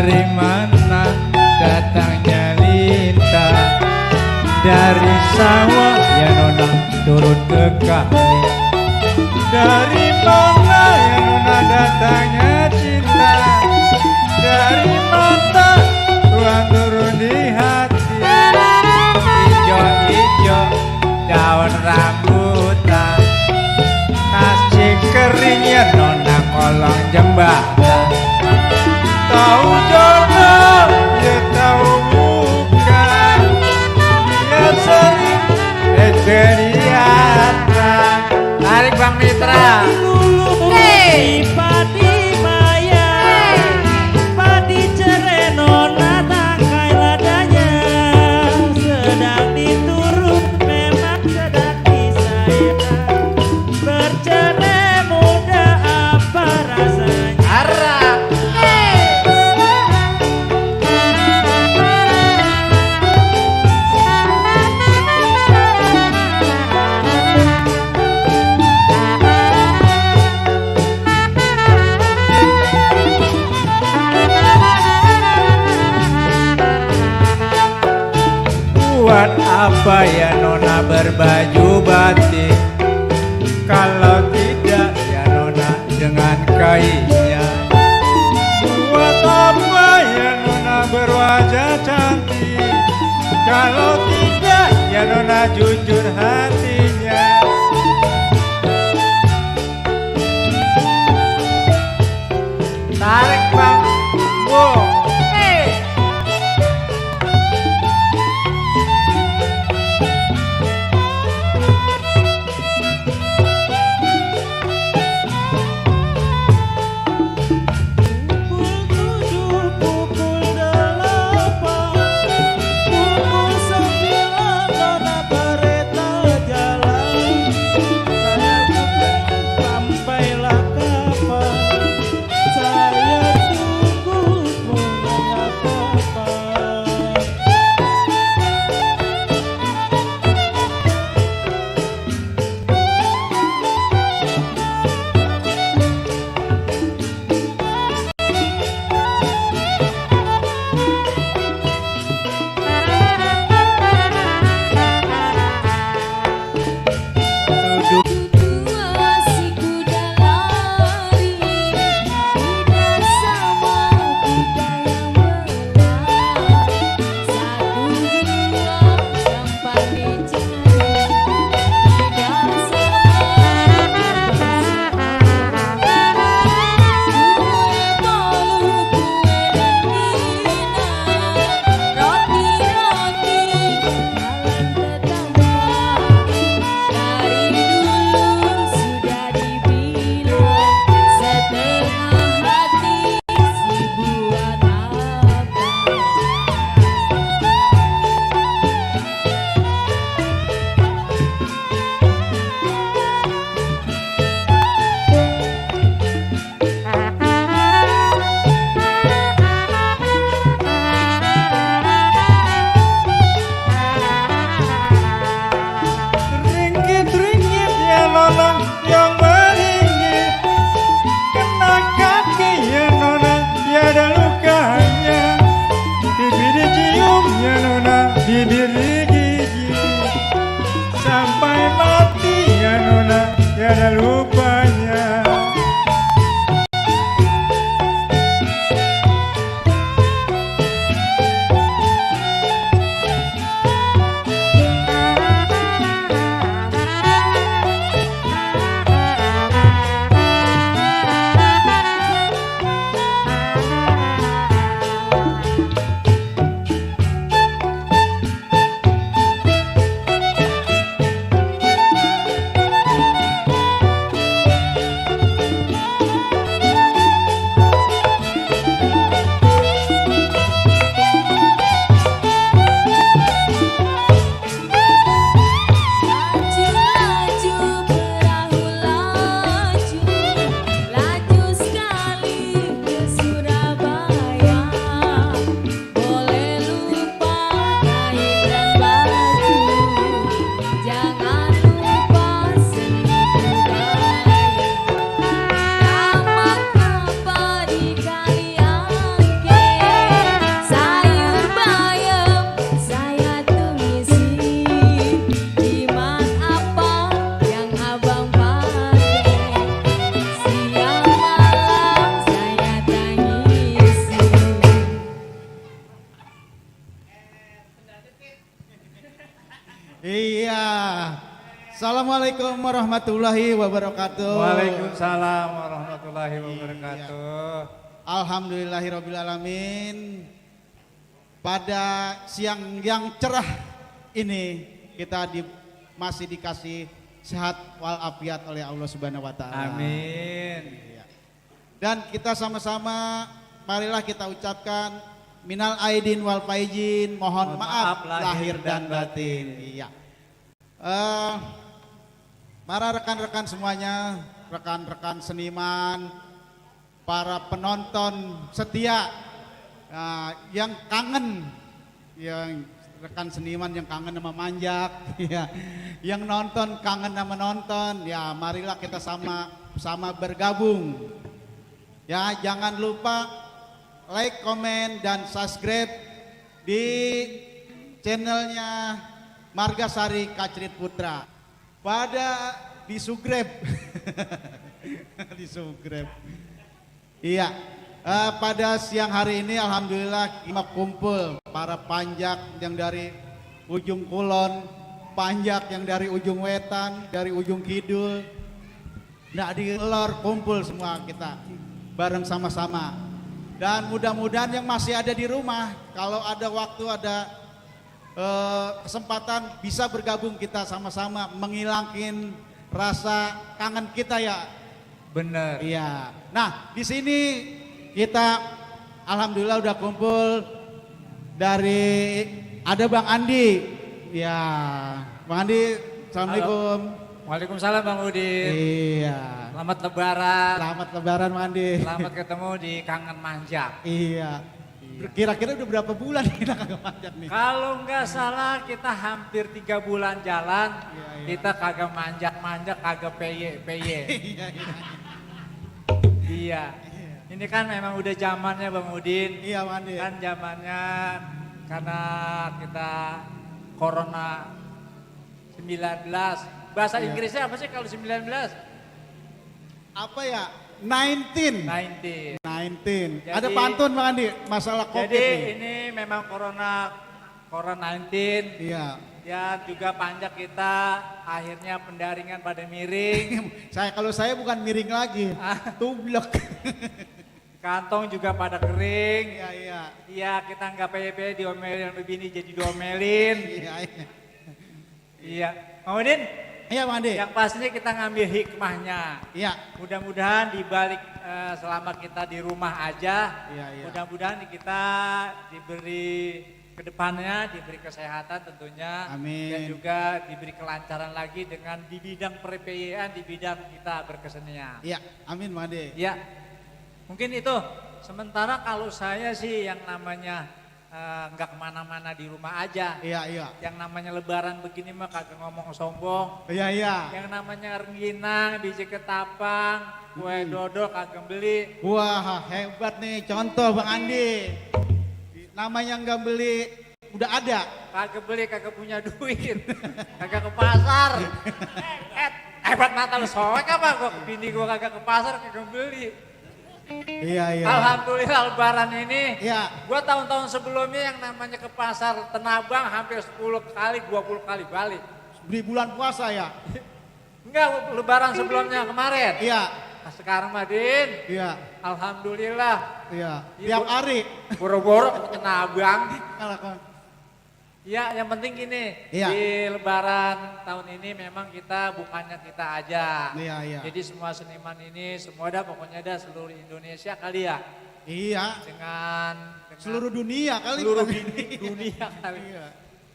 Dari mana datangnya Lita? Dari sawah ya nona turun ke kali. Dari mana ya nona datangnya cinta? Dari mata Tuhan turun di hati. Ijo-ijo daun rambutan, nasi kering ya nona kolong jembatan. Tahu jodoh ya tahu bukan, ya sering kejadian. Tarik Bang Mitra. Hey. Padi maya, padi cerenona tangkai ladanya, sedang diturun memang sedang disayang. Bercerai muda apa rasanya? Harap. Buat apa ya nona berbaju batik, kalau tidak ya nona dengan kainnya? Buat apa ya nona berwajah cantik, kalau tidak ya nona jujur hatinya? Tarik Bang Bu. Pukul 9 nona kereta jalan. Iya. Assalamualaikum warahmatullahi wabarakatuh. Waalaikumsalam warahmatullahi wabarakatuh. Alhamdulillahirrabbilalamin. Pada siang yang cerah ini kita masih dikasih sehat walafiat oleh Allah Subhanahu wa taala. Amin. Iya. Dan kita sama-sama marilah kita ucapkan minal aidin wal faizin, mohon maaf lahir dan batin. Iya. Para rekan-rekan semuanya, rekan-rekan seniman, para penonton setia yang kangen, yang rekan seniman yang kangen sama manjak, ya, yang nonton kangen sama nonton, ya marilah kita sama bergabung. Ya jangan lupa like, komen, dan subscribe di channelnya Margasari Kacrit Putra. Di subscribe, di subscribe. Iya. Pada siang hari ini alhamdulillah kita kumpul para panjak yang dari ujung kulon, panjak yang dari ujung wetan, dari ujung kidul. Nah di lor kumpul semua kita bareng sama-sama. Dan mudah-mudahan yang masih ada di rumah, kalau ada waktu, ada kesempatan bisa bergabung kita sama-sama menghilangkan rasa kangen kita ya. Bener. Iya. Nah, di sini kita alhamdulillah udah kumpul dari ada Bang Andi. Ya, Bang Andi, assalamualaikum. Waalaikumsalam Bang Udin. Iya. Selamat Lebaran. Selamat Lebaran Bang Andi. Selamat ketemu di Kangen Manjak. Iya. Kira-kira udah berapa bulan kita kagak manjat nih? Kalau nggak salah kita hampir 3 bulan jalan, Iya. kita kagak manjak-manjak, kagak peye-peye. Iya, iya. Iya. Ini kan memang udah zamannya Bang Udin. Iya, Bang Andi. Kan zamannya karena kita Corona 19. Bahasa Iya. Inggrisnya apa sih kalau 19? Apa ya? 19. 19. Ada pantun Bang Andi masalah Covid Jadi nih. ini memang Corona 19. Iya. Ya juga panjak kita akhirnya pendaringan pada miring. Kalau saya bukan miring lagi, tublek. Kantong juga pada kering. Iya, iya. Iya kita nggak peye-peye diomelin begini jadi diomelin. Iya, iya. Iya. Bang Udin, Iya Bang Andi. yang pasti kita ngambil hikmahnya. Iya. Mudah-mudahan di balik selama kita di rumah aja, Iya, iya. mudah-mudahan kita diberi kedepannya, diberi kesehatan tentunya, Amin. dan juga diberi kelancaran lagi dengan di bidang perpeyaan, di bidang kita berkesenian. Iya, amin Bang Andi. Ya, mungkin itu. Sementara kalau saya sih yang namanya nggak kemana-mana di rumah aja. Iya, iya. Yang namanya lebaran begini mah kagak ngomong sombong. Iya, iya. Yang namanya rengginang, biji ketapang, kue dodol kagak beli. Wah, hebat nih contoh Bang Andi. Namanya nggak beli udah ada. Kagak beli, kagak punya duit. Kagak ke pasar. Hebat mata lu soek apa gua bini gua kagak ke pasar kagak beli. Iya, iya. Alhamdulillah lebaran ini. Iya. Gua tahun-tahun sebelumnya yang namanya ke pasar Tenabang hampir 10 kali, 20 kali balik. Beli bulan puasa ya. Enggak, lebaran sebelumnya kemarin. Iya. Nah, sekarang mah Din, Iya. alhamdulillah. Iya. Iya, Tiap hari. Boro-boro ke Tenabang. Kalah, kalah. Ya, yang penting gini, Iya. di lebaran tahun ini memang kita bukannya kita aja. Iya, iya. Jadi semua seniman ini, semua dah pokoknya dah seluruh Indonesia kali ya. Iya. Dengan Seluruh dunia kali. seluruh bukan? dunia kali. Iya.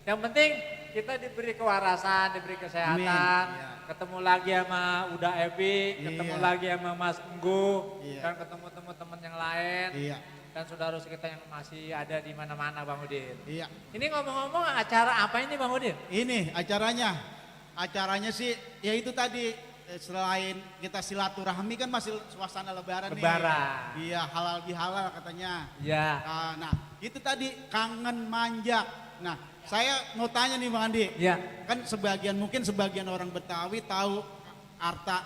Yang penting kita diberi kewarasan, diberi kesehatan, Amin. Iya. ketemu lagi sama Uda Epi, ketemu Iya. lagi sama Mas Enggu, Iya. dan ketemu teman-teman yang lain, Iya. dan saudara kita yang masih ada di mana-mana Bang Udin. Iya. Ini ngomong-ngomong acara apa ini Bang Udin? Ini acaranya sih ya itu tadi, selain kita silaturahmi kan masih suasana lebaran nih. Lebaran. Iya, halal bihalal katanya. Ya. Nah, itu tadi kangen manjak. Nah, saya mau tanya nih Bang Andi. Ya. Kan mungkin sebagian orang Betawi tahu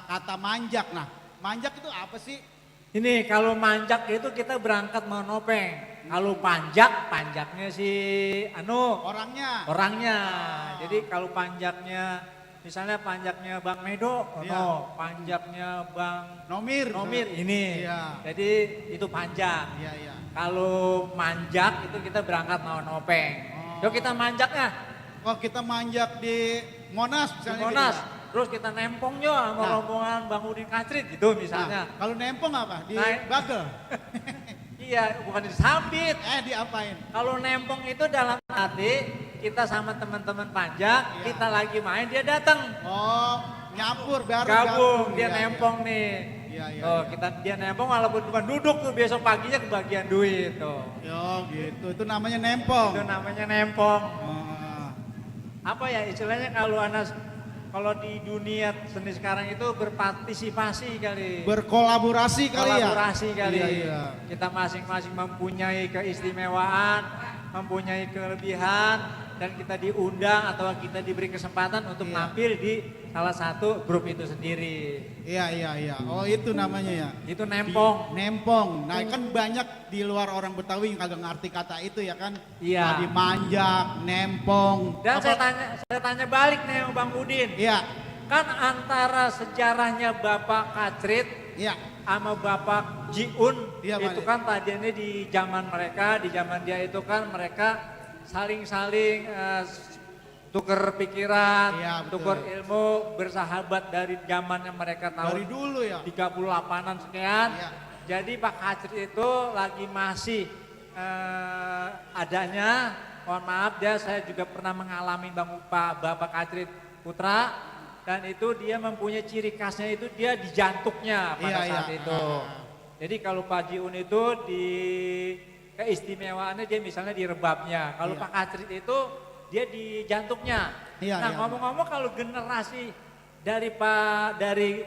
kata manjak. Nah, manjak itu apa sih? Ini kalau manjak itu kita berangkat mau nopeng. Kalau panjaknya si Orangnya. orangnya. Jadi kalau misalnya panjaknya Bang Medo, Iya. panjaknya Bang Nomir. Nomir ini. Iya. Jadi itu panjak. Iya, iya. Kalau manjak itu kita berangkat nawan nopeng. Oh. Yuk kita manjaknya Oh, kita manjak di Monas di misalnya. Monas. gitu ya? Terus kita nempong yuk sama Nah. rombongan Bang Udin Kacrit gitu misalnya. Nah, kalau nempong apa? Di Nah. bagel. Iya, bukan disambit. Diapain? Kalau nempong itu dalam arti kita sama teman-teman panjak, Iya. kita lagi main dia datang. Oh, nyampur baru Gabung, dia Iya, nempong iya. nih. Iya, iya, Tuh, iya. dia nempong walaupun cuma duduk tuh besok paginya kebagian duit tuh. Yo, gitu. Itu namanya nempong. Itu namanya nempong. Oh, Apa ya istilahnya kalau di dunia seni sekarang itu berpartisipasi kali. berkolaborasi kali ya. Kolaborasi kali. Iya, iya. Kita masing-masing mempunyai keistimewaan, mempunyai kelebihan, dan kita diundang atau kita diberi kesempatan untuk Iya. tampil di salah satu grup itu sendiri. Iya, iya, iya. Oh, itu namanya ya. Itu nempong. Nempong. Nah, kan banyak di luar orang Betawi yang kagak ngerti kata itu ya kan. Iya. Tadi manjak, nempong. Dan Apa- saya tanya balik nih sama Bang Udin. Iya, Kan antara sejarahnya Bapak Kacrit iya. sama Bapak Jiun Iya, Pak. itu kan tadinya di zaman dia itu kan mereka saling-saling tuker pikiran, Iya, betul. tuker ilmu, bersahabat dari zamannya mereka Dari tahun dulu ya. 38-an sekian. Iya. Jadi Pak Kacrit itu lagi masih adanya, mohon maaf saya juga pernah mengalami Bapak Kacrit Putra. Dan itu dia mempunyai ciri khasnya itu dia di jantungnya pada Iya, saat iya. itu. Jadi kalau Pak Jiun itu di keistimewaannya dia misalnya di rebabnya. Kalau Iya. Pak Kacrit itu dia di jantungnya. Iya, Nah iya. ngomong-ngomong kalau generasi dari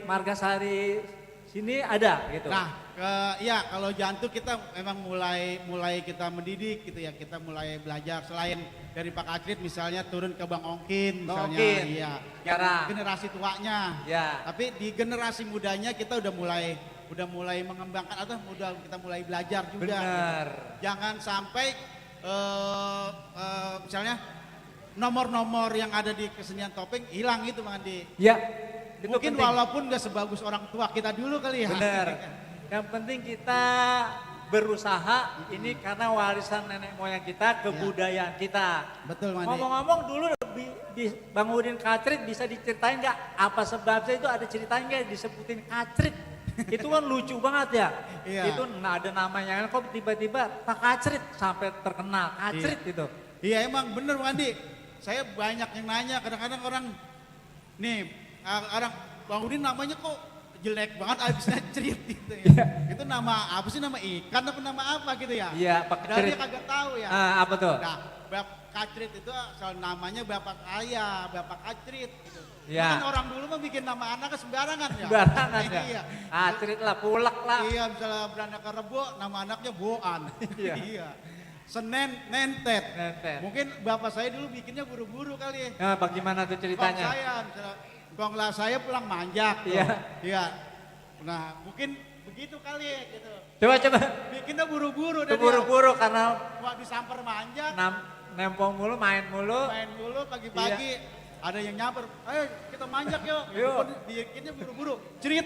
Margasari sini ada gitu. Nah, iya kalau jantung kita memang mulai kita mendidik gitu ya, kita mulai belajar selain dari Pak Kacrit misalnya turun ke Bang Ongkin misalnya, Ongkin, iya. sekarang. Generasi tuanya. Ya. Tapi di generasi mudanya kita udah mulai mengembangkan atau kita mulai belajar juga. Benar. Jangan sampai misalnya nomor-nomor yang ada di kesenian topeng hilang itu Bang Andi. Ya. Itu Mungkin penting. walaupun gak sebagus orang tua kita dulu kali ya. Benar. Yang penting kita berusaha ini karena warisan nenek moyang kita, kebudayaan kita. Betul Mandi. Ngomong-ngomong dulu Bang Udin Kacrit bisa diceritain nggak apa sebabnya itu ada ceritanya nggak disebutin Kacrit? Itu kan lucu banget ya. Iya. Itu ada namanya kok tiba-tiba Pak Kacrit sampai terkenal Kacrit itu. Iya emang bener Bang Andi. Saya banyak yang nanya kadang-kadang orang nih orang Bang Udin namanya kok jelek banget abisnya cerit gitu ya. Itu nama apa sih, nama ikan apa nama apa gitu ya? Iya, Pak Dan dia Kacrit. kagak tahu ya. Apa tuh? Nah, Bapak Kacrit itu asal namanya Bapak Ayah, Bapak Kacrit gitu. Iya. Kan orang dulu mah bikin nama anaknya sembarangan ya. Barangan ya. Iya. Kacrit lah, pulak lah. Iya, misalnya beranak ke Rebo, nama anaknya Boan. Iya. Iya. Senen Nentet. Nentet. Mungkin bapak saya dulu bikinnya buru-buru kali. Nah, bagaimana tuh Kong ceritanya? saya, misalnya, konglah saya pulang manjak. Tuh. Iya. Iya. Nah, mungkin begitu kali gitu. Coba. Bikinnya buru-buru. Itu buru-buru karena Wah, disamper manjak, nempong mulu, main mulu. main dulu pagi-pagi. Ada yang nyamper, ayo kita manjak yuk. Yuk. Bikinnya buru-buru, cerit.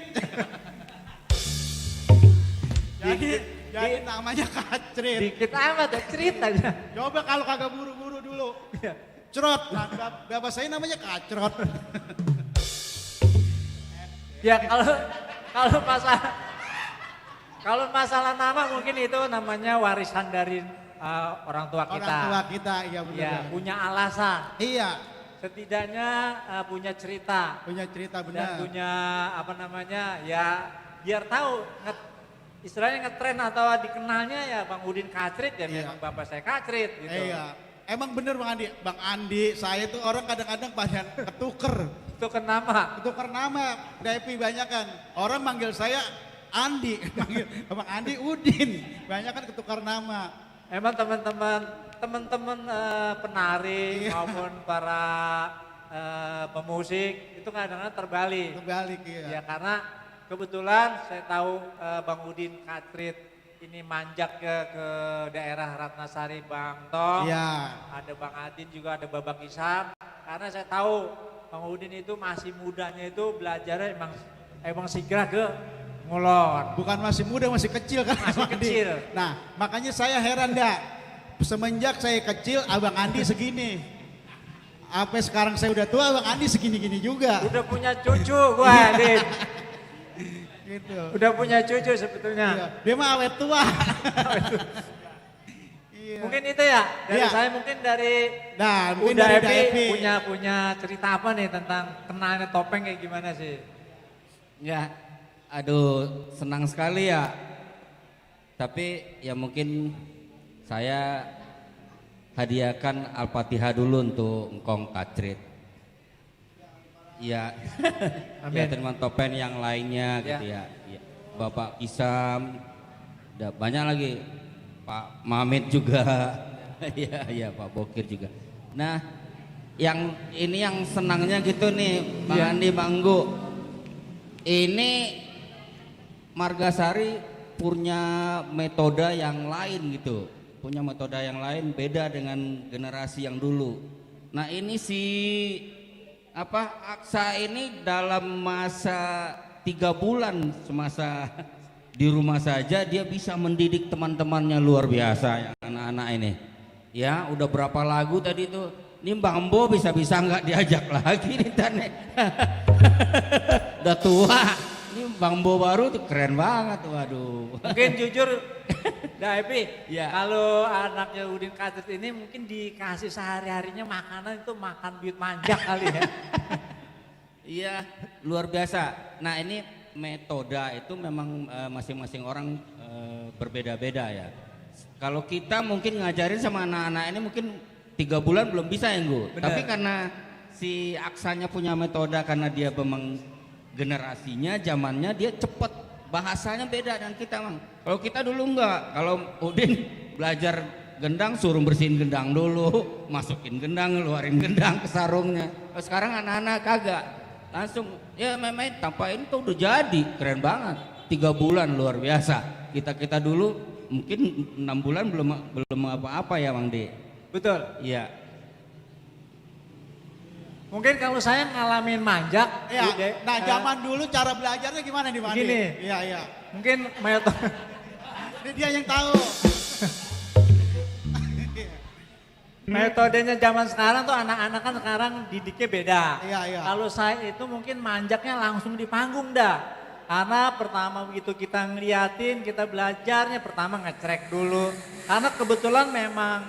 Dikit, Jadi namanya Kacrit. dikit amat ya ceritanya. Coba kalau kagak buru-buru dulu. Cerot. Nah, bapak saya namanya Kacrot. Ya kalau masalah nama mungkin itu namanya warisan dari orang tua kita. Orang tua kita, iya benar. Ya, punya alasan. Iya, Setidaknya punya cerita punya cerita dan benar. punya apa namanya ya biar tahu istilahnya ngetren atau dikenalnya ya Bang Udin Kacrit ya Iya. memang bapak saya Kacrit gitu. Iya. Emang bener Bang Andi. Bang Andi, saya tuh orang kadang-kadang banyak ketuker. Itu kenapa? Ketuker nama, Depi banyak kan. Orang manggil saya Andi, manggil Bang Andi Udin. Banyak kan ketukar nama. Emang teman-teman penari Iya. maupun para pemusik itu kadang-kadang terbalik. Kebalik ya. Ya karena kebetulan saya tahu Bang Udin Kacrit ini manjak ke daerah Ratnasari Bang Tong, Iya. ada Bang Adin juga ada Babang Isam. Karena saya tahu Bang Udin itu masih mudanya itu belajarnya emang sigrah ke ngulon. Bukan masih muda, masih kecil kan? Masih Abang Andi? kecil. Nah, makanya saya heran dah. Semenjak saya kecil, Abang Andi segini. Apa sekarang saya udah tua, Abang Andi segini-gini juga. Udah punya cucu gua, Adin. Gitu. Udah punya cucu Iya. sebetulnya. Dia mah awet tua. Iya. Mungkin itu ya, dari Iya. saya mungkin dari Nah, mungkin Uda dari Epi Epi. punya cerita apa nih tentang kenalnya topeng kayak gimana sih? Ya, aduh senang sekali ya. Tapi ya mungkin saya hadiahkan Al-Fatihah dulu untuk Engkong Kacrit. Ya, ya Amin. teman topeng yang lainnya gitu ya. Ya. Bapak Isam, ada banyak lagi. Pak Mamit juga, ya, ya Pak Bokir juga. Nah, yang ini yang senangnya gitu nih, Bang Iya. Andi, Bang Nggu. Ini Margasari punya metode yang lain gitu, punya metode yang lain beda dengan generasi yang dulu. Nah ini si Aksa ini dalam masa 3 bulan semasa di rumah saja dia bisa mendidik teman-temannya luar biasa ya, anak-anak ini. Ya udah berapa lagu tadi tuh, ini Bang Bo bisa-bisa nggak diajak lagi nih Tane. Udah tua. Ini Bang Bo baru tuh keren banget, waduh. Mungkin jujur, Dah Epi, Ya. kalau anaknya Udin Kacrit ini mungkin dikasih sehari-harinya makanan itu makan duit manjak kali ya. Iya, luar biasa. Nah ini metode itu memang masing-masing orang berbeda-beda ya. Kalau kita mungkin ngajarin sama anak-anak ini mungkin 3 bulan belum bisa ya Nggu. Benar. Tapi karena si Aksanya punya metode karena dia memang generasinya, zamannya dia cepet. Bahasanya beda dengan kita Mang. Kalau kita dulu enggak, kalau Udin belajar gendang suruh bersihin gendang dulu, masukin gendang, keluarin gendang ke sarungnya. Kalau sekarang anak-anak kagak, langsung ya main-main tanpa ini tuh udah jadi, keren banget. 3 bulan luar biasa. Kita dulu mungkin 6 bulan belum apa-apa ya Bang De. Betul. Iya. Mungkin kalau saya ngalamin manjak, Ya, Ude, nah zaman dulu cara belajarnya gimana nih Bang Andi? Begini. Iya, iya. mungkin metode Ini dia yang tahu. metodenya zaman sekarang tuh anak-anak kan sekarang didiknya beda. Iya, iya. Kalau saya itu mungkin manjaknya langsung di panggung dah. Karena pertama begitu kita ngeliatin, kita belajarnya pertama ngecek dulu. Karena kebetulan memang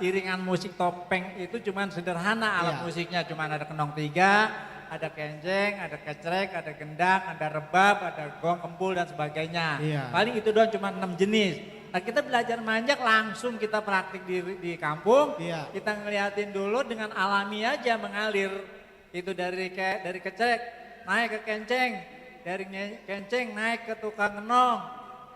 iringan musik topeng itu cuman sederhana alat Iya. musiknya. Cuman ada kenong 3, ada kenceng, ada kecrek, ada gendang, ada rebab, ada gong, kempul dan sebagainya. Iya. Paling itu doang cuma 6 jenis. Nah kita belajar manjak langsung kita praktik di kampung. Iya. Kita ngeliatin dulu dengan alami aja mengalir. Itu dari kecrek naik ke kenceng. Dari kenceng naik ke tukang kenong.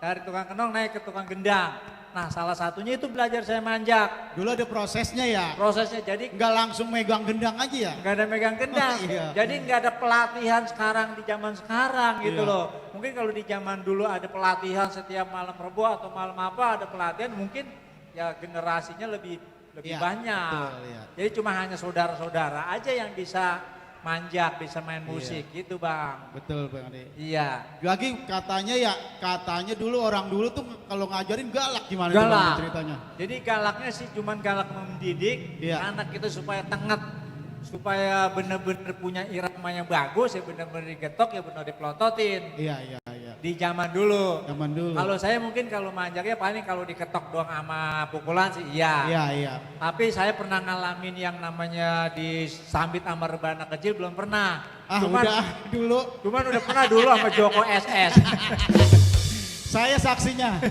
Dari tukang kenong naik ke tukang gendang. Nah salah satunya itu belajar saya manjak. Dulu ada prosesnya ya. Prosesnya jadi Nggak langsung megang gendang aja ya. nggak ada megang gendang. Iya. Jadi nggak ada pelatihan sekarang di zaman sekarang gitu Iya. loh. Mungkin kalau di zaman dulu ada pelatihan setiap malam Rebo atau malam apa ada pelatihan mungkin ya generasinya lebih Iya, banyak. betul, iya. Jadi cuma hanya saudara-saudara aja yang bisa manjak, bisa main Iya. musik gitu Bang. Betul Bang Andi. Iya. Lagi katanya dulu orang dulu tuh kalau ngajarin galak gimana tuh Bang Galak. Andi ceritanya? Jadi galaknya sih cuman galak mendidik Iya. anak itu supaya tenget, supaya bener-bener punya irama yang bagus ya bener-bener digetok ya bener dipelototin. Iya, iya, iya. Di zaman dulu. Zaman dulu. Kalau saya mungkin kalau manjaknya paling kalau diketok doang sama pukulan sih iya. Iya, iya. Tapi saya pernah ngalamin yang namanya disambit sama rebana kecil belum pernah. Ah cuman udah dulu udah pernah dulu sama Joko SS. saya saksinya.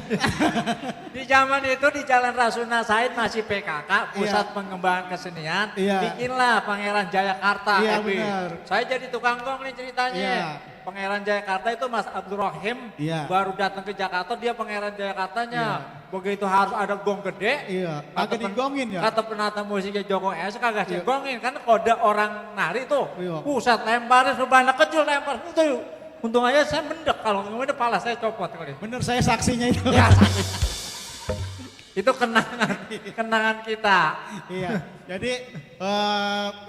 Di zaman itu di Jalan Rasuna Said masih PKK, Pusat Iya. Pengembangan Kesenian. Iya. Bikinlah Pangeran Jayakarta. Iya, Epi. benar. Saya jadi tukang gong nih ceritanya. Iya. Pangeran Jayakarta itu Mas Abdurrahim Iya. baru datang ke Jakarta, dia Pangeran Jayakartanya. Begitu harus ada gong gede. Iya, kagak digongin ya? Kata penata musiknya Joko S kagak Iya. digongin kan kode orang nari tuh. Iya. Pusat lemparin rebana kecil lempar itu Untung aja saya mendek, kalau nggak mendek pala saya copot kali. Bener saya saksinya itu. Ya, itu kenangan kita. Iya. Jadi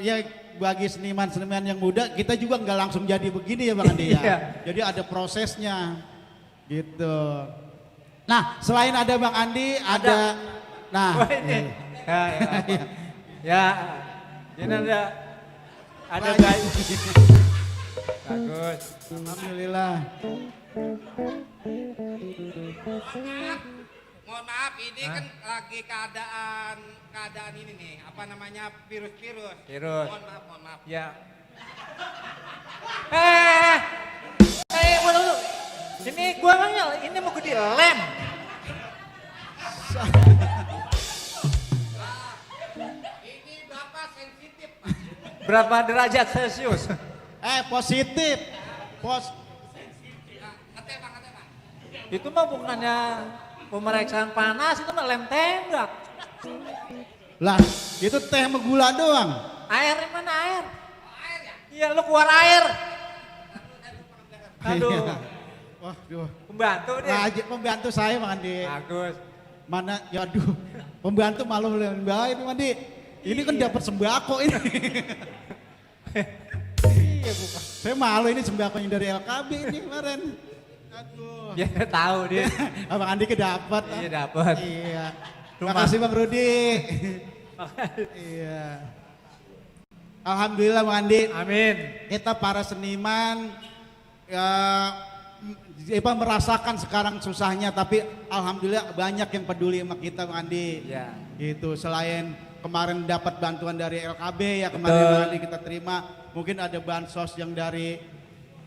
ya bagi seniman-seniman yang muda kita juga nggak langsung jadi begini ya Bang Andi ya. Iya. Jadi ada prosesnya gitu. Nah selain ada Bang Andi ada. Nah Wah ini. Ya, ya. Ini ada bayi. Bagus. Alhamdulillah. Mohon maaf, ini kan lagi keadaan ini nih, apa namanya virus. Virus. Mohon maaf. Ya. Waduh. Ini gua emangnya ini mau gue dilem. Ini Bapak sensitif, Pak. Berapa derajat Celcius? Positif. Ngeteh, Bang. Itu mah bukannya pemeriksaan panas, itu mah lem tembak. Lah itu teh sama gula doang. Air mana air? Iya lu keluar air. Aduh, Iya. Wah, duh. pembantu deh. Pembantu saya Bang Andi. Bagus. Mana ya aduh. Pembantu malu lebih baik Bang Andi. Ini kan dapat sembako ini. Iya bukan. Saya malu ini sembakonya dari LKB ini kemarin. Aduh. Dia tahu dia. Abang Andi kedapat. Iya dapat. Iya. Terima Rumah. kasih Bang Rudi. Iya. Alhamdulillah Bang Andi. Amin. Kita para seniman merasakan sekarang susahnya, tapi alhamdulillah banyak yang peduli sama kita Bang Andi. Ya. Gitu. Selain kemarin dapat bantuan dari LKB ya kemarin Betul. Bang Andi kita terima, mungkin ada bansos yang dari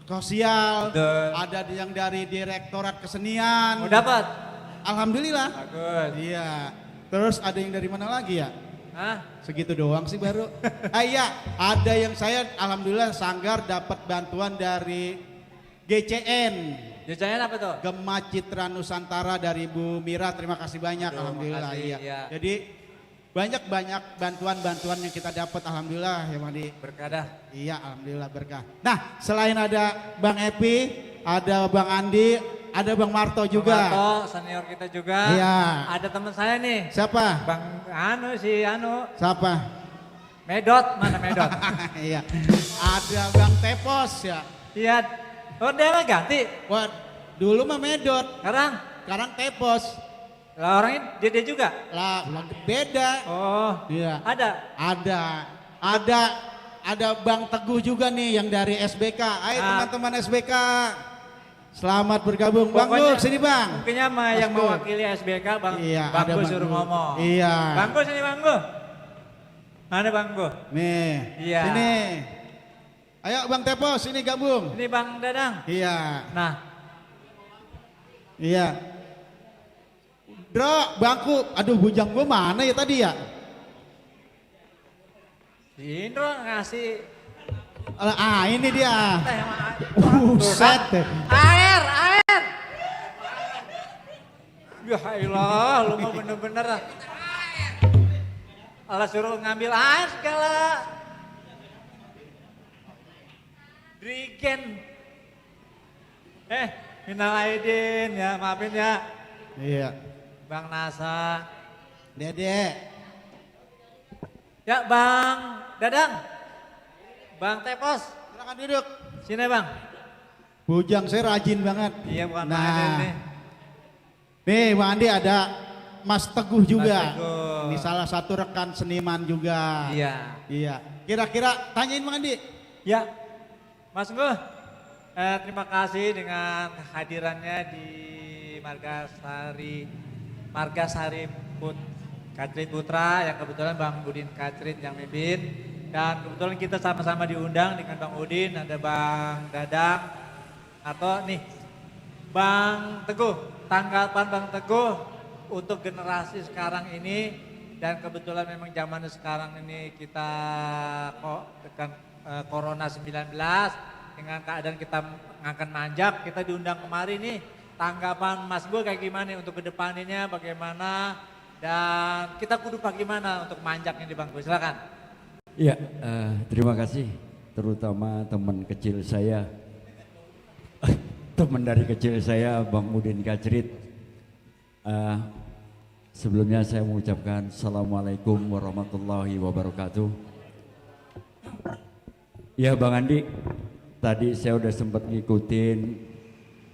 sosial, Betul. ada yang dari Direktorat Kesenian. Mau dapat? Alhamdulillah. Bagus. Iya. Terus ada yang dari mana lagi ya? Hah? Segitu doang sih baru. Iya, ada yang saya alhamdulillah Sanggar dapat bantuan dari GCN. Jajannya apa tuh? Gema Citra Nusantara dari Bu Mira, terima kasih banyak. Aduh, Alhamdulillah. makasih, Iya. iya. Jadi banyak bantuan-bantuan yang kita dapat, alhamdulillah ya Mandi. Berkadah. Iya, alhamdulillah berkah. Nah, selain ada Bang Epi, ada Bang Andi, ada Bang Marto juga. Bang Marto, senior kita juga. Iya. Ada teman saya nih. Siapa? Bang Siapa? Medot, mana Medot? Iya. Ada Bang Tepos ya. Iya. Oh dia mah ganti. Wah, dulu mah Medot, Sekarang Tepos. lah orangnya dia juga. Lah, beda. Oh. Iya. Ada. Ada Bang Teguh juga nih yang dari SBK. Ayo teman-teman SBK. Selamat bergabung. Bang Pokoknya- Gus, sini Bang. Mungkinnya mah Mas yang Gus. mewakili SBK Bang. Iya, Bang ada Gus Bang suruh Gus. ngomong. Iya. Bang Gus ini Bang Gus. Mana Bang Gus? Nih. Iya. Sini. Ayo Bang Tepos, sini gabung. Ini Bang Dadang. Iya. Nah, Iya. Bro, bangku. Aduh, bujang gua mana ya tadi ya? si Indro ngasih Ini dia. teh sama air. Buset. Air. Ya Allah, lu mau bener-bener ah. Allah suruh ngambil air segala. Drigen. Minal aidin ya, maafin ya. Iya. Bang Nasa. Dede. Ya Bang Dadang. Bang Tepos. Silakan duduk. Sini Bang. Bujang saya rajin banget. Iya bukan Nah. main nih. Nih Bang Andi ada Mas Teguh juga. Mas Teguh. Ini salah satu rekan seniman juga. Iya. Iya. Kira-kira tanyain Bang Andi. Ya, Mas Ngguh, terima kasih dengan hadirannya di Margasari Kacrit Putra yang kebetulan Bang Udin Kacrit yang mimpin. Dan kebetulan kita sama-sama diundang dengan Bang Udin, ada Bang Dadang, atau nih Bang Teguh, tanggapan Bang Teguh untuk generasi sekarang ini. Dan kebetulan memang zaman sekarang ini kita kok dengan Corona 19 dengan keadaan kita ngangkat manjak, kita diundang kemari nih. Tanggapan Mas Gue kayak gimana untuk kedepannya bagaimana dan kita kudu bagaimana untuk manjaknya di Bang Gue, silakan. Ya, terima kasih terutama teman kecil saya teman dari kecil saya, Bang Udin Kacrit. Sebelumnya saya mengucapkan Assalamualaikum warahmatullahi wabarakatuh. Ya Bang Andi, tadi saya udah sempat ngikutin,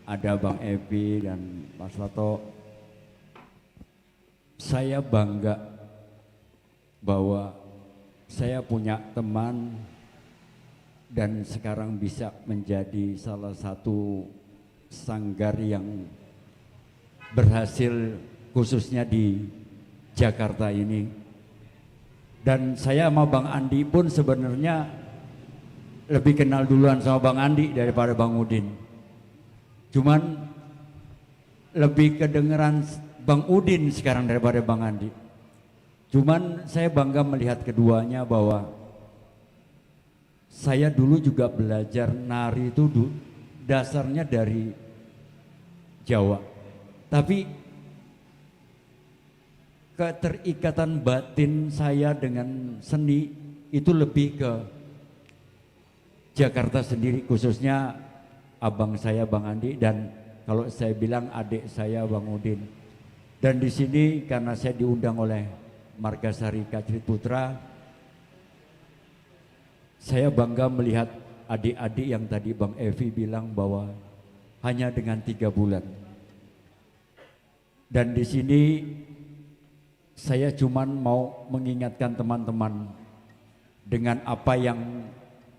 ada Bang Evi dan Mas Lato. Saya bangga bahwa saya punya teman dan sekarang bisa menjadi salah satu sanggar yang berhasil khususnya di Jakarta ini. Dan saya sama Bang Andi pun sebenarnya lebih kenal duluan sama Bang Andi daripada Bang Udin. Cuman lebih kedengeran Bang Udin sekarang daripada Bang Andi. Cuman saya bangga melihat keduanya bahwa saya dulu juga belajar nari itu dasarnya dari Jawa. Tapi keterikatan batin saya dengan seni itu lebih ke Jakarta sendiri, khususnya abang saya Bang Andi dan kalau saya bilang adik saya Bang Udin. Dan di sini karena saya diundang oleh Margasari Kacrit Putra, saya bangga melihat adik-adik yang tadi Bang Evi bilang bahwa hanya dengan 3 bulan. Dan di sini saya cuman mau mengingatkan teman-teman dengan apa yang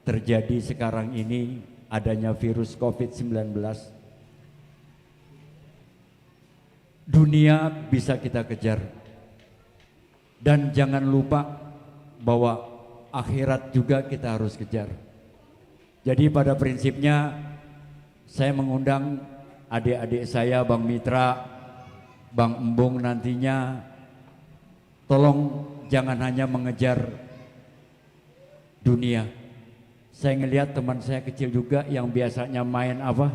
terjadi sekarang ini, adanya virus COVID-19. Dunia bisa kita kejar. Dan jangan lupa bahwa akhirat juga kita harus kejar. Jadi pada prinsipnya saya mengundang adik-adik saya, Bang Mitra, Bang Embung nantinya, tolong jangan hanya mengejar dunia. Saya ngelihat teman saya kecil juga yang biasanya main apa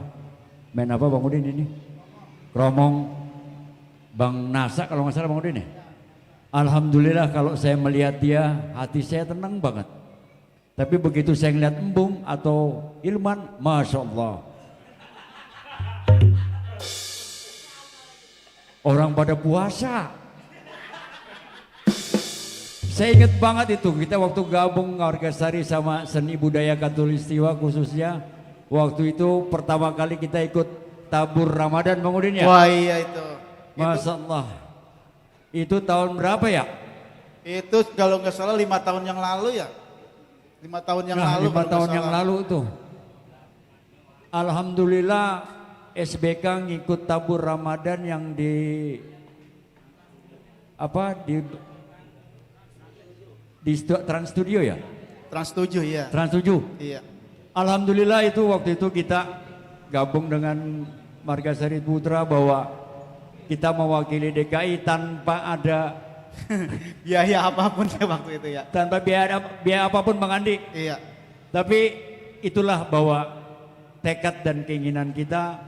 Bang Udin ini? Kromong, Bang Nasa kalau nggak salah Bang Udin ya? Alhamdulillah kalau saya melihat dia, hati saya tenang banget. Tapi begitu saya ngeliat Embung atau Ilman, Masya Allah. Orang pada puasa. Saya ingat banget itu, kita waktu gabung Margasari sama Seni Budaya Katulistiwa khususnya. Waktu itu pertama kali kita ikut tabur Ramadan Bang Udin ya? Wah iya itu. Masya Allah. Itu tahun berapa ya? Itu kalau nggak salah 5 tahun yang lalu ya. 5 tahun yang lalu. 5 tahun yang lalu itu. Alhamdulillah SBK ngikut tabur Ramadan yang di Trans Studio ya? Trans 7 ya. Trans 7. Iya. Alhamdulillah itu waktu itu kita gabung dengan Margasari Putra bahwa kita mewakili DKI tanpa ada biaya apapun ya waktu itu ya. Tanpa biaya apapun Bang Andi. Iya. Tapi itulah bahwa tekad dan keinginan kita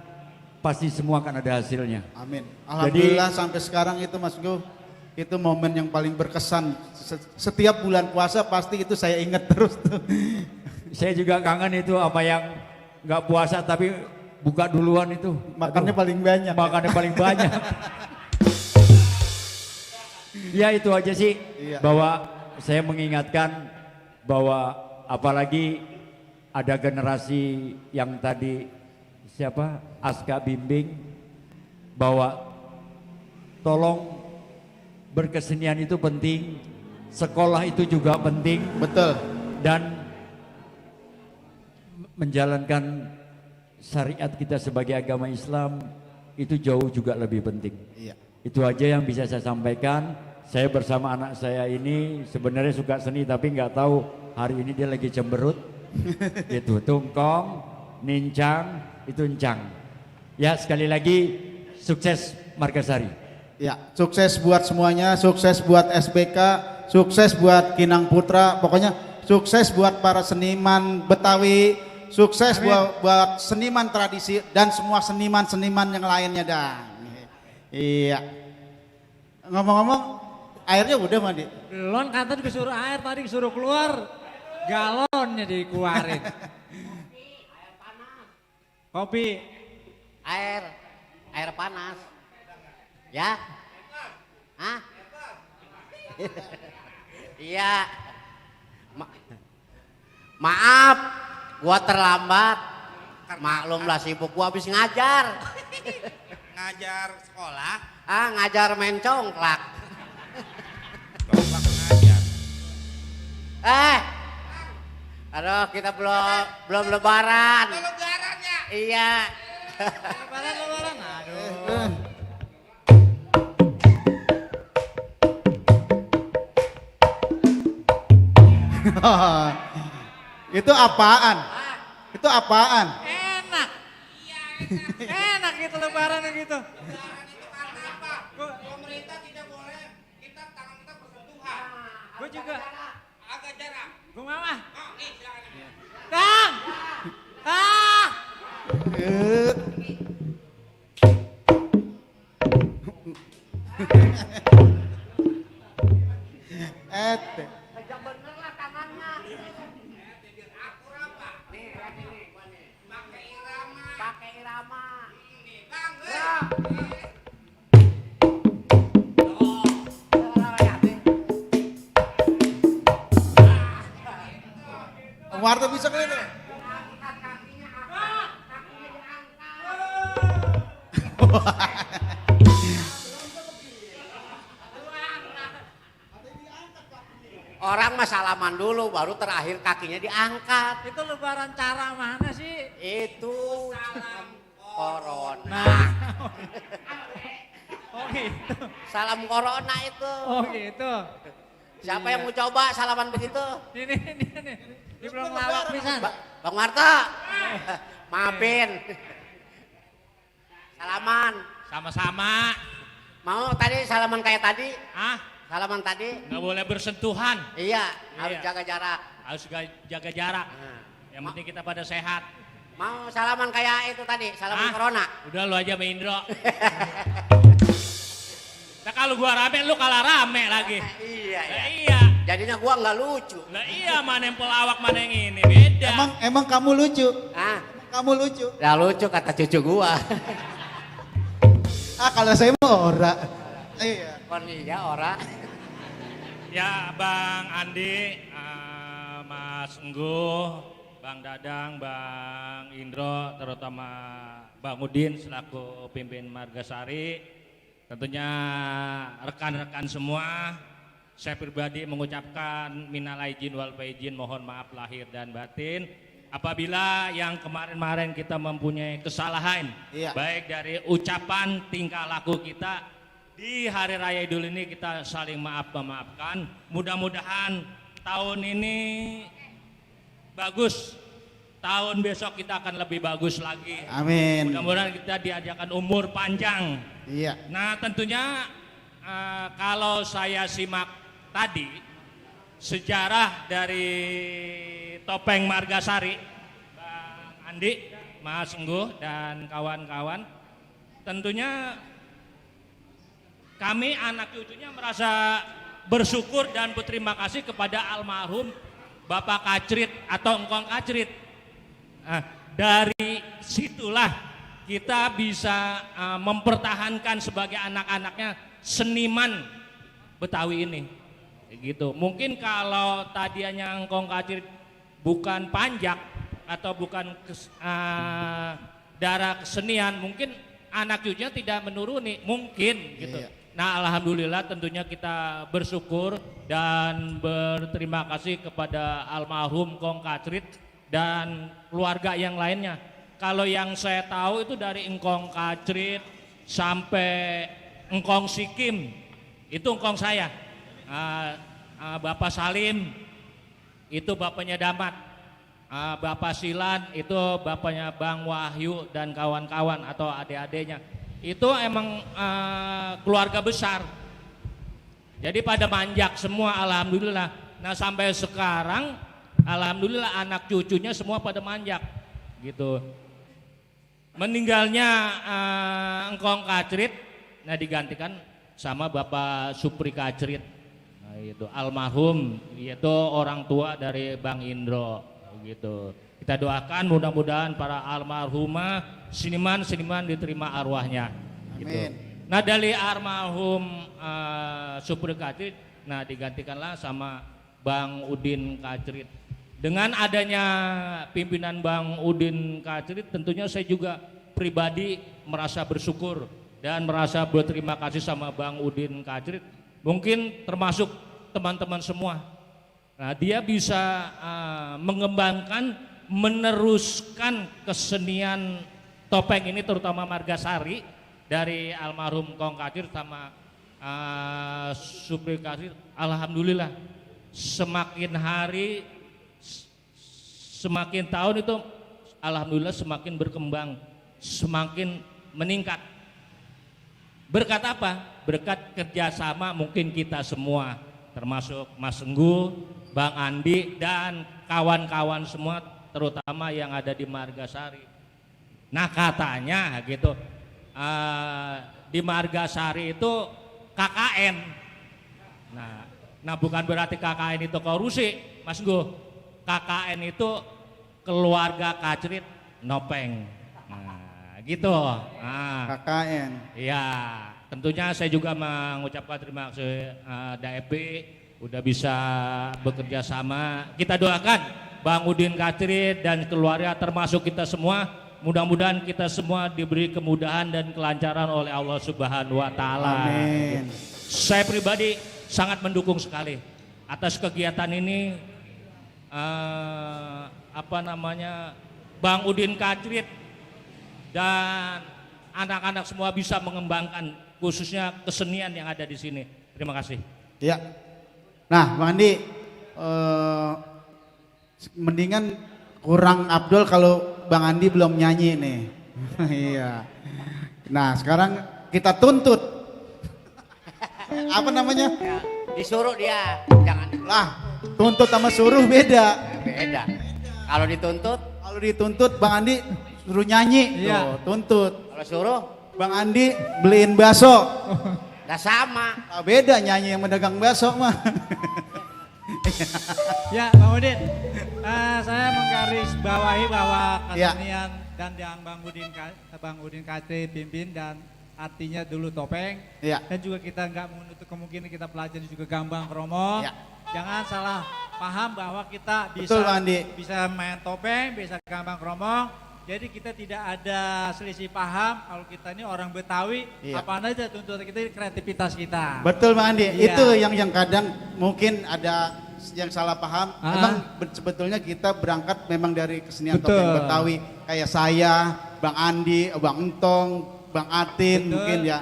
pasti semua akan ada hasilnya. Amin. Alhamdulillah sampai sekarang itu Mas Go, itu momen yang paling berkesan. Setiap bulan puasa pasti itu saya ingat terus tuh. Saya juga kangen itu apa yang nggak puasa tapi buka duluan itu. Makannya paling banyak. Makannya paling banyak. Ya itu aja sih. Iya. Bahwa saya mengingatkan bahwa apalagi ada generasi yang tadi siapa Aska bimbing bahwa tolong berkesenian itu penting, sekolah itu juga penting. Betul. Dan menjalankan syariat kita sebagai agama Islam itu jauh juga lebih penting. Iya. Itu aja yang bisa saya sampaikan. Saya bersama anak saya ini sebenarnya suka seni tapi nggak tahu hari ini dia lagi cemberut. Itu tungkong, nincang, itu encang. Ya sekali lagi sukses Margasari. Ya sukses buat semuanya, sukses buat SBK, sukses buat Kinang Putra, pokoknya sukses buat para seniman Betawi. Sukses buat seniman tradisi dan semua seniman-seniman yang lainnya dah. Iya. Ngomong-ngomong, airnya udah Mandi? Belum, kata disuruh air tadi disuruh keluar, galonnya dikeluarin. Kopi. air panas. Ya? Hah? Iya. Maaf, gua terlambat. Maklumlah sibuk gua habis ngajar. Ngajar sekolah, Ngajar main congklak. coba ngajar. Aduh, kita belum lebaran. Lebaran ya? Iya. Lebaran, aduh. Itu apaan? Itu apaan? Enak. Enak gitu lebaran gitu. Pemerintah tidak boleh kita tangan kita bersentuhan. Gue juga. Agak jarak. Gue mama. Nih silakan. Kang. Ah. Eh, Ete. Yang bener lah tangannya. Akur apa? Nih, lihat ini gua nih. Pakai irama. Pakai irama. Nih, Bang. Warta bisa kali itu. Orang mah salaman dulu, baru terakhir kakinya diangkat. Itu lebaran cara mana sih? Itu corona. Nah. Oh gitu. Salam corona itu. Oh gitu. Siapa yang mau coba salaman begitu? Ini. Ini belum lawak pisan. Bang Marta. Maafin. Salaman. Sama-sama. Mau tadi salaman kayak tadi? Salaman tadi? Nggak boleh bersentuhan. Iya, Iya. harus jaga jarak. Harus jaga jarak. Nah. Yang penting kita pada sehat. Mau salaman kayak itu tadi, salaman corona. Udah lu aja sama Indro. Nah kalau gua rame, lu kalah rame lagi. Iya, Lah iya. iya. Jadinya gua nggak lucu. Lah iya, mana yang pelawak, mana yang ini. Beda. Emang kamu lucu? Kamu lucu? Ya lucu kata cucu gua. Kalau saya mau ora. Iya. Kon iya ora. Ya Bang Andi, Mas Engguh, Bang Dadang, Bang Indro, terutama Bang Udin selaku pimpin Margasari, tentunya rekan-rekan semua, saya pribadi mengucapkan minal aidin wal faizin, mohon maaf lahir dan batin. Apabila yang kemarin-kemarin kita mempunyai kesalahan, Iya. baik dari ucapan, tingkah laku kita, di Hari Raya Idul ini kita saling memaafkan. Mudah-mudahan tahun ini bagus. Tahun besok kita akan lebih bagus lagi. Amin. Mudah-mudahan kita diajarkan umur panjang. Iya. Nah tentunya kalau saya simak tadi sejarah dari Topeng Margasari, Bang Andi, Mas Engguh dan kawan-kawan, tentunya kami anak cucunya merasa bersyukur dan berterima kasih kepada almarhum Bapak Kacrit atau Engkong Kacrit. Nah, dari situlah kita bisa mempertahankan sebagai anak-anaknya seniman Betawi ini. Gitu. Mungkin kalau tadinya Engkong Kacrit bukan panjak atau bukan darah kesenian, mungkin anak cucunya tidak menuruni, mungkin gitu. Iya. Nah alhamdulillah tentunya kita bersyukur dan berterima kasih kepada almarhum Kong Kacrit dan keluarga yang lainnya. Kalau yang saya tahu itu dari Engkong Kacrit sampai Engkong Sikim, itu engkong saya. Bapak Salim, itu bapaknya Damat. Bapak Silan, itu bapaknya Bang Wahyu dan kawan-kawan atau adik-adiknya. Itu emang keluarga besar. Jadi pada manjak semua alhamdulillah. Nah sampai sekarang alhamdulillah anak cucunya semua pada manjak gitu. Meninggalnya Engkong Kacrit, nah digantikan sama Bapak Supri Kacrit. Nah itu almarhum, yaitu orang tua dari Bang Indro gitu. Kita doakan mudah-mudahan para almarhumah seniman-seniman diterima arwahnya. Gitu. Amin. Nah dari almarhum Supri Kacrit, nah digantikanlah sama Bang Udin Kacrit. Dengan adanya pimpinan Bang Udin Kacrit, tentunya saya juga pribadi merasa bersyukur dan merasa berterima kasih sama Bang Udin Kacrit. Mungkin termasuk teman-teman semua. Nah dia bisa mengembangkan, meneruskan kesenian topeng ini, terutama Margasari dari almarhum Kong Kacrit sama Supri Kacrit. Alhamdulillah semakin hari semakin tahun itu alhamdulillah semakin berkembang, semakin meningkat. Berkat apa? Berkat kerjasama mungkin kita semua, termasuk Mas Enggu, Bang Andi dan kawan-kawan semua, terutama yang ada di Margasari. Nah katanya gitu, di Margasari itu KKN. Nah bukan berarti KKN itu korupsi, Mas Enggu. KKN itu keluarga Kacrit Nopeng. Nah gitu. Nah, KKN. iya, tentunya saya juga mengucapkan terima kasih DAP udah bisa bekerja sama. Kita doakan Bang Udin Kacrit dan keluarga termasuk kita semua, mudah-mudahan kita semua diberi kemudahan dan kelancaran oleh Allah Subhanahu wa taala. Amin. Saya pribadi sangat mendukung sekali atas kegiatan ini, Bang Udin Kacrit dan anak-anak semua bisa mengembangkan khususnya kesenian yang ada di sini. Terima kasih. Ya. Nah, Bang Andi, mendingan kurang Abdul kalau Bang Andi belum nyanyi nih. Iya. Nah, sekarang kita tuntut. Apa namanya? Ya, disuruh dia, jangan Lah, tuntut sama suruh beda. beda. Kalau dituntut, Kalau dituntut Bang Andi suruh nyanyi. Iya. Tuh, tuntut. kalau suruh Bang Andi beliin bakso. nggak sama. Ah, beda nyanyi yang mendagang bakso mah. Ya, Bang Udin, saya menggarisbawahi bahwa Ya. kesenian dan yang Bang Udin Kacrit pimpin dan artinya dulu topeng. Ya. Dan juga kita nggak menutup kemungkinan kita pelajari juga gambang kromong. Ya. Jangan salah paham bahwa kita Betul, Bang Andi. bisa main topeng, bisa gambang kromong. Jadi kita tidak ada selisih paham kalau kita ini orang Betawi, Iya. apa aja tuntutan kita kreativitas kita. Betul Bang Andi, Iya. itu yang kadang mungkin ada yang salah paham. Memang sebetulnya kita berangkat memang dari kesenian Betul. topeng Betawi. Kayak saya, Bang Andi, Bang Entong, Bang Atin, Betul. mungkin ya.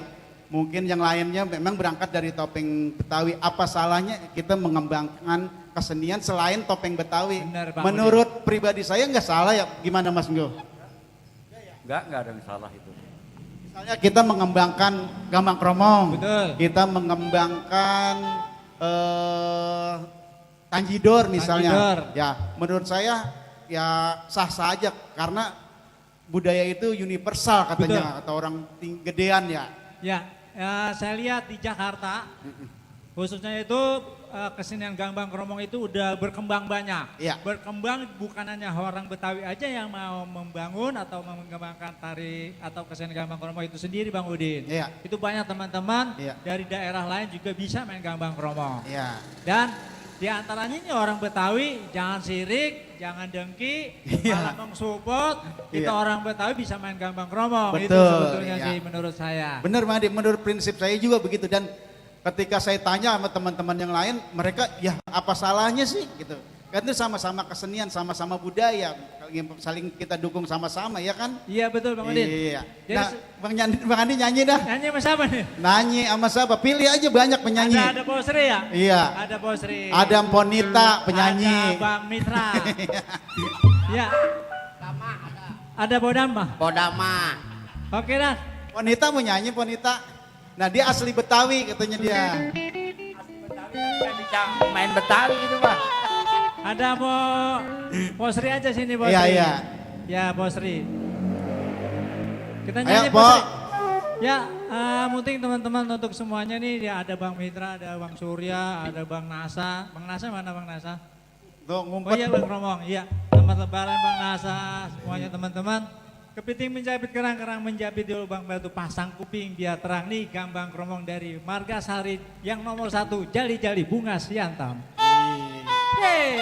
Mungkin yang lainnya memang berangkat dari topeng Betawi. Apa salahnya kita mengembangkan kesenian selain topeng Betawi? Benar, Bang Menurut pribadi saya nggak salah ya. Gimana Mas Nggo? Enggak ada yang salah itu. Misalnya kita mengembangkan gambang kromong, Betul. kita mengembangkan tanjidor misalnya. Tanjidor. Ya, menurut saya ya sah-sah aja karena budaya itu universal katanya kata orang gedean ya. Ya, saya lihat di Jakarta, khususnya itu kesenian gambang kromong itu udah berkembang banyak. Iya. Berkembang bukan hanya orang Betawi aja yang mau membangun atau mengembangkan tari atau kesenian gambang kromong itu sendiri, Bang Udin. Iya. Itu banyak teman-teman Iya. dari daerah lain juga bisa main gambang kromong. Iya. Dan di antaranya ini orang Betawi, jangan sirik, jangan dengki, Iya. malah mensupport. Kita Iya. orang Betawi bisa main gambang kromong. Itu Betul, sebetulnya iya. sih menurut saya. Benar Madi, menurut prinsip saya juga begitu dan ketika saya tanya sama teman-teman yang lain, mereka ya apa salahnya sih gitu. Kan itu sama-sama kesenian, sama-sama budaya, saling kita dukung sama-sama ya kan? Iya betul Bang Udin. Iya. Jadi Nah, Bang Andi nyanyi dah. nyanyi sama siapa nih? Nyanyi sama siapa? Pilih aja banyak penyanyi. Ada Bos Sri ya? Iya. Ada Bos Sri. Ada Ponita penyanyi. Ada Bang Mitra. Iya. Sama ada. Ada Bodama. Bodama. Oke dah. Ponita mau nyanyi Ponita. Nah dia asli Betawi katanya dia. Nggak bisa main Betawi gitu Pak. Ada Bos Sri aja sini Bos Iya, Sri. iya. Ya Bos Sri. Kita Ayo nyanyi Po. Bos Sri. Ya, mungkin teman-teman untuk semuanya nih ya ada Bang Mitra, ada Bang Surya, ada Bang Nasa. Bang Nasa mana Bang Nasa? Tuh Oh ngumpet. iya Bang Romong, iya. Teman selamat lebaran Bang Nasa, semuanya teman-teman. Kepiting menjabit kerang-kerang menjabit di lubang batu, pasang kuping biar terang nih gambang kromong dari Margasari yang nomor 1 jali-jali bunga siantam. Hey.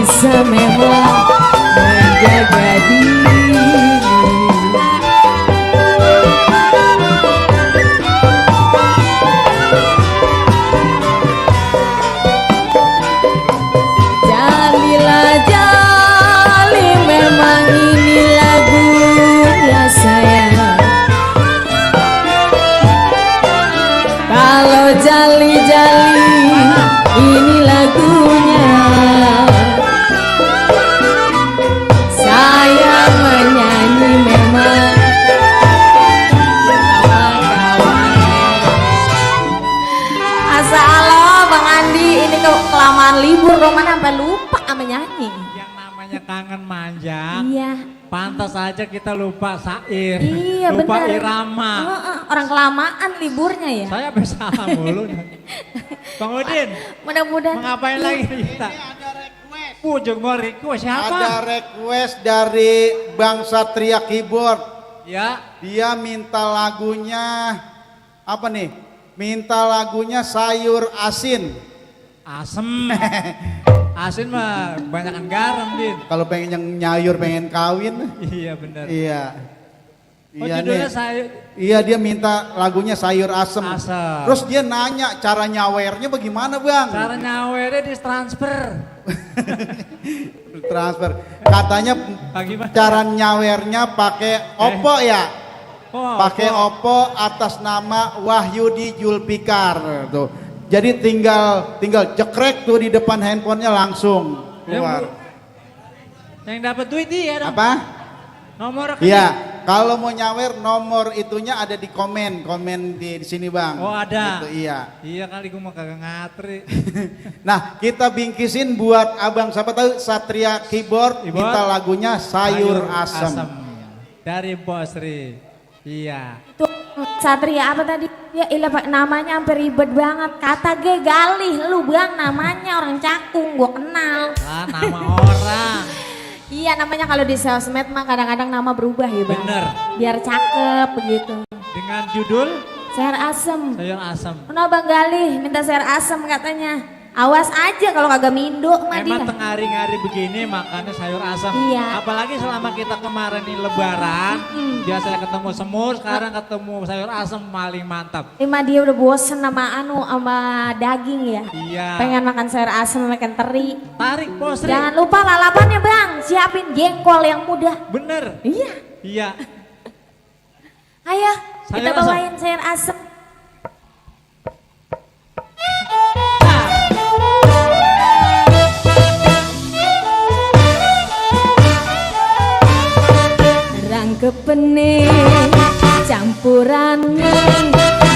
bisa memang menjaga diri. Jalilah jali, memang ini lagunya sayang. Kalau jali-jali ini lagunya, saya menyanyi memang Asal Bang Andi ini kelamaan libur Roman sampai lupa sama nyanyi. Yang namanya kangen manja, Iya. pantas aja kita lupa syair, Iya lupa benar. irama. Orang kelamaan liburnya ya. Saya bersalah mulu. Bang Udin, Mudah-mudahan. mau ngapain lagi kita? Ada request. Pujung mau request siapa? Ada request dari Bang Satria Keyboard. Ya, Dia minta lagunya apa nih? Minta lagunya sayur asin. asem. Asin mah kebanyakan garam, Din. Kalau pengen yang nyayur pengen kawin. Iya benar. Iya. Oh, Iya judulnya nih. saya Iya dia minta lagunya sayur asem. Asem. Terus dia nanya cara nyawernya bagaimana bang? cara nyawernya di transfer. Transfer. Katanya Bagaimana? cara nyawernya pakai Oppo ya. Oh, Pakai oh. Oppo atas nama Wahyudi Julfikar tuh. Jadi tinggal jekrek tuh di depan handphonenya langsung keluar. Yang dapat duit dia dong. Apa? Nomor rekening. Iya, kalau mau nyawer nomor itunya ada di komen di sini bang. Oh ada. Gitu, iya. Iya kali gue mau kagak ngatri. Nah kita bingkisin buat abang siapa tahu Satria Keyboard, minta lagunya sayur asem. Dari Bosri. Iya. Itu Satria apa tadi? Ya ilah Pak, namanya hampir ribet banget. Kata gue Galih, lu bang namanya orang Cakung, gua kenal. Ah, nama orang. Iya namanya kalau di sosmed mah kadang-kadang nama berubah ya bang. Bener. Biar cakep begitu. Dengan judul Sayur asem. sayur asam. Kenapa Bang Galih minta sayur asem katanya. Awas aja kalau kagak mindo mah dia. Emang tengah hari-hari begini makannya sayur asam. Iya. Apalagi selama kita kemarin ini lebaran, biasanya ketemu semur, sekarang ketemu sayur asam paling mantap. Emang dia udah bosen sama daging ya. Iya. Pengen makan sayur asem, makan teri. Tarik Bosri. Jangan lupa lalapannya bang, siapin jengkol yang mudah. Bener. Iya. Iya. Ayo Sayur kita asem. bawain sayur asem. Kepene campuran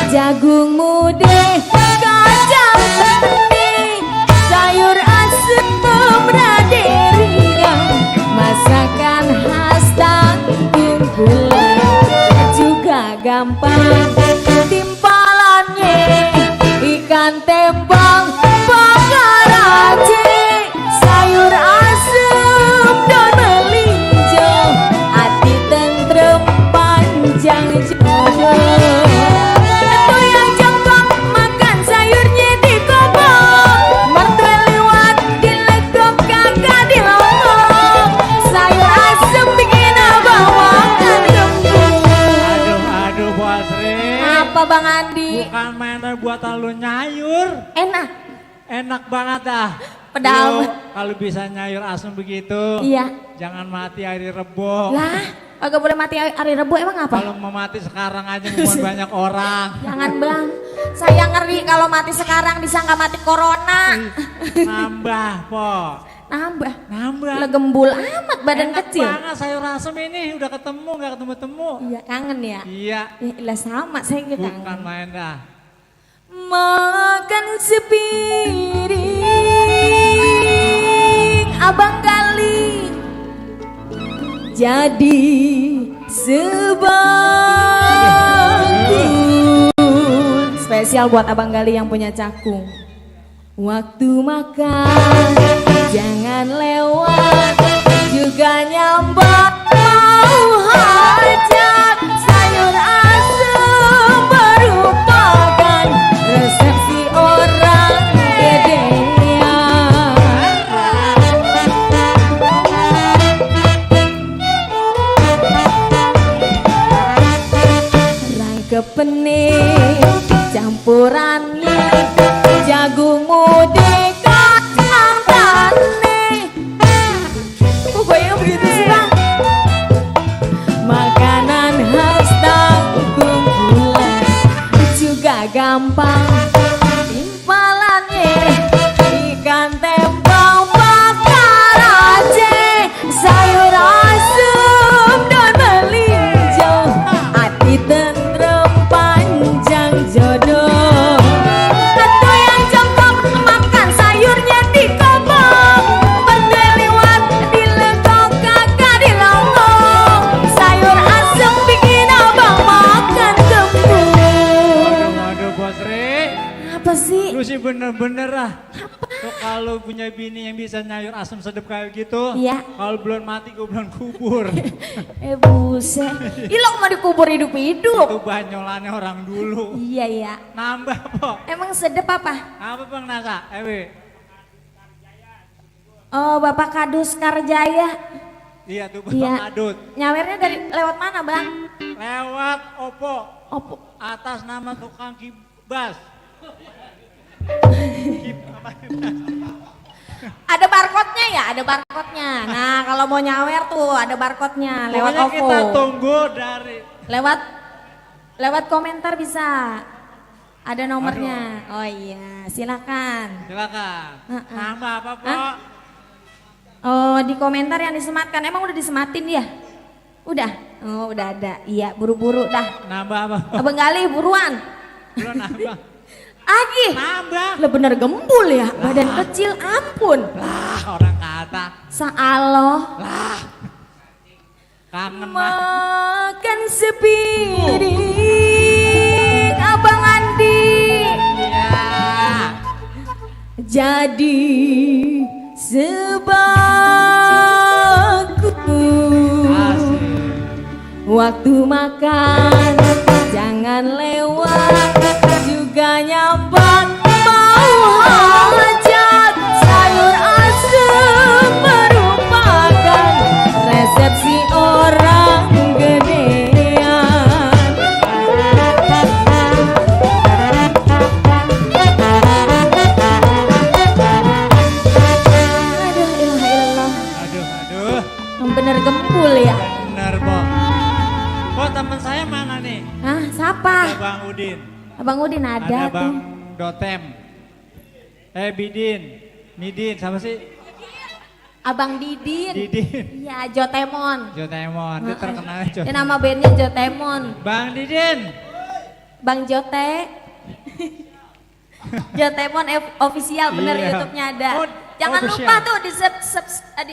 jagung muda kacang putih sayur asem braderiang masakan khas tanggung gula juga gampang timpalannya ikan tembang bakar aja sayur asem dan melinjo hati tentrem panjang jodoh itu yang jongkok makan sayurnya di kobong mertua lewat dilegok kagak dilongok sayur asem bikin abang makan gembung. Aduh Bosri. Apa Bang Andi? Bukan mainan buatan lu nyayur. Enak. Enak banget dah. Pedal. Lu kalau bisa nyayur asem begitu. Iya. Jangan mati hari Rebo. Lah, kagak boleh mati hari Rebo emang apa? Kalau mau mati sekarang aja ngomong banyak orang. Jangan bang, saya ngeri kalau mati sekarang disangka mati corona. Nambah po. Nambah. Nambah. Lah gembul amat badan Enak kecil. banget sayur asem ini udah ketemu nggak ketemu-temu. Iya kangen ya. Iya. Lah sama saya juga Bukan kangen. main dah. Makan sepiring abang Gali jadi sebangkul spesial buat abang Gali yang punya cakung. Waktu makan jangan lewat juga nyambak mau hajat sayur asem merupakan resepsi orang gedean. gampang timpalannya ikan tempang bakar aja sayur asem dan melinjo hati tentrem panjang jodoh atau yang jongkok makan sayurnya di kebun berdeliwat di legok kakak di longong sayur asem bikin abang makan kebun. Waduh Bos Re, Apa sih? lu sih bener-bener ah. Tuh kalau punya bini yang bisa nyayur asam sedep kayak gitu, Iya. kalau belum mati gue belum kubur. Buset. Ih lo mau dikubur hidup-hidup. Itu banyolannya orang dulu. Iya ya. Nambah po. Emang sedep apa? Apa Bang Nasa? Ewe. Oh Bapak Kadus Karjaya. Iya tuh Bapak Iya. Adut. Nyawernya dari lewat mana bang? Lewat Oppo. Oppo. Atas nama tukang kibas. Ada barcode-nya ya? Ada barcode-nya. Nah kalau mau nyawer tuh ada barcode-nya lewat Pokoknya Oppo. kita tunggu dari Lewat komentar bisa. Ada nomornya. Oh iya, silakan. silakan. Heeh. Nambah apa po? Hah? Oh di komentar yang disematkan. Emang udah disematin ya? Udah? Oh udah ada. Iya buru-buru dah. Nambah apa? Abang Gali buruan. Belum nambah. Agi. Nambah. Lah bener gembul ya. Badan kecil ampun. Lah orang kata. Saaloh. Kangen mah. Makan sepiring Abang Andi. Iya. Jadi sebagus Asik. waktu makan jangan lewat juga nyambat mau hajat sayur asem merupakan resepsi orang gedean. Aduh ilah. Aduh. Bener gembul ya. Bener po. Kok teman saya mana nih? Hah, siapa? Ada Bang Udin. Abang Udin ada Ada tuh. Bang Dotem. Bidin. Midin sama sih? Abang Didin. Didin. Iya, Jotemon. Jotemon. Itu terkenal Dia nama bandnya Jotemon. Bang Didin. Bang Jote. Jotemon official bener Iya. YouTube-nya ada. Oh, Jangan official. lupa tuh di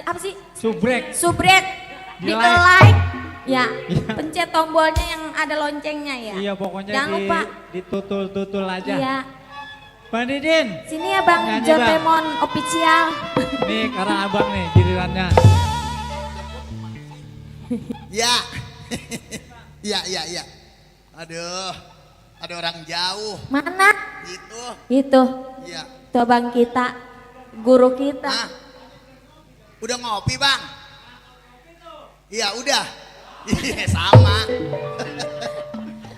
apa sih? Subrek. Subrek. Di Di like. Ya, Iya. pencet tombolnya yang ada loncengnya ya. Iya pokoknya Jangan lupa. ditutul-tutul aja. Iya. Bang Didin. Sini ya Bang Nyanyi, Jotemon official. Nih karena abang nih gilirannya. Ya. Ya. Aduh. Ada orang jauh Mana? gitu. Itu. Iya. Tuh Bang kita, guru kita. Nah. Udah ngopi, Bang? Iya, udah. Iya, sama.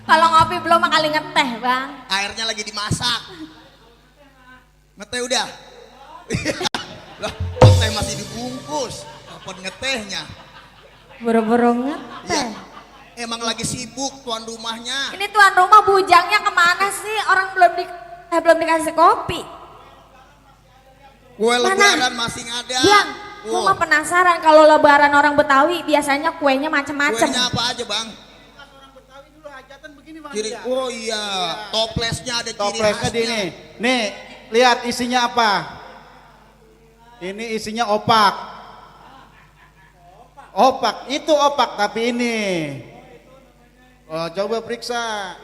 Kalau ngopi belum mah kali ngeteh Bang. Airnya lagi dimasak. Ngeteh udah. Lah, kok teh masih dibungkus. Kapan ngetehnya? Buru-buru Iya. ngeteh. Emang lagi sibuk tuan rumahnya. Ini tuan rumah bujangnya kemana sih? Orang belum dikasih kopi. Kue Mana? lebaran masih ada. Bang, gua mah penasaran kalau lebaran orang Betawi biasanya kuenya macem-macem. Kuenya apa aja, Bang? Ciri, oh iya, toplesnya ada ciri Toplesnya di khasnya. ini. Nih, lihat isinya apa? Ini isinya opak. Opak, itu opak tapi ini. Oh, coba periksa.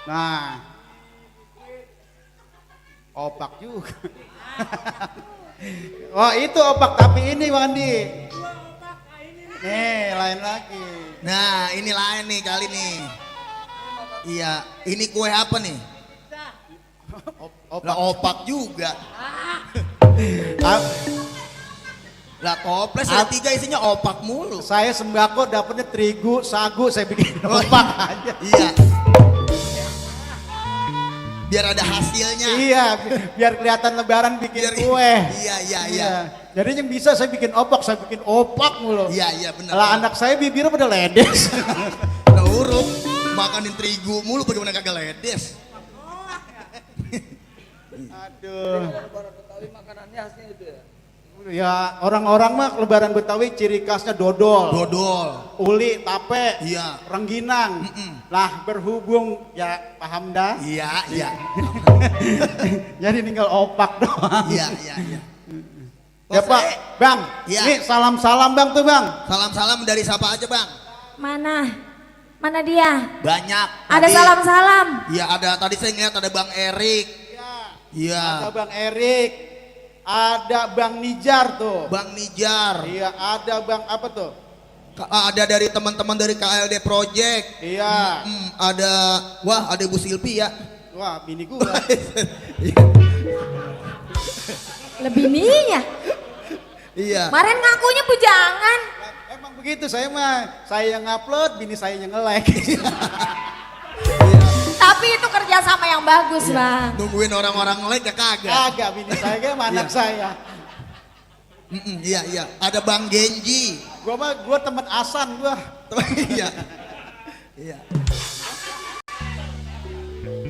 Nah. Opak juga. Oh, itu opak tapi ini Wandi. Nih, lain lagi. Nah, ini lain nih kali nih. Iya, ini kue apa nih? Lah opak juga. Lah toples ada 3 isinya opak mulu. Saya sembako dapatnya terigu, sagu, saya bikin opak aja. Iya. Biar ada hasilnya. Iya, biar kelihatan lebaran bikin kue. Iya. Jadi yang bisa saya bikin opak mulu. Iya, benar. Lah anak saya bibirnya pada ledes. Lah huruf. Makanin terigu mulu bagaimana kagak ledes. Aduh. Ya orang-orang mah lebaran Betawi ciri khasnya dodol, uli, tape, Iya. rengginang. Lah berhubung ya paham dah. Iya. Jadi tinggal opak doang. Iya. Ya Pak, Bang. Iya. Ini salam-salam Bang tuh Bang. Salam-salam dari siapa aja Bang? Mana dia? Banyak. Ada Tadi- salam-salam. Iya ada, tadi saya ngeliat ada Bang Erik. Iya. Ada Bang Erik, ada Bang Nijar tuh. Bang Nijar. Iya, ada Bang apa tuh? Ada dari teman-teman dari KLD Project. Iya. Ada Ibu Silpi ya. Wah, bini gua. Lebih ninya. Iya. Kemarin ngakunya bujangan. Emang begitu saya mah, saya yang upload, bini saya yang nge-like. Tapi itu kerjasama yang bagus, Bang. Nungguin orang-orang like ya kagak. Kagak, bini saya kayak anak saya. Iya. Ada Bang Genji. Gua temen Asan gua. Iya.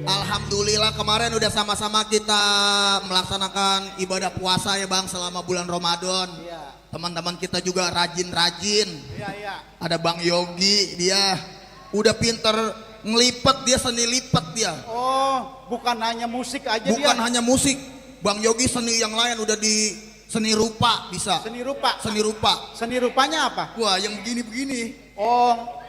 Alhamdulillah kemarin udah sama-sama kita melaksanakan ibadah puasa ya Bang selama bulan Ramadan. Iya. Teman-teman kita juga rajin-rajin. Iya. Ada Bang Yogi, dia udah pinter ngelipet, dia seni lipet dia. Oh, bukan hanya musik aja dia. Bukan hanya musik. Bang Yogi seni yang lain udah di seni rupa bisa. Seni rupa. Seni rupa. Seni rupanya apa? Wah, yang begini-begini. Oh.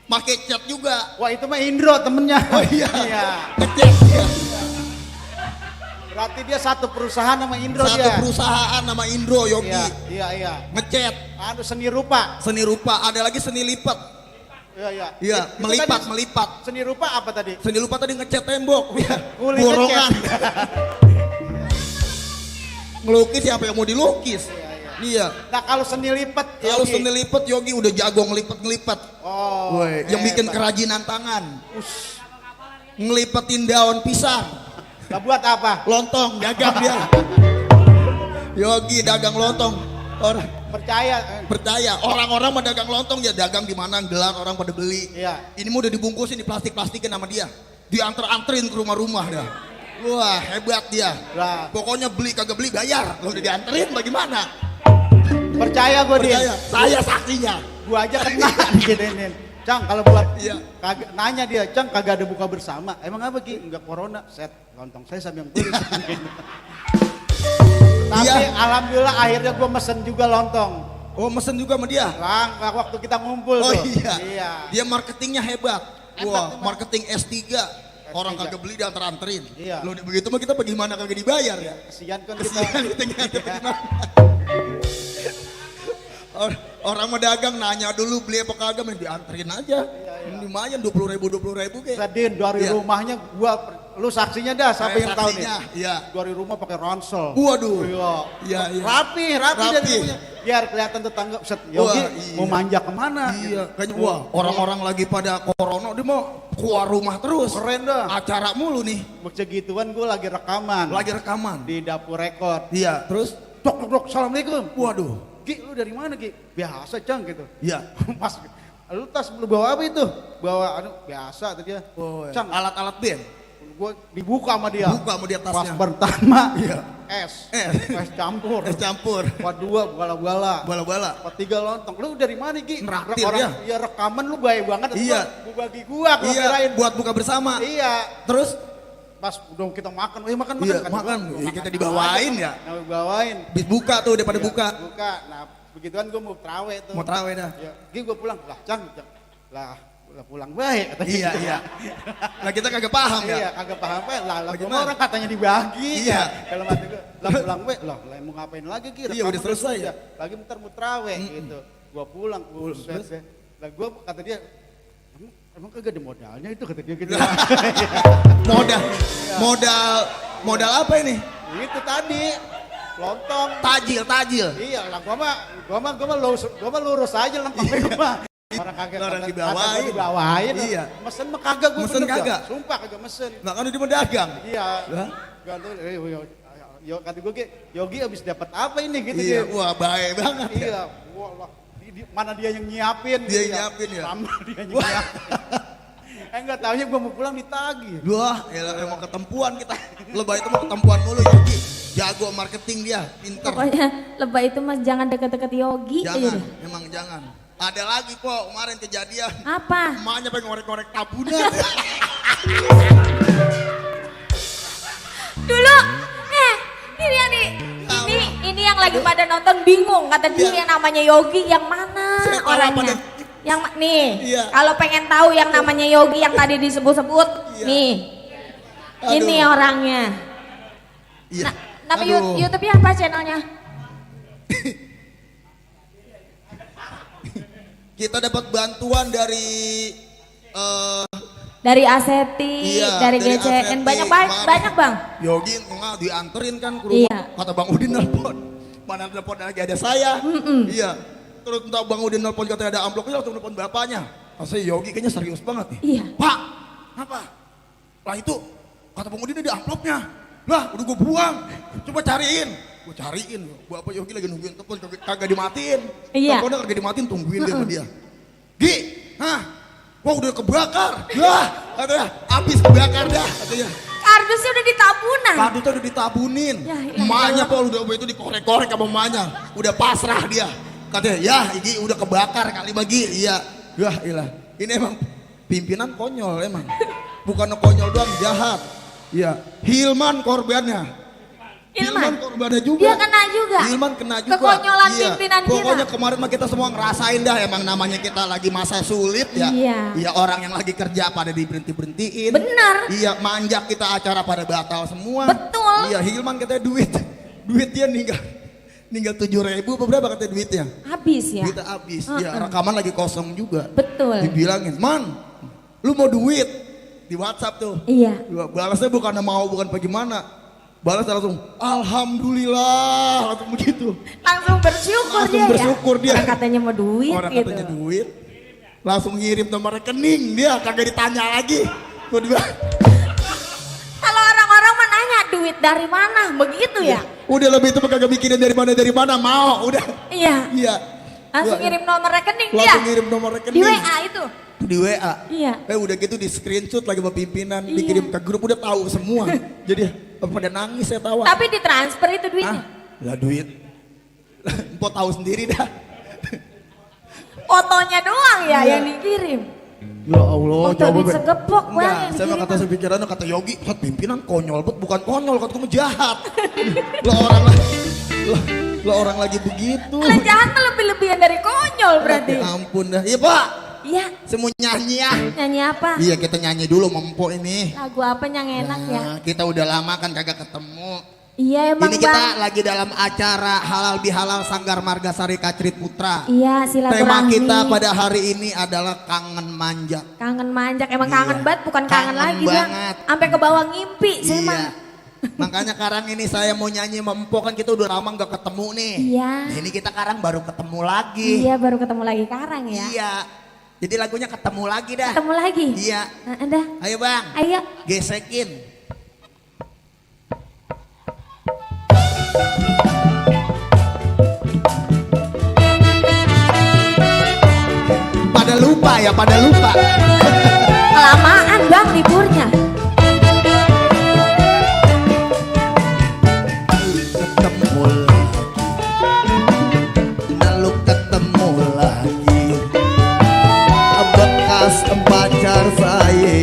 Pakai cat juga. Wah, itu mah Indro temennya. Oh iya. Iya. Ngecat dia. Berarti dia satu perusahaan sama Indro Satu dia. perusahaan nama Indro Yogi. Iya. Ngecat. Aduh, seni rupa. Seni rupa, ada lagi seni lipat. Iya. Iya, Itu melipat, tadi melipat. Seni rupa apa tadi? Seni lupa tadi ngecat tembok. Kulit Borongan. ngecat. Ngelukis siapa yang mau dilukis? Iya. Nah, kalau seni lipat, Kalau Yogi. seni lipat Yogi udah jago ngelipet-ngelipet. Oh, Yang bikin hebat. kerajinan tangan. Ngelipetin daun pisang. Lah buat apa? Lontong, dagang dia. Yogi dagang lontong. Orang Percaya. orang-orang mau dagang lontong ya dagang di mana gelar orang pada beli. Iya. Ini mau udah dibungkusin di plastik-plastikin sama dia. Dianter-anterin ke rumah-rumah dah. Wah, hebat dia. Lah. Pokoknya beli kagak beli bayar. Lo udah dianterin bagaimana? Percaya gue dia. Percaya. Saya saksinya. Gua aja kena diginiin. Cang, kalau buat Iya. kagak nanya dia, Cang kagak ada buka bersama. Emang apa Ki? Enggak corona. Set lontong saya sampai yang beli. Tapi Iya. alhamdulillah akhirnya gua mesen juga lontong. Oh, mesen juga sama dia. Waktu kita ngumpul Oh tuh. iya. Dia marketingnya hebat. Wah, marketing S3. Orang kagak beli diantar-anterin. Iya. Loh begitu mah kita bagaimana kagak dibayar ya? Kesian kan kita. Kesian kita ngeliatnya bagaimana. Orang mau dagang nanya dulu beli apa kagak, main dianterin aja. Lumayan 20.000 kayak. Sedin dari Iya. rumahnya lu saksinya dah siapa yang tahu nih. Saksinya, iya. Dari rumah pakai ransel. Waduh. Iya. Iya. Rapi dan Rapi. punya. Biar kelihatan tetangga. Set, Yogi Wah, iya. mau manja kemana? Iya, kayaknya wah orang-orang lagi pada corona dia mau keluar rumah terus. Keren dah. Acara mulu nih. Begituan gue lagi rekaman. Lagi rekaman. Di dapur rekor. Iya, terus Dok, assalamualaikum. waduh. Gi, lu dari mana Gi? Biasa Cang gitu. Iya. Mas, lu tas lu bawa apa itu? Bawa biasa tadi ya. Oh, Cang, alat-alat band. gue dibuka sama dia. Buka sama dia Pas tasnya. pertama, Iya. es campur. Es campur. Pas dua bola-bola. Bola-bola. Pas tiga lontong. Lu dari mana Gi? Ngeraktir Orang, ya? Iya rekaman lu baik banget. Iya. Gua bagi gua Iya, kirain. buat buka bersama. Iya. Terus Pas udah kita makan, makan. Iya, Kata makan. gua, Iya, makan kita aja, dibawain ya. Nah, dibawain. bis buka tuh daripada Iya, buka. Buka. Nah, begituan gue mau terawih tuh. Mau terawih dah. Ya, Gi gue pulang. Lah, Cang. Lah pulang baik kata Iya, gitu. iya. Nah, kita kagak paham Iya, ya. kagak paham apa. Lah, Bagaimana? orang katanya dibagi. Iya. Kalau mati gue, lah pulang baik. Lah, mau ngapain lagi Gi? Iya, udah selesai ya. Lagi bentar mau terawih gitu. Gua pulang, Terus? Lah gue kata dia, emang kagak ada modalnya itu kata dia gitu. Modal apa ini? Itu tadi lontong. Tajil. Iya lah, gua mah lurus aja lempeng gua. Orang kagak dibawain. dibawain. Iya. Mesen mah kagak gua. Mesen bener, kagak? gua. Sumpah kagak mesen. Nah kan dia mau dagang. Iya. Hah? Gantung kata gua Yogi abis dapat apa ini gitu Iya, dia. wah baik banget. Iya. Wah lah, mana dia yang nyiapin. Dia yang nyiapin ya? Lama dia yang nyiapin. Enggak taunya gua mau pulang ditagih. Wah, ya emang ketempuan kita. Lebay itu mau ketempuan mulu Yogi. Jago marketing dia, pinter. Pokoknya lebay itu mas jangan deket-deket Yogi. Jangan, emang jangan. Ada lagi kok kemarin kejadian. Apa? Emaknya pengen ngorek-ngorek tabungan. Dulu, ini yang ini yang lagi pada nonton bingung kata dia yang namanya Yogi yang mana Saya tahu orangnya. apa Yang nih, Iya. kalau pengen tahu yang namanya Yogi yang tadi disebut-sebut, Iya. nih, Aduh. ini orangnya. Iya. Nama Aduh. YouTube-nya apa channelnya? Kita dapat bantuan dari Dari Aseti, iya, dari dari GCN, Aseti. banyak Kemarin banyak bang. Yogi enggak dianterin kan ke rumah. Iya. Kata Bang Udin nelpon. Mana nelpon lagi ada saya. Iya. Terus entah Bang Udin nelpon katanya ada amplopnya langsung nelpon bapaknya. Saya Yogi kayaknya serius banget nih. Iya. Pak, apa? Lah itu kata Bang Udin ada amplopnya. Lah udah gue buang. Coba cariin. Gue cariin. Bapak Yogi lagi nungguin telepon kagak dimatiin. Iya. Teleponnya kagak dimatiin, tungguin dia sama dia. Gi, hah? Wah udah kebakar. Lah, katanya habis kebakar dah katanya. Kardusnya udah ditabunan. Kardusnya udah ditabunin. Ya, ya, Emaknya ya. Pak udah itu dikorek-korek sama emaknya. Udah pasrah dia. Katanya, ya Igi udah kebakar kali bagi. Iya. Wah ilah. Ini emang pimpinan konyol emang. Bukan konyol doang, jahat. Iya. Hilman korbannya. Hilman korbannya juga. Dia kena juga. Hilman kena juga. Kekonyolan Iya. pimpinan kita. Pokoknya kemarin mah kita semua ngerasain dah emang namanya kita lagi masa sulit ya. Iya. Iya orang yang lagi kerja pada diberhentiin. Benar. Iya manjak kita acara pada batal semua. Betul. Iya Hilman katanya duit dia ninggal 7.000 apa berapa katanya duitnya. Habis ya. Duitnya habis. Ya rekaman lagi kosong juga. Betul. Dibilangin, "Man, lu mau duit?" Di WhatsApp tuh. Iya. Balasnya bukan mau bukan bagaimana. Balas langsung, alhamdulillah, langsung begitu. Langsung bersyukur Langsung dia bersyukur ya. dia. Orang katanya mau duit Orang gitu. katanya duit, langsung ngirim nomor rekening dia, kagak ditanya lagi. Kalau orang-orang mah nanya duit dari mana, begitu ya? Udah lebih itu mah kagak mikirin dari mana, mau, udah. Iya. Iya. Langsung Iya. kirim nomor rekening dia. Langsung ngirim nomor rekening. Di WA itu. Di WA. Iya. Udah gitu di screenshot lagi sama pimpinan, Iya. dikirim ke grup udah tahu semua. Jadi pada nangis saya tawa. Tapi ditransfer itu duitnya. Lah duit. Empok tahu sendiri dah. Fotonya doang ya Iya. yang dikirim. Ya Allah, Foto duit segepok bang Enggak, yang saya mah dikirim. kata sepikirannya kata Yogi, pimpinan konyol, bukan konyol, kata kamu jahat. Lah orang lagi begitu. Kalau jahat mah lebih-lebihan dari konyol berarti. Ya ampun dah. Iya Pak, Iya. saya mau nyanyi ya. Nyanyi apa? Iya kita nyanyi dulu Mempo ini. Lagu apa yang enak ya? Nah, kita udah lama kan kagak ketemu. Iya emang Ini bang. kita lagi dalam acara Halal Bihalal Sanggar Margasari Kacrit Putra. Iya Tema silaturahmi. kita pada hari ini adalah kangen manja. Kangen manjak, emang Iya. kangen banget bukan kangen, Kangen lagi bang. banget. Sampai ke bawah ngimpi saya mah. Iya. Makanya sekarang ini saya mau nyanyi Mempo kan kita udah lama gak ketemu nih. Iya. Nah, ini kita sekarang baru ketemu lagi. Iya baru ketemu lagi karang ya. Iya. Jadi lagunya ketemu lagi dah. Ketemu lagi. Iya. Nah, dah. Ayo Bang. Ayo. Gesekin. Pada lupa ya, pada lupa. Kelamaan bang liburnya. Ketemu lagi, lalu ketemu lagi. Bekas pacar saya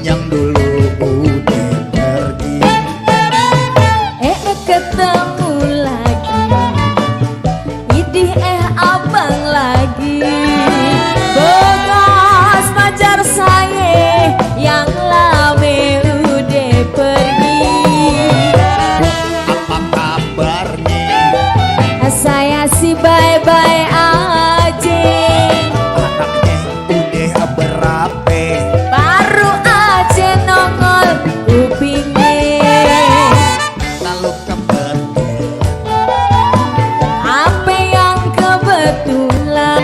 yang dulu udah pergi. Ketemu lagi. Idih abang lagi. Bekas pacar saya yang lama udah pergi. Apa kabarnya? Saya sih bye-bye aja. Anaknya udah berape? Baru aja nongol kupingnya. Lalu kebetulan Apa yang kebetulan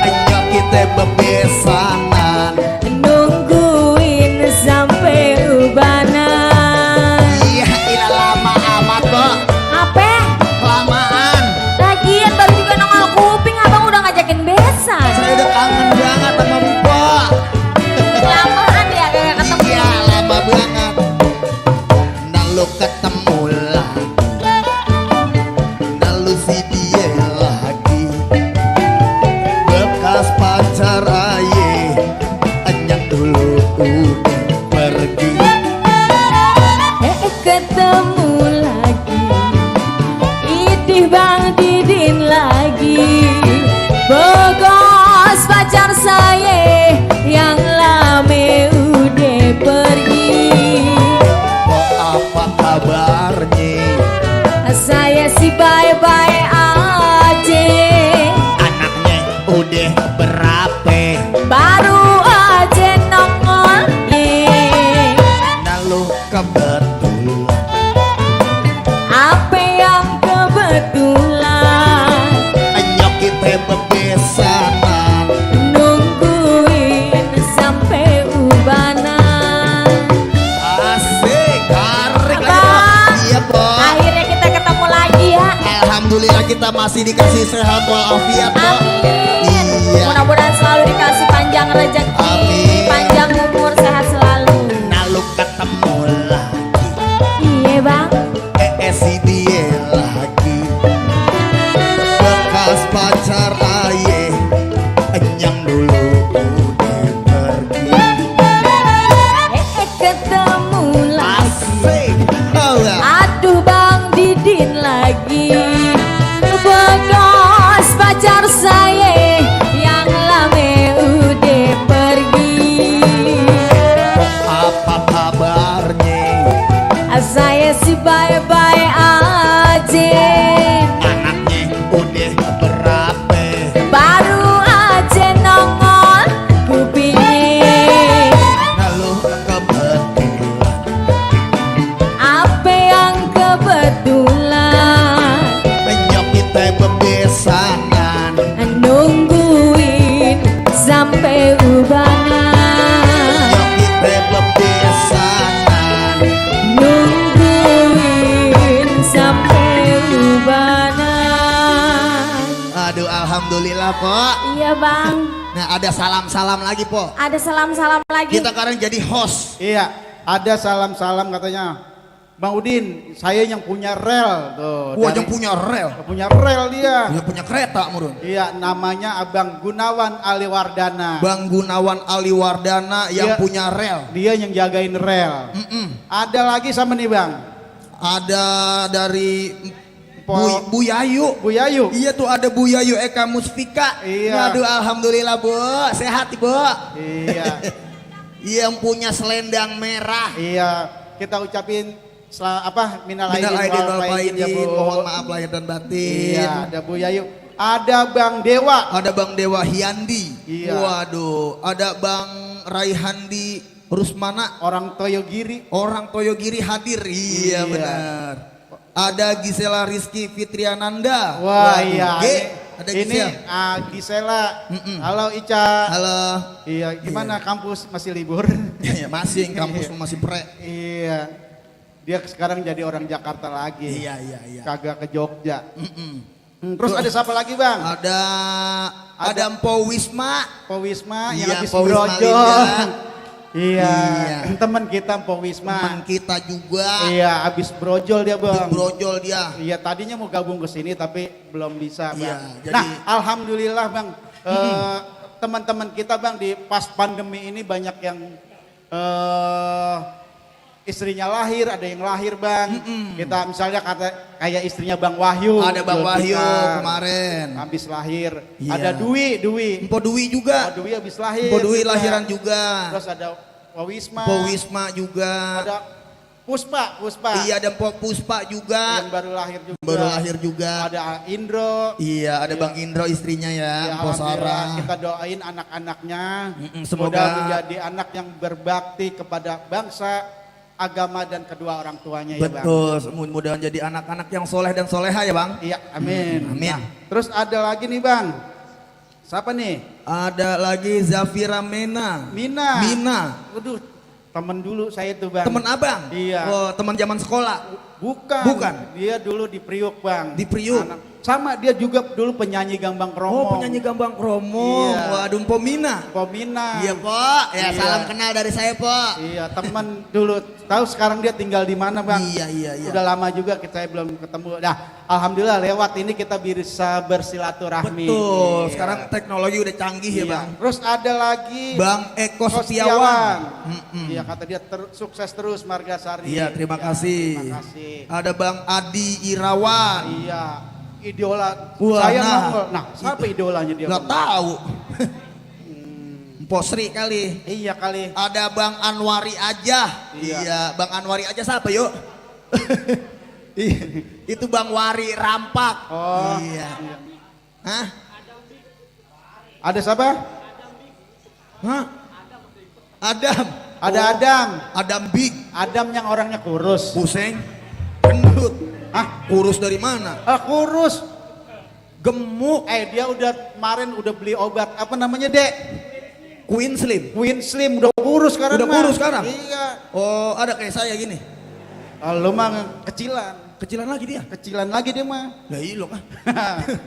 ayo kita bebesanan. nungguin sampai ubanan. Iya, ini lama amat kok. Apa? Kelamaan. Lagian baru juga nongol kuping apa si dia lagi bekas pacar aye anyang dulu udah pergi. Ketemu lagi, idih Bang Didin lagi, bogos pacar saya yang lame udah pergi. Kok apa kabarnya? Saya sih bye-bye aja, Anaknya udah berapa? baru aja nongol. Nalu kebetulan Apa yang kebetulan anyok kita bebesanan. nungguin sampai ubanan. Asik, karek lagi Abang. po. Iya po. Akhirnya kita ketemu lagi ya. Alhamdulillah kita masih dikasih sehat walafiat po. Amin. Iya. Mudah-mudahan selalu dikasih panjang rezeki, Amin. panjang umur, sehat selalu. Nalu ketemu lagi. Iya Bang. Si dia lagi bekas pacar aye anyang dulu udah pergi. Ketemu lagi. Asik. Oh, ya. Aduh Bang Didin lagi, bekas pacar saya yang lame udah pergi. Apa kabarnya? Saya sih bye-bye aja, Anaknya udah berapa? baru aja nongol kupingnya. Lalu kebetulan Apa yang kebetulan anyok kita bebesanan. nungguin sampai ubanan. Anyok kita bebesanan. Nungguin sampai ubanan. Aduh alhamdulillah po. Iya Bang, Nah ada salam-salam lagi po. ada salam-salam lagi. Kita sekarang jadi host. Iya, ada salam-salam katanya. Bang Udin, saya yang punya rel tuh. Wah dari- yang punya rel. punya rel dia. Yang punya kereta murun. Iya, namanya Abang Gunawan Aliwardana. Bang Gunawan Aliwardana yang Iya. punya rel. Dia yang jagain rel. Ada lagi sama nih Bang. Ada dari Po- Bu Yayu. Bu Yayu. Iya tuh ada Bu Yayu Eka Musfika. Iya. Aduh alhamdulillah Bu, sehat Bu. Iya. Yang punya selendang merah. Iya, kita ucapin minal aidin Minal aidin wal wal faizin ya faizin, Bu. mohon maaf lahir dan batin. Iya, ada Bu Yayu. Ada Bang Dewa. Ada Bang Dewa Hyandi. Iya. Waduh, ada Bang Raihandi Rusmana. Orang Toyogiri. Orang Toyogiri hadir. Iya, Iya. benar. Ada Gisela Rizky Fitriananda. Wah Waduh, iya. G. Ada Ini Gisel. Gisela. Mm-mm. Halo Ica. Halo. Iya, gimana kampus masih libur? Iya, masih kampus masih pre. Iya. Dia sekarang jadi orang Jakarta lagi. Iya. Kagak ke Jogja. Mm-mm. Terus ada siapa lagi Bang? Ada Mpo Wisma. Po Wisma Iya, yang habis Po Wisma brojol. Linda. Iya, Iya. teman kita Po Wisma. Teman kita juga. Iya, habis brojol dia Bang. Brojol dia. Iya, tadinya mau gabung ke sini tapi belum bisa Bang. Iya, jadi- Nah, alhamdulillah Bang. Teman-teman kita Bang di pas pandemi ini banyak yang istrinya lahir, ada yang lahir Bang. Kita misalnya kayak istrinya Bang Wahyu. Ada Bang Jul Wahyu kita, kemarin. habis lahir. Iya. Ada Dwi. Mpo Dwi juga. Dwi habis lahir. Mpo Dwi juga. lahiran juga. Terus ada Wisma. Mpo Wisma juga. Ada Puspa. Iya, ada Mpo Puspa juga. Yang baru lahir juga. Baru lahir juga. Ada Indro. Iya, ada Iya. Bang Indro istrinya ya, Ya, Mpo alhamdulillah, Sarah. kita doain anak-anaknya semoga- semoga menjadi anak yang berbakti kepada bangsa, agama dan kedua orang tuanya ya Bang. Betul, mudah-mudahan jadi anak-anak yang soleh dan soleha ya Bang. Iya, amin. Amin. Nah, terus ada lagi nih Bang. Siapa nih? Ada lagi Zafira Mina. Mina. Mina. Waduh, temen dulu saya tuh Bang. Temen abang? Iya. Oh, teman zaman sekolah. Bukan. Bukan. Dia dulu di Priuk, Bang. Di Priuk. Sama dia juga dulu penyanyi Gambang Kromong. Oh, penyanyi Gambang Kromong. Iya. Waduh, Pomina. Pomina. Iya, Pak. Ya, Iya. salam kenal dari saya, Pak. Iya, teman dulu. Tahu sekarang dia tinggal di mana, Bang? Iya, iya, iya. Udah lama juga kita belum ketemu. Nah, alhamdulillah lewat ini kita bisa bersilaturahmi. Betul. Iya. Sekarang teknologi udah canggih ya, Iya. Bang. Terus ada lagi Bang Eko Eko Setiawan. Iya, kata dia sukses terus Margasari. Iya, terima kasih. Terima kasih. Ada Bang Adi Irawan. Iya, idola Wah, saya nah. nongol. Nah, siapa idolanya dia? Nggak Bang? tahu. Posri kali. Iya kali. Ada Bang Anwari aja. Iya. Iya, Bang Anwari aja siapa yuk? Itu Bang Wari Rampak. Oh. Iya. Hah? Ada siapa? Hah? Adam. Ada Oh, Adam. Adam Big. Adam yang orangnya kurus. Pusing. Gendut. Hah? Kurus dari mana? Kurus. Gemuk. Dia udah kemarin udah beli obat apa namanya, Dek? Queen Slim. Queen Slim udah kurus sekarang. Udah mah. kurus sekarang? Iya. Oh, ada kayak saya gini. Lu mah kecilan. Kecilan lagi dia. Kecilan lagi dia mah. Ya iya loh kan.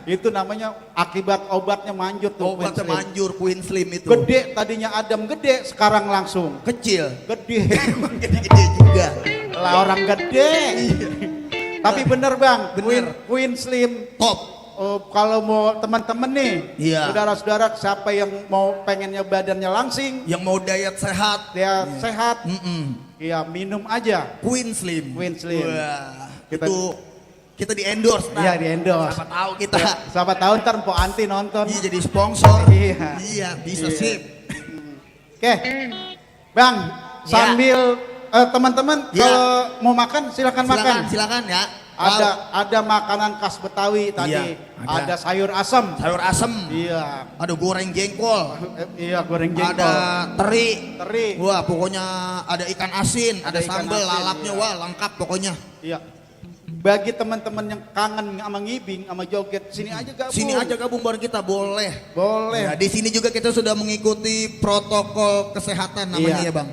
Itu namanya akibat obatnya manjur tuh. Obatnya Queen Slim. manjur Queen Slim itu. Gede tadinya Adam gede, sekarang langsung Kecil. gede. Emang gede-gede juga. Lah orang gede. Tapi bener Bang, Bener. Queen Slim. Top. Kalau mau teman-teman nih, Iya. saudara-saudara siapa yang mau pengennya badannya langsing, Yang mau diet sehat. dia sehat, ya minum aja. Queen Slim. Queen Slim. Wah, Kita- kita di endorse. Iya di endorse. Siapa tahu kita. Siapa tahu ntar Mpok Anti nonton. Iya jadi sponsor. Iya. Iya bisa Iya. sip. Oke, Bang, sambil teman-teman Ya. kalau mau makan silakan makan. Silakan ya. Ada makanan khas Betawi tadi. Iya, ada. Ada sayur asam. Sayur asem. Iya. Ada goreng jengkol. Iya goreng jengkol. Ada teri. Teri. Wah pokoknya ada ikan asin, ada ikan sambal, asin, lalapnya, iya. wah lengkap pokoknya. Iya. Bagi teman-teman yang kangen sama ngibing, sama joget, sini aja gabung. Sini aja gabung bareng kita boleh. Boleh. Ya, di sini juga kita sudah mengikuti protokol kesehatan namanya Iya. ya Bang.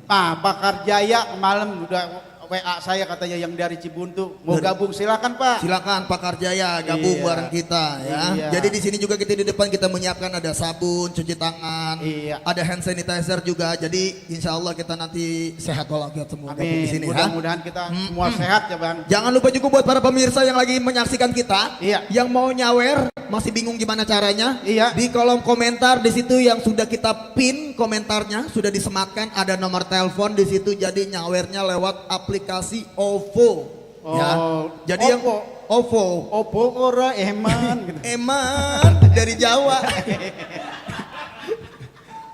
Pak Bakar Jaya malam udah WA saya katanya yang dari Cibuntu mau gabung silakan Pak. Silakan Pak Karjaya gabung Iya. bareng kita ya. Iya. Jadi di sini juga kita di depan kita menyiapkan ada sabun, cuci tangan, Iya. ada hand sanitizer juga. Jadi insya Allah kita nanti sehat walafiat semua gabung di Amin. sini ya. Mudah-mudahan kita semua sehat ya Bang. Jangan lupa juga buat para pemirsa yang lagi menyaksikan kita, Iya. yang mau nyawer masih bingung gimana caranya, Iya. di kolom komentar di situ yang sudah kita pin komentarnya sudah disematkan ada nomor telepon di situ jadi nyawernya lewat aplikasi OVO. Ya. Jadi yang OVO. Opo ora eman gitu. Eman dari Jawa.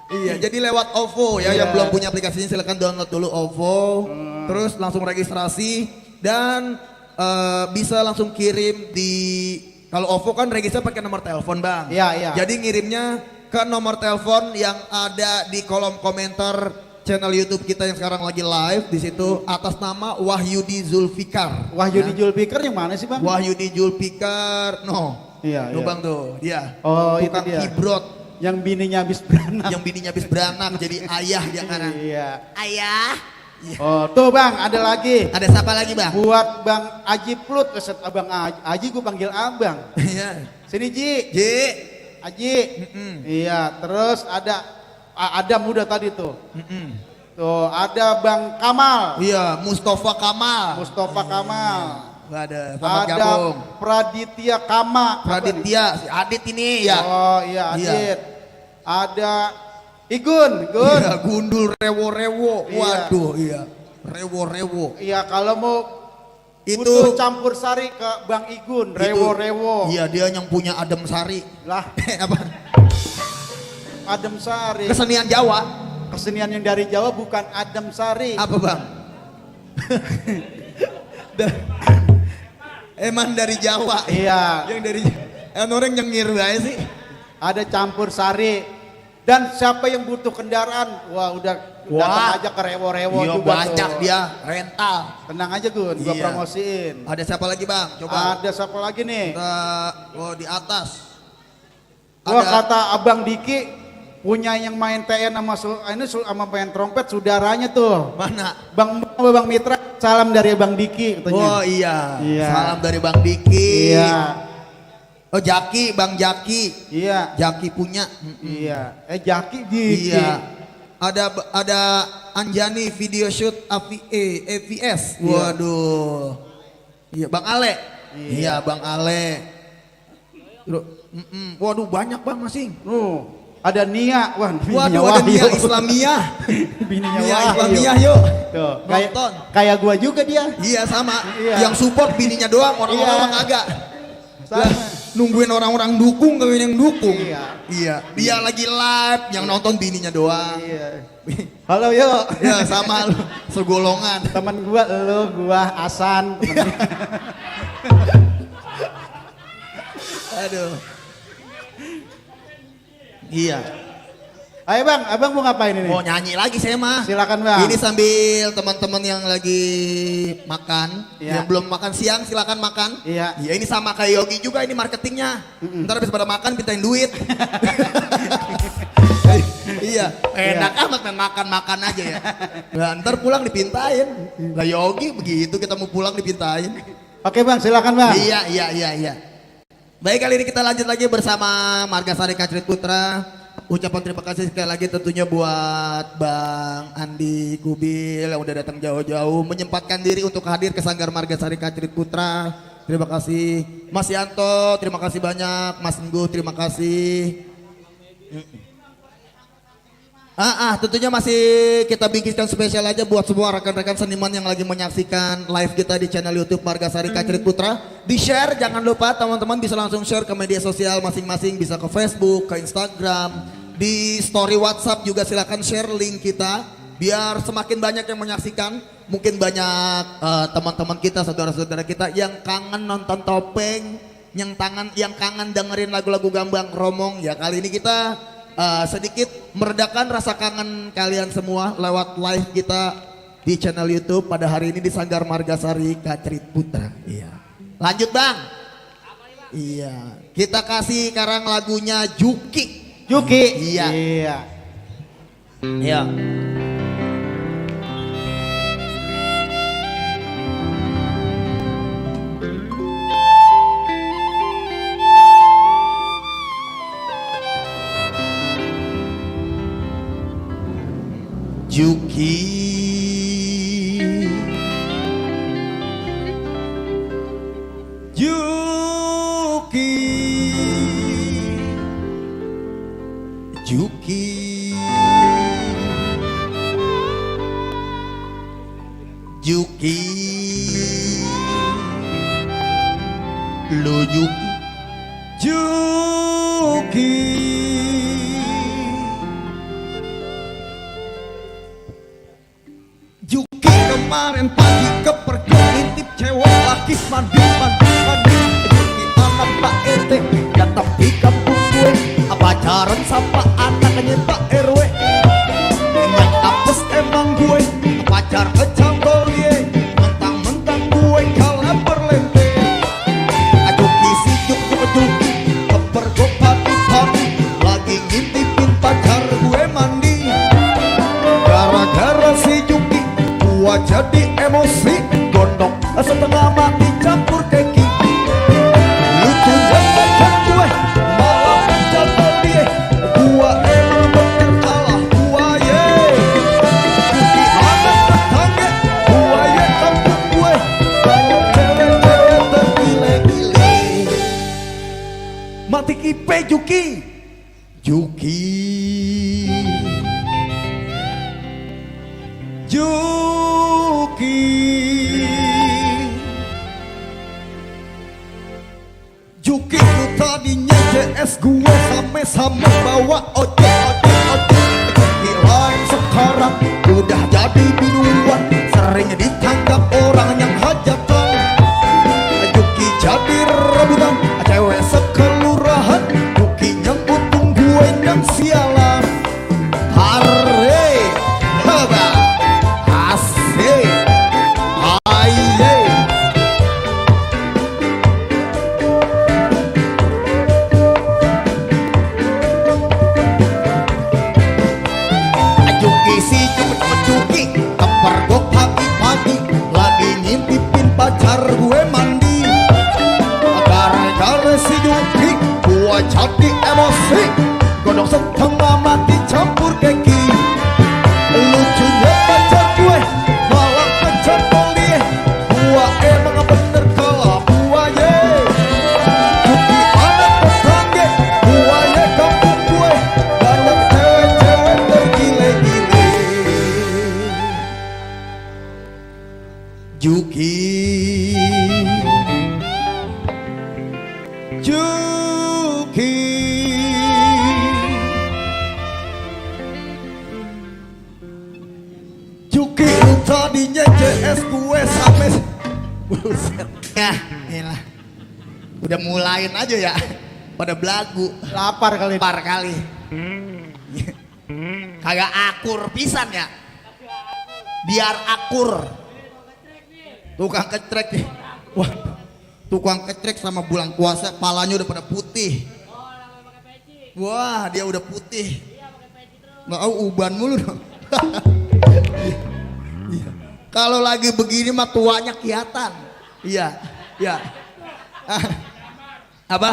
Iya, jadi lewat OVO ya, yang Iya. belum punya aplikasinya silakan download dulu OVO, terus langsung registrasi dan bisa langsung kirim di kalau OVO kan register pakai nomor telepon Bang. Iya, iya. Jadi ngirimnya ke nomor telepon yang ada di kolom komentar channel YouTube kita yang sekarang lagi live di situ atas nama Wahyudi Zulfikar. Wahyudi Ya. Julfikar yang mana sih Bang? Wahyudi Julfikar, Iya, Tuh iya. Bang tuh, dia. Oh, Tukang itu dia. kibrot Yang bininya habis beranak. yang bininya habis beranak jadi ayah dia sekarang. Iya. Ayah. Oh, tuh Bang, ada lagi. Ada siapa lagi Bang? Buat Bang Aji Plut, keset Abang Aji gue panggil Abang. Iya. Sini Ji. J. Aji. Iya, terus ada muda tadi tuh. Tuh, ada Bang Kamal. Iya, Mustafa Kamal. Mustafa Kamal. Gak ada, selamat Ada gabung. Praditya Kama. Praditya, si Adit ini ya. Oh iya, Iya. Adit. Ada Igun. Iya, gundul rewo-rewo. Iya. Waduh, iya. Rewo-rewo. Iya, kalau mau Itu butuh campur sari ke Bang Igun, rewo-rewo. Iya, dia yang punya Adem Sari. Lah, Apa? Adem Sari. Kesenian Jawa. Kesenian yang dari Jawa bukan Adem Sari. Apa Bang? Emang dari Jawa. Iya, Yang dari orang nyengir aja sih. ada campur sari. Dan siapa yang butuh kendaraan, wah udah datang aja ke rewo-rewo Iya, juga banyak tuh. dia rental. Tenang aja Gun, gua Iya. promosiin. Ada siapa lagi Bang? Coba. Ada siapa lagi nih? Di atas. Wah Ada- kata Abang Diki punya yang main TN sama main trompet saudaranya tuh. Mana? Bang Mitra. salam dari Bang Diki katanya. Oh iya. Iya. Salam dari Bang Diki. Iya. Oh Jaki, Bang Jaki. Iya. Jaki punya. Iya. Jaki Diki. Iya. Ada Anjani video shoot AVS. Iya. Waduh. Iya, Bang Ale. Iya, Bang Ale. Waduh, banyak Bang Masing. Ada Nia. Wah, Waduh, ada Nia Islamiyah. Bininya Nia Wahyu. Islamiyah yuk. Tuh, Nonton. kayak gua juga dia. Iya sama. Iya. Yang support bininya doang, orang-orang Iya. kagak. Sama. Lah, nungguin orang-orang dukung kawin yang dukung. Iya. Iya. Dia lagi live, yang nonton bininya doang. Iya. Halo yo. Ya sama lu, segolongan. Teman gua gua Hasan. Aduh. Iya. Ayo Bang, Abang mau ngapain ini? Mau nyanyi lagi saya mah. Silakan Bang. Ini sambil teman-teman yang lagi makan, Iya. yang belum makan siang silakan makan. Iya. Ya ini sama kayak Yogi juga ini marketingnya. Ntar habis pada makan pintain duit. Iya, enak amat main makan-makan aja ya. Nah, ntar pulang dipintain. Lah Yogi begitu kita mau pulang dipintain. Oke Bang, silakan Bang. Iya. Baik, kali ini kita lanjut lagi bersama Margasari Kacrit Putra. Ucapan terima kasih sekali lagi tentunya buat Bang Andi Kubil yang udah datang jauh-jauh menyempatkan diri untuk hadir ke Sanggar Margasari Kacrit Putra. Terima kasih Mas Yanto, terima kasih banyak. Mas Nggu, terima kasih. Tentunya masih kita bikinkan spesial aja buat semua rekan-rekan seniman yang lagi menyaksikan live kita di channel YouTube Margasari Kacrit Putra. Di share, jangan lupa teman-teman bisa langsung share ke media sosial masing-masing, bisa ke Facebook, ke Instagram, di story WhatsApp juga silakan share link kita biar semakin banyak yang menyaksikan. Mungkin banyak teman-teman kita, saudara-saudara kita yang kangen nonton topeng, yang kangen dengerin lagu-lagu Gambang Kromong. Ya kali ini kita sedikit meredakan rasa kangen kalian semua lewat live kita di channel YouTube pada hari ini di Sanggar Margasari Kacrit Putra. Iya. Lanjut Bang. Iya. Kita kasih sekarang lagunya Juki. Iya. Iya. Juki, Juki, Juki, Juki, lo Juki, Juki. Juki kemarin pagi kepergi ngintip cewek lagi mandi Juki anak Pak RT datang di kampung gue pacaran sama anaknya Pak RW. Naik apes emang gue pacar kecambol ye mentang-mentang gue kalah berlente. Juki si Juki kepergok pagi-pagi lagi ngintipin pacar gue mandi. Gara-gara si Juki gua jadi emosi, gondok setengah mati campur keki. Lucu pacar gue malah mencampur dia. Gua emang bener kalah gua ye. Juki anak tetangga gua ye kampung gue banyak cewek-cewek tergile-gile. Mati kipe Juki. Juki, Juki, Juki ku tadinya JS gua sama-sama bawa ojek. Juki lain sekarang udah jadi biduan, sering ditangkap orang yang hajatan. Juki jadi rebutan cewek sekelurahan. Juki yang untung gue yang sialan. Hare, haba. Asik, aye. Juki si Juki kepergok pagi-pagi lagi pacar gue mandi. Gara-gara si Yuki gue jadi emosi. Godong setengah mati campur keki. Lucunya pacar gue malah kecantol dia. Gue emang bener kalah gue ye. Yuki anak tetangga gue ye kampung gue. Banyak cewek-cewek tergile-gile. Yuki Juki tadinya CS gue sampai buset. Ya, inilah. Udah mulain aja ya. Pada belagu. Lapar kali. Lapar kali. Kagak akur pisan ya. Biar akur. Tukang kecrek nih. Wah, tukang kecrek sama bulan puasa palanya udah pada putih. Wah, dia udah putih. Nggak uban mulu dong. Iya. Kalau lagi begini mah tuanya kelihatan. Iya, iya. Apa?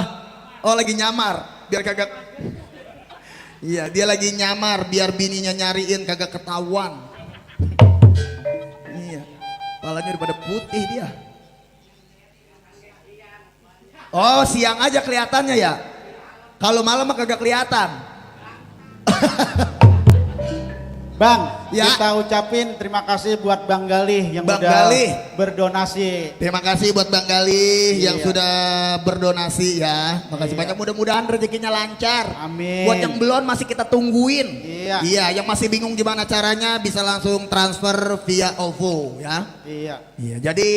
Oh, lagi nyamar, biar kagak. Iya, dia lagi nyamar biar bininya nyariin kagak ketahuan. Iya. Palanya udah pada putih dia. Oh, siang aja kelihatannya ya. Kalau malam mah kagak kelihatan. Bang, ya. kita ucapin terima kasih buat Bang Galih yang Bang udah Galih berdonasi. Terima kasih buat Bang Galih yang Iya. sudah berdonasi ya. Makasih Iya. banyak, mudah-mudahan rezekinya lancar. Amin. Buat yang belum masih kita tungguin. Iya. Iya, yang masih bingung gimana caranya bisa langsung transfer via OVO ya. Iya. Iya, jadi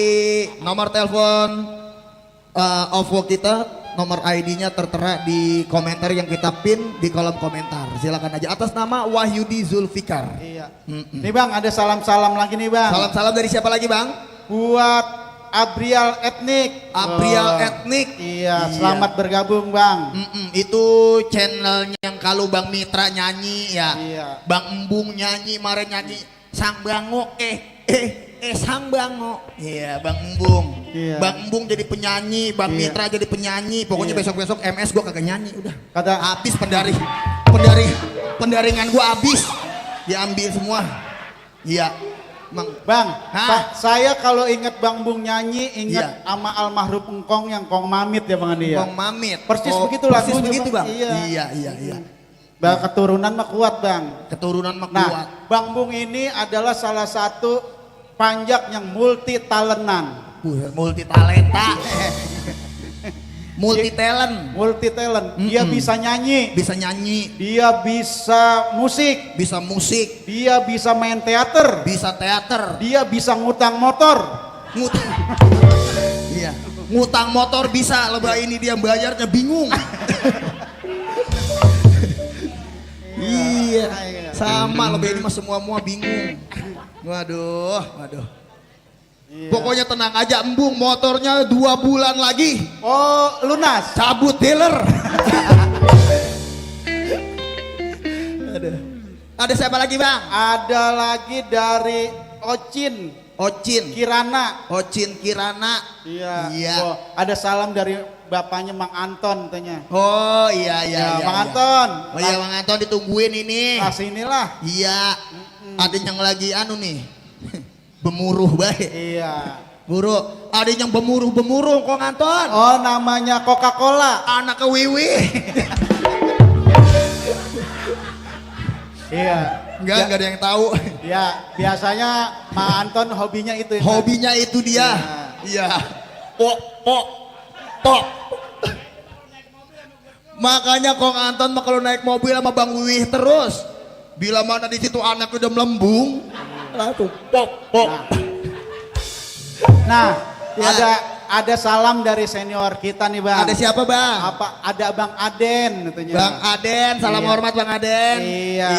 nomor telepon OVO kita, nomor ID-nya tertera di komentar yang kita pin di kolom komentar. Silakan aja atas nama Wahyudi Zulfikar. Iya. Nih Bang, ada salam-salam lagi nih Bang. Salam-salam dari siapa lagi Bang? Buat Abrial Etnik. Abrial Etnik. Iya, selamat bergabung Bang. Itu channelnya yang kalau Bang Mitra nyanyi ya. Iya. Bang Embung nyanyi, Mare nyanyi. Sang Bango Sang Bango. Iya, Bang Embung. Iya. Bang Embung jadi penyanyi, Bang Iya. Mitra jadi penyanyi. Pokoknya Iya. besok-besok MS gua kagak nyanyi udah. Kata Habis pendaringan gua habis. Diambil semua. Iya. Bang, Hah? saya kalau inget Bang Bung nyanyi, inget Iya. sama almarhum Engkong yang Kong Mamit ya Bang Andi ya. Kong Mamit. Persis begitu persis lagunya, begitu Bang. Bang. Iya. Iya. Bang, keturunan mah kuat Bang. Keturunan mah Nah, kuat. Bang Bung ini adalah salah satu panjak yang multi talentan. Multi talenta. Multi talent. Multi talent. Dia bisa nyanyi, Bisa nyanyi, dia bisa musik, bisa musik, dia bisa main teater, bisa teater, dia bisa ngutang motor. ngutang. Iya, ngutang motor bisa, lebah ini dia bayarnya bingung. Iya, sama lebah ini mah semua bingung. Waduh. Iya. Pokoknya tenang aja Embung, motornya 2 bulan lagi Oh, lunas. cabut dealer. Ada siapa lagi Bang? Ada lagi dari Ocin Ocin Kirana. Iya. Oh, ada salam dari bapaknya Mang Anton katanya. Oh iya. Mang Anton. Oh iya Mang Anton ditungguin ini. Nah, sinilah. Iya. Ada yang lagi nih. Bemuruh baik. Iya. Buru. Ada yang bemuruh Kong Anton. Oh, namanya Coca-Cola. Anak ke Wiwi. Iya. Enggak ada yang tahu. Ya, biasanya Mang Anton hobinya itu. Hobinya itu dia. Iya. Pok. Makanya Kong Anton mah kalau naik mobil sama Bang Wiwih terus. Bila mana di situ anak udah melembung, langsung pok. Nah, Ya. ada salam dari senior kita nih Bang. Ada siapa Bang? Ada Bang Aden katanya. Bang Aden, salam Iya. hormat Bang Aden. Iya.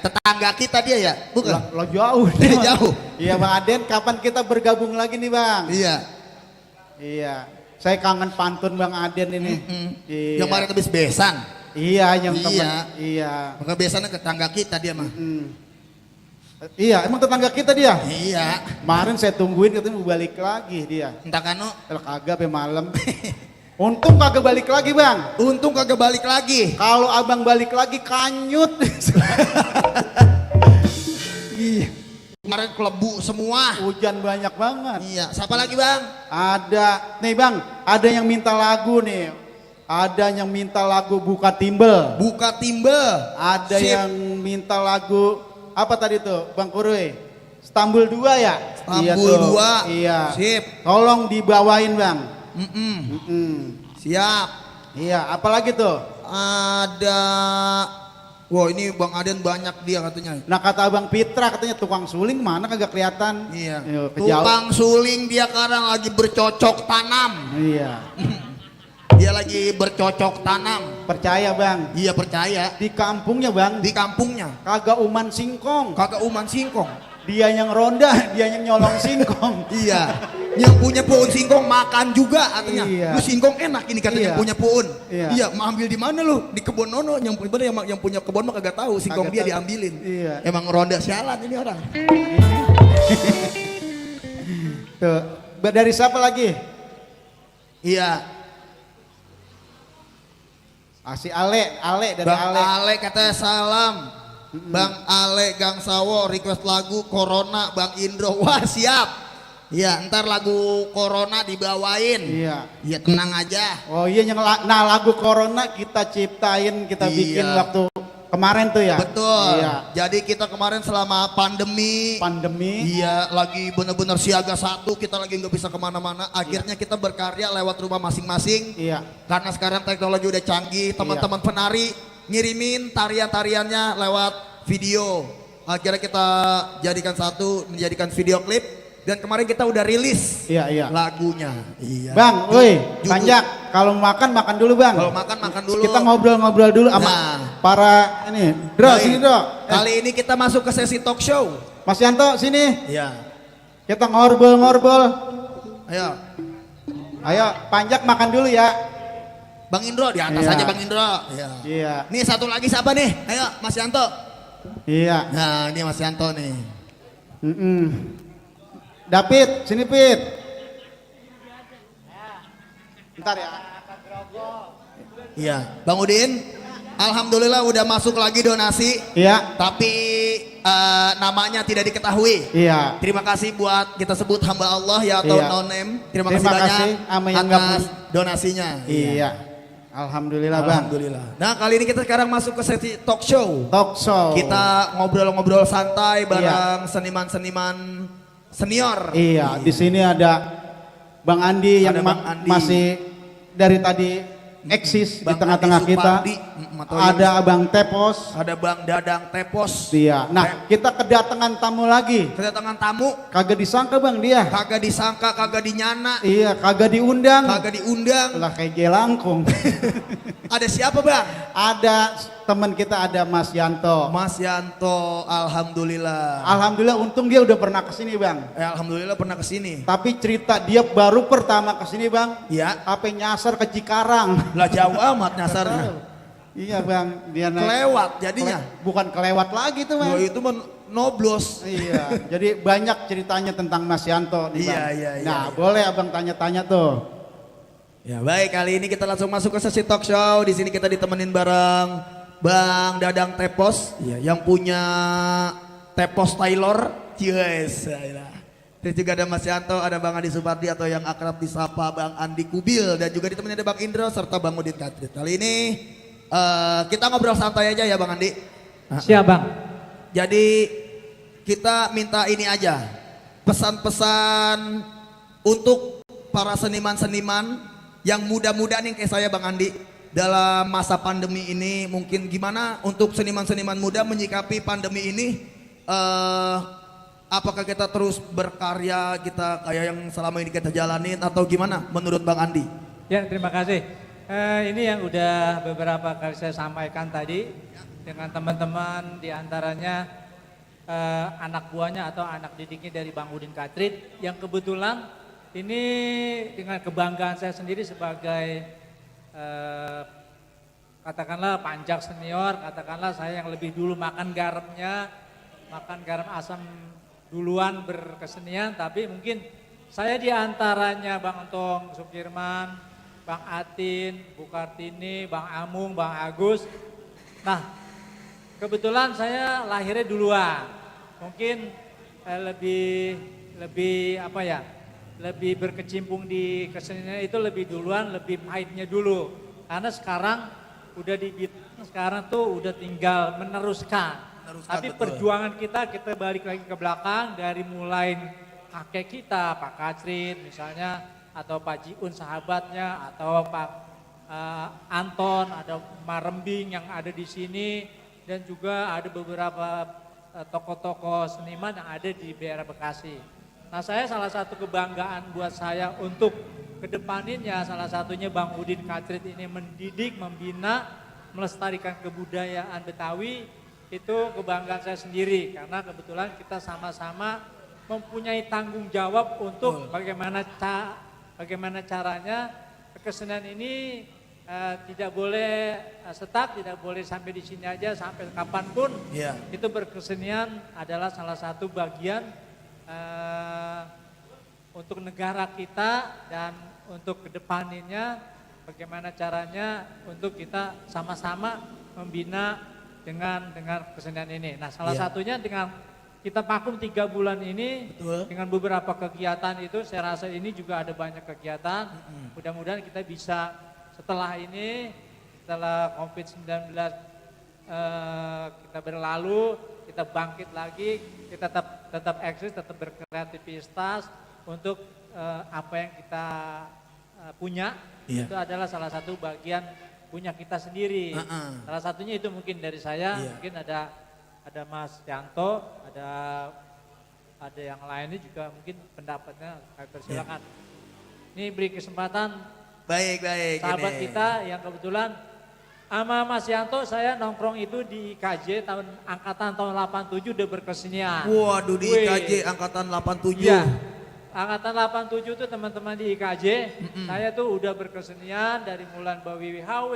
Tetangga kita dia ya? Bukan? Lo jauh. Jauh. Iya Bang Aden, kapan kita bergabung lagi nih Bang? Iya. Saya kangen pantun Bang Aden ini. Iya. Yang kemarin habis besan. Iya, yang Iya. teman. Iya. Maka besannya tetangga kita dia mah. Iya, emang tetangga kita dia. Iya. Kemarin saya tungguin katanya mau balik lagi dia. Entah kanu. Kagak sampai malam. Untung kagak balik lagi bang. Untung kagak balik lagi. Kalau abang balik lagi kanyut. Iya. Kemarin kelebu semua. Hujan banyak banget. Iya. Siapa lagi bang? Ada, nih bang, ada yang minta lagu nih. Ada yang minta lagu Buka Timbel. Buka Timbel. Ada Sip. yang minta lagu apa tadi tuh, Bang Kurui? Istanbul 2 ya? Istanbul 2. Iya. Sip. Tolong dibawain bang. Siap. Iya, apalagi tuh? Ada. Wah ini Bang Aden banyak dia katanya. Nah kata Abang Pitra katanya tukang suling mana kagak kelihatan. Iya. Kejauh. Tukang suling dia sekarang lagi bercocok tanam. Iya. Dia lagi bercocok tanam. Percaya bang. Iya percaya. Di kampungnya bang. Di kampungnya. Kagak uman singkong. Kagak uman singkong. Dia yang ronda, dia yang nyolong singkong. Iya. Yang punya pohon singkong makan juga artinya. Iya. Lu singkong enak ini katanya Iya. yang punya pohon. Iya. Iya, mau ambil di mana lu? Di kebun Nono. Yang punya kebun mah kagak tahu singkong Kagak dia tahu. diambilin. Iya. Emang ronda sialan ini orang. Tuh, dari siapa lagi? Iya. Si Ale dari Bang Ale. Ale katanya salam. Bang Ale Gang Sawo request lagu Corona Bang Indro. Wah siap. Iya ntar lagu Corona dibawain. Iya. Iya tenang aja. Oh iya nah lagu Corona kita ciptain, kita Iya. bikin waktu kemarin tuh ya. Betul. Iya. Jadi kita kemarin selama pandemi. Iya lagi bener-bener siaga 1. Kita lagi nggak bisa kemana-mana. Akhirnya kita berkarya lewat rumah masing-masing. Iya. Karena sekarang teknologi udah canggih. Teman-teman penari ngirimin tarian-tariannya lewat video. Akhirnya kita jadikan satu, menjadikan video klip. Dan kemarin kita udah rilis Iya. lagunya. Iya. Bang, woi, Panjak, kalau makan dulu bang. Kalau makan dulu. Kita ngobrol-ngobrol dulu sama Nah. para ini. Dro, Baik. sini Dro. Kali ini kita masuk ke sesi talk show. Mas Yanto sini. Iya. Kita ngobrol-ngobrol. Ayo. Ayo, Panjak makan dulu ya. Bang Indro di atas Iya. aja Bang Indro. Iya. Iya. Nih satu lagi siapa nih? Ayo Mas Yanto. Iya. Nah ini Mas Yanto nih. David, sini Pit. Bentar ya. Iya. Bang Udin, alhamdulillah udah masuk lagi donasi. Iya. Tapi namanya tidak diketahui. Iya. Terima kasih buat kita sebut hamba Allah ya atau Iya. no name. Terima Terima kasih banyak kasih sama yang nggak atas donasinya. Iya. Alhamdulillah bang. Alhamdulillah. Nah kali ini kita sekarang masuk ke sesi talk show. Talk show. Kita ngobrol-ngobrol santai bareng seniman-seniman senior. Iya, di sini ada Bang Andi yang Ada Bang Andi. masih dari tadi eksis di Bang tengah-tengah Andi kita. Supardi, atau Ada Abang Tepos. Ada Bang Dadang Tepos. Dia. Nah, kita kedatangan tamu lagi. Kedatangan tamu. Kagak disangka Bang dia. Kagak disangka, kagak dinyana. Iya, kagak diundang. Kagak diundang. Lah kayak jelangkung. Ada siapa Bang? Ada teman kita, ada Mas Yanto. Mas Yanto, alhamdulillah. Alhamdulillah untung dia udah pernah kesini Bang. Alhamdulillah pernah kesini. Tapi cerita dia baru pertama kesini Bang. Ya. Apa nyasar ke Cikarang. Lah jauh amat nyasarnya. Iya Bang, dia naik. Kelewat jadinya. Bukan kelewat lagi tuh Bang. Oh, itu mah noblos. Iya, jadi banyak ceritanya tentang Mas Yanto nih, Bang. Iya. Nah, boleh Abang tanya-tanya tuh. Ya baik, kali ini kita langsung masuk ke sesi talk show. Di sini kita ditemenin bareng Bang Dadang Tepos, ya, yang punya Tepos Taylor. Yes. Terus juga ada Mas Yanto, ada Bang Andi Supardi atau yang akrab disapa Bang Andi Kubil, dan juga ditemenin ada Bang Indro serta Bang Udin Katrit. Kali ini kita ngobrol santai aja ya Bang Andi. Siap Bang. Jadi kita minta ini aja, pesan-pesan untuk para seniman-seniman yang muda-muda nih kayak saya Bang Andi. Dalam masa pandemi ini mungkin gimana untuk seniman-seniman muda menyikapi pandemi ini? Apakah kita terus berkarya kita kayak yang selama ini kita jalanin atau gimana menurut Bang Andi? Ya terima kasih. Ini yang udah beberapa kali saya sampaikan tadi dengan teman-teman, diantaranya anak buahnya atau anak didiknya dari Bang Udin Katrit, yang kebetulan ini dengan kebanggaan saya sendiri sebagai katakanlah panjak senior, katakanlah saya yang lebih dulu makan garamnya, makan garam asam duluan berkesenian, tapi mungkin saya di antaranya Bang Entong Sukirman, Bang Atin, Bu Kartini, Bang Amung, Bang Agus. Nah, kebetulan saya lahirnya duluan. Mungkin lebih apa ya? Lebih berkecimpung di kesenian itu lebih duluan, lebih pahitnya dulu. Karena sekarang udah sekarang tuh udah tinggal meneruskan. Tapi betul. perjuangan kita balik lagi ke belakang dari mulai kakek kita, Pak Kacrit misalnya, atau Pak Jiun sahabatnya, atau Pak Anton, ada Marembing yang ada di sini, dan juga ada beberapa tokoh-tokoh seniman yang ada di daerah Bekasi. Nah, saya salah satu kebanggaan buat saya untuk kedepaninnya, salah satunya Bang Udin Kacrit ini mendidik, membina, melestarikan kebudayaan Betawi. Itu kebanggaan saya sendiri karena kebetulan kita sama-sama mempunyai tanggung jawab untuk bagaimana caranya kesenian ini tidak boleh stuck, tidak boleh sampai di sini aja, sampai kapanpun. Itu berkesenian adalah salah satu bagian untuk negara kita dan untuk kedepaninnya bagaimana caranya untuk kita sama-sama membina dengan kesenian ini. Nah, salah satunya dengan kita vakum 3 bulan ini, dengan beberapa kegiatan itu, saya rasa ini juga ada banyak kegiatan. Mudah-mudahan kita bisa setelah ini, setelah COVID-19 kita berlalu, kita bangkit lagi, kita tetap eksis, tetap berkreativitas untuk apa yang kita punya. Itu adalah salah satu bagian punya kita sendiri. Salah satunya itu mungkin dari saya, mungkin ada Mas Yanto, ada yang lainnya juga mungkin pendapatnya, silakan. Ini beri kesempatan Baik. sahabat ini. kita yang kebetulan sama Mas Yanto saya nongkrong itu di IKJ angkatan tahun 87 udah berkesenian. Waduh, di IKJ angkatan 87. Iya. Angkatan 87 itu teman-teman di IKJ, saya tuh udah berkesenian dari mulai Mbak Wiwi HW,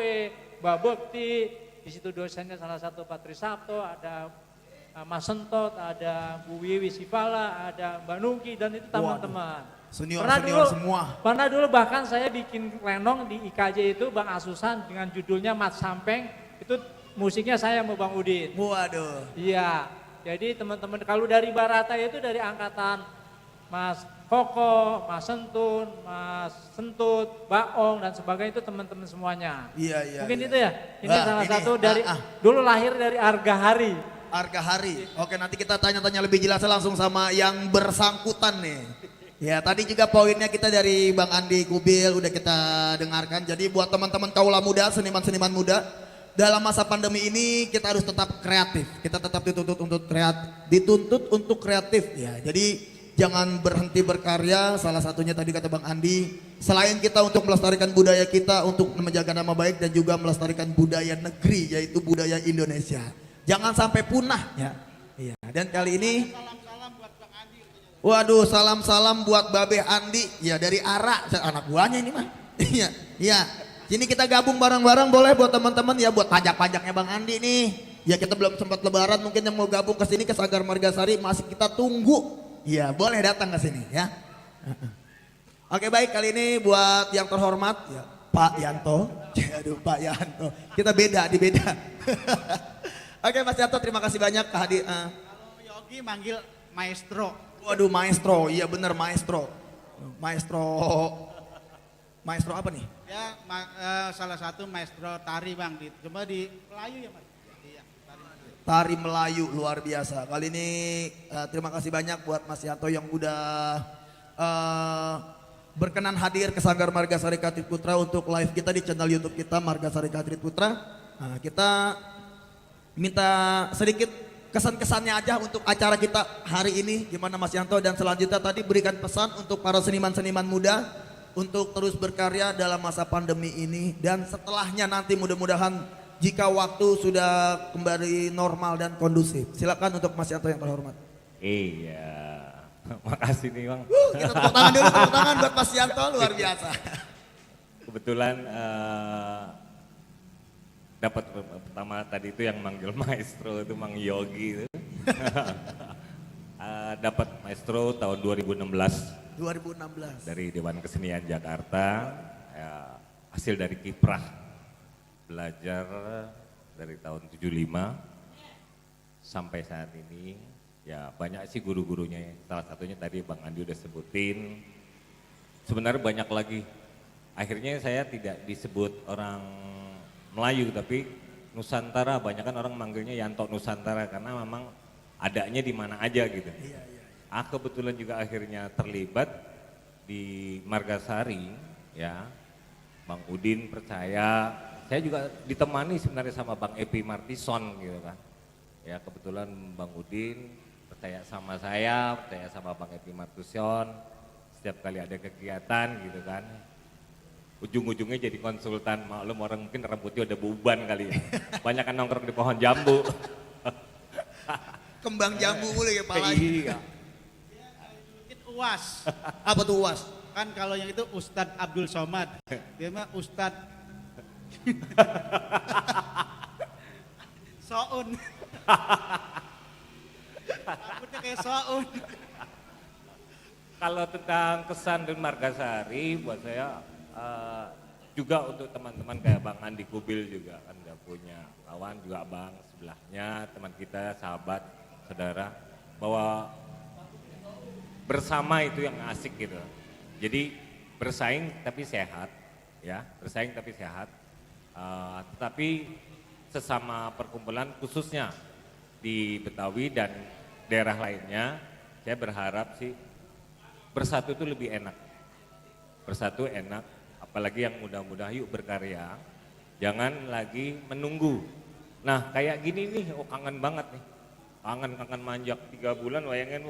Mbak Bekti, di situ dosennya salah satu Pak Trisabto, ada Mas Sentot, ada Bu Wiwi Sipala, ada Mbak Nungki, dan itu teman-teman. Senior semua. Pernah dulu bahkan saya bikin lenong di IKJ itu Bang Asusan dengan judulnya Mat Sampeng, itu musiknya saya sama Bang Udin. Waduh. Iya, jadi teman-teman kalau dari Barata itu dari angkatan Mas Koko, Mas Sentun, Mas Sentut, Baong dan sebagainya itu teman-teman semuanya. Iya. Mungkin itu ya. Ini salah ini, satu dari dulu lahir dari Argahari. Argahari. Oke, nanti kita tanya-tanya lebih jelas langsung sama yang bersangkutan nih. Ya, tadi juga poinnya kita dari Bang Andi Kubil udah kita dengarkan. Jadi buat teman-teman kaula muda, seniman-seniman muda, dalam masa pandemi ini kita harus tetap kreatif. Kita tetap dituntut untuk kreatif ya. Jadi jangan berhenti berkarya, salah satunya tadi kata Bang Andi, selain kita untuk melestarikan budaya kita, untuk menjaga nama baik dan juga melestarikan budaya negeri, yaitu budaya Indonesia. Jangan sampai punah ya. Iya. Dan kali ini, waduh, salam-salam buat Babe Andi, ya dari Ara, anak buahnya ini mah. Iya. Sini kita gabung bareng-bareng boleh buat teman-teman ya, buat pajak-pajaknya Bang Andi nih. Ya kita belum sempat lebaran, mungkin yang mau gabung ke sini ke Sanggar Margasari masih kita tunggu. Iya, boleh datang ke sini ya. Oke, baik, kali ini buat yang terhormat ya, Pak Yanto. Aduh, Pak Yanto. Kita beda. Oke, Mas Yanto, terima kasih banyak kehadiran. Kalau Yogi manggil maestro. Waduh, maestro. Iya benar, maestro. Maestro apa nih? Ya, salah satu maestro tari Bang. Coba di Melayu ya Mas. Tari Melayu luar biasa. Kali ini terima kasih banyak buat Mas Yanto yang udah berkenan hadir ke Sanggar Margasari Katrit Putra untuk live kita di channel YouTube kita Margasari Katrit Putra. Nah, kita minta sedikit kesan-kesannya aja untuk acara kita hari ini. Gimana Mas Yanto, dan selanjutnya tadi berikan pesan untuk para seniman-seniman muda untuk terus berkarya dalam masa pandemi ini, dan setelahnya nanti mudah-mudahan jika waktu sudah kembali normal dan kondusif. Silakan untuk Mas Yanto yang terhormat. Iya, makasih nih Bang. Kita tepuk tangan dulu, tepuk tangan buat Mas Yanto, luar biasa. Kebetulan dapat pertama tadi itu yang manggil maestro itu Mang Yogi itu. Dapat maestro tahun 2016 2016. dari Dewan Kesenian Jakarta. Ya, hasil dari kiprah belajar dari tahun 75 sampai saat ini. Ya banyak sih guru-gurunya, salah satunya tadi Bang Andi udah sebutin. Sebenarnya banyak lagi. Akhirnya saya tidak disebut orang Melayu tapi Nusantara, banyak kan orang manggilnya Yanto Nusantara karena memang adanya di mana aja gitu. Kebetulan juga akhirnya terlibat di Margasari ya. Bang Udin percaya, saya juga ditemani sebenarnya sama Bang Epi Martison gitu kan. Ya kebetulan Bang Udin percaya sama saya, percaya sama Bang Epi Martison. Setiap kali ada kegiatan gitu kan. Ujung-ujungnya jadi konsultan, maklum orang mungkin rambutnya udah beban kali ya. Banyak kan nongkrong di pohon jambu. Kembang jambu boleh ya Pak. Iya. Mungkin UAS. Apa tuh UAS? Kan kalau yang itu Ustadz Abdul Somad. Dia mah Ustadz Soun. Rambutnya kayak Soun. Kalau tentang kesan dan Margasari buat saya juga untuk teman-teman kayak Bang Andi Kubil juga kan udah punya kawan juga Bang sebelahnya, teman kita, sahabat, saudara, bahwa bersama itu yang asik gitu. Jadi bersaing tapi sehat, ya bersaing tapi sehat. Tetapi sesama perkumpulan khususnya di Betawi dan daerah lainnya, saya berharap sih bersatu itu lebih enak. Bersatu enak, apalagi yang muda-muda yuk berkarya. Jangan lagi menunggu. Nah kayak gini nih, kangen banget nih. Kangen manjak 3 bulan, bayangin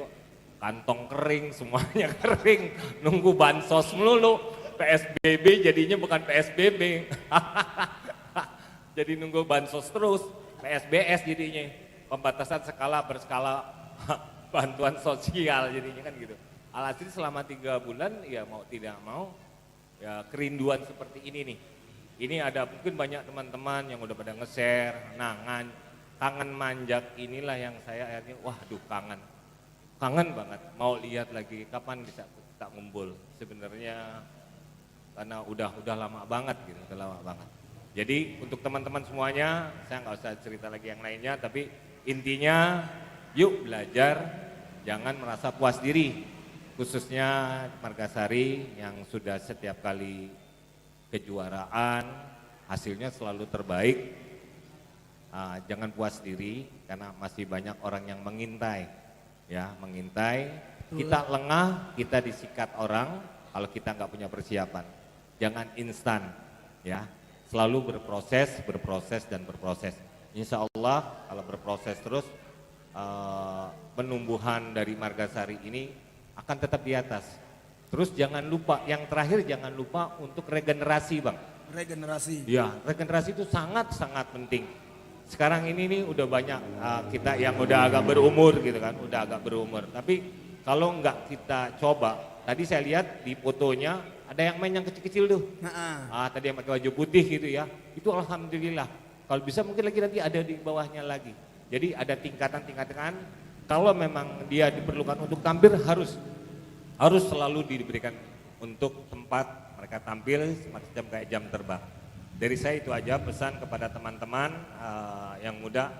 kantong kering, semuanya kering. Nunggu bansos melulu, PSBB jadinya bukan PSBB. Jadi nunggu bansos terus, PSBS jadinya. Pembatasan skala berskala bantuan sosial jadinya kan gitu. Alhasil selama 3 bulan ya mau tidak mau ya kerinduan seperti ini nih. Ini ada mungkin banyak teman-teman yang udah pada nge-share, kangen manjak inilah yang saya akhirnya waduh kangen banget. Mau lihat lagi kapan bisa kita ngumpul. Sebenarnya karena udah lama banget gitu, udah lama banget. Jadi untuk teman-teman semuanya, saya nggak usah cerita lagi yang lainnya, tapi intinya yuk belajar, jangan merasa puas diri. Khususnya Margasari yang sudah setiap kali kejuaraan hasilnya selalu terbaik. Jangan puas diri karena masih banyak orang yang mengintai. Ya, mengintai. Kita lengah, kita disikat orang kalau kita nggak punya persiapan. Jangan instan, ya. Selalu berproses dan berproses. Insya Allah kalau berproses terus penumbuhan dari Margasari ini akan tetap di atas. Terus jangan lupa, yang terakhir jangan lupa untuk regenerasi Bang. Regenerasi. Ya, regenerasi itu sangat-sangat penting. Sekarang ini nih udah banyak kita yang udah agak berumur gitu kan, udah agak berumur. Tapi kalau nggak kita coba, tadi saya lihat di fotonya ada yang main yang kecil-kecil tuh. Tadi yang pakai baju putih gitu ya, itu alhamdulillah. Kalau bisa mungkin lagi nanti ada di bawahnya lagi. Jadi ada tingkatan-tingkatan. Kalau memang dia diperlukan untuk tampil harus selalu diberikan untuk tempat mereka tampil semacam kayak jam terbang. Dari saya itu aja pesan kepada teman-teman yang muda,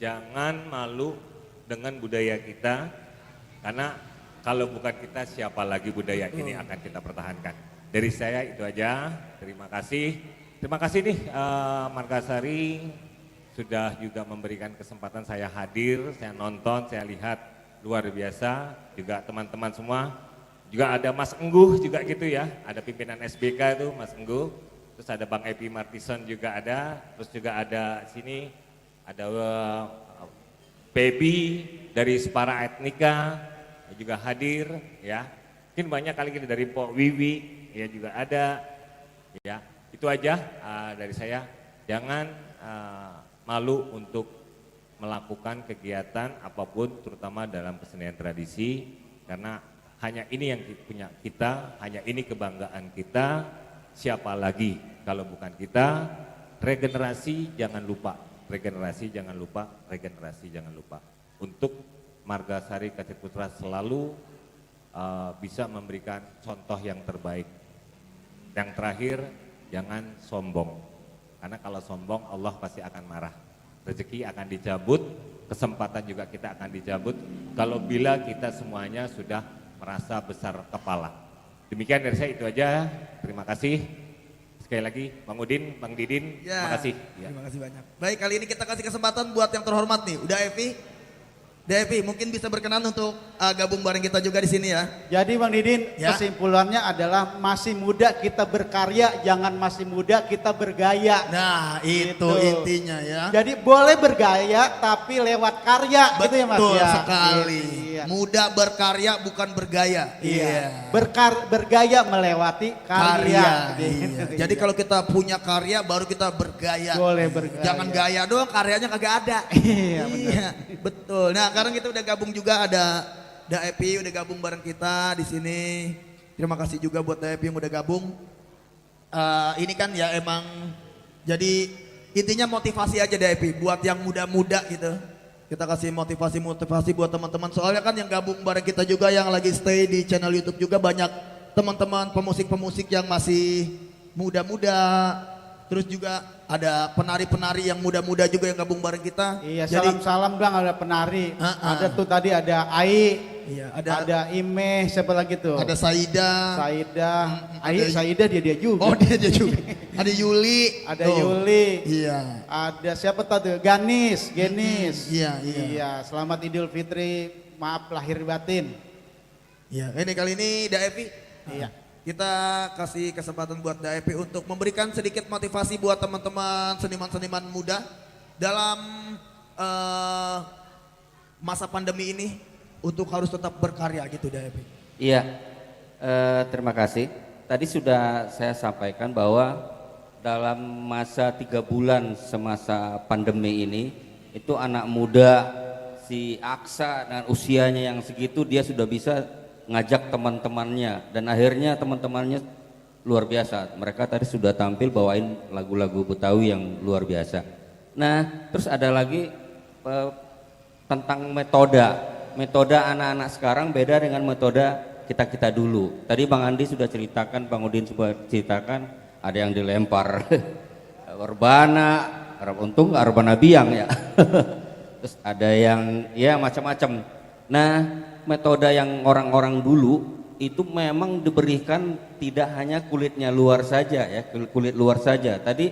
jangan malu dengan budaya kita karena kalau bukan kita siapa lagi budaya ini akan kita pertahankan. Dari saya itu aja, terima kasih. Terima kasih nih Margasari sudah juga memberikan kesempatan saya hadir, saya nonton, saya lihat luar biasa. Juga teman-teman semua, juga ada Mas Engguh juga gitu ya, ada pimpinan SBK itu Mas Engguh, terus ada Bang Epi Martison juga ada, terus juga ada sini ada Baby dari Separa Etnika juga hadir ya. Mungkin banyak kali kita dari Pok Wiwi ya juga ada ya. Itu aja dari saya, jangan malu untuk melakukan kegiatan apapun terutama dalam kesenian tradisi karena hanya ini yang punya kita, hanya ini kebanggaan kita, siapa lagi kalau bukan kita. Regenerasi jangan lupa, regenerasi jangan lupa, regenerasi jangan lupa. untuk Margasari Kacrit Putra selalu bisa memberikan contoh yang terbaik. Yang terakhir, jangan sombong. Karena kalau sombong Allah pasti akan marah. Rezeki akan dicabut, kesempatan juga kita akan dicabut kalau bila kita semuanya sudah merasa besar kepala. Demikian dari saya, itu aja. Terima kasih. Sekali lagi Bang Udin, Bang Didin, Ya, terima kasih. Ya. Terima kasih banyak. Baik, kali ini kita kasih kesempatan buat yang terhormat nih. Udah Evi mungkin bisa berkenan untuk gabung bareng kita juga di sini ya. Jadi Bang Didin, Ya. kesimpulannya adalah masih muda kita berkarya, jangan masih muda kita bergaya. Nah, itu Gitu. intinya ya. Jadi boleh bergaya tapi lewat karya gitu ya Mas Betul ya. sekali. Iya. Muda berkarya bukan bergaya. Iya. Bergaya melewati karya. Gitu. Iya. Jadi kalau kita punya karya baru kita bergaya. Boleh bergaya. Jangan gaya doang, karyanya kagak ada. Iya, benar. Iya, betul. Nah, sekarang kita udah gabung juga, ada Epi udah gabung bareng kita di sini. Terima kasih juga buat Epi yang udah gabung. Ini kan ya emang jadi intinya motivasi aja Epi buat yang muda-muda gitu. Kita kasih motivasi buat teman-teman. Soalnya kan yang gabung bareng kita juga yang lagi stay di channel YouTube juga banyak teman-teman pemusik-pemusik yang masih muda-muda. Terus juga ada penari-penari yang muda-muda juga yang gabung bareng kita. Iya, Jadi salam-salam Bang, ada penari. Ada tuh tadi ada Ai. Iya, ada Imeh, siapa lagi tuh? ada Saida. Saida dia juga. Oh, dia juga. Ada Yuli. Ada Tuh. Yuli. Iya. Ada siapa tadi? Genis. Iya. Iya, selamat Idul Fitri. Maaf lahir batin. Iya. Ini kali ini Daevi. Iya. Kita kasih kesempatan buat Daevi untuk memberikan sedikit motivasi buat teman-teman seniman-seniman muda dalam masa pandemi ini untuk harus tetap berkarya gitu Daevi. Iya, terima kasih. Tadi sudah saya sampaikan bahwa dalam masa 3 bulan semasa pandemi ini, itu anak muda si Aksa dengan usianya yang segitu dia sudah bisa ngajak teman-temannya, dan akhirnya teman-temannya luar biasa. Mereka tadi sudah tampil bawain lagu-lagu Betawi yang luar biasa. Nah, terus ada lagi tentang metode anak-anak sekarang beda dengan metode kita dulu. Tadi Bang Andi sudah ceritakan, Bang Udin sudah ceritakan, ada yang dilempar rebana, untung nggak rebana biang ya. Terus ada yang ya macam-macam. Nah, metode yang orang-orang dulu itu memang diberikan tidak hanya kulitnya luar saja ya, kulit luar saja. Tadi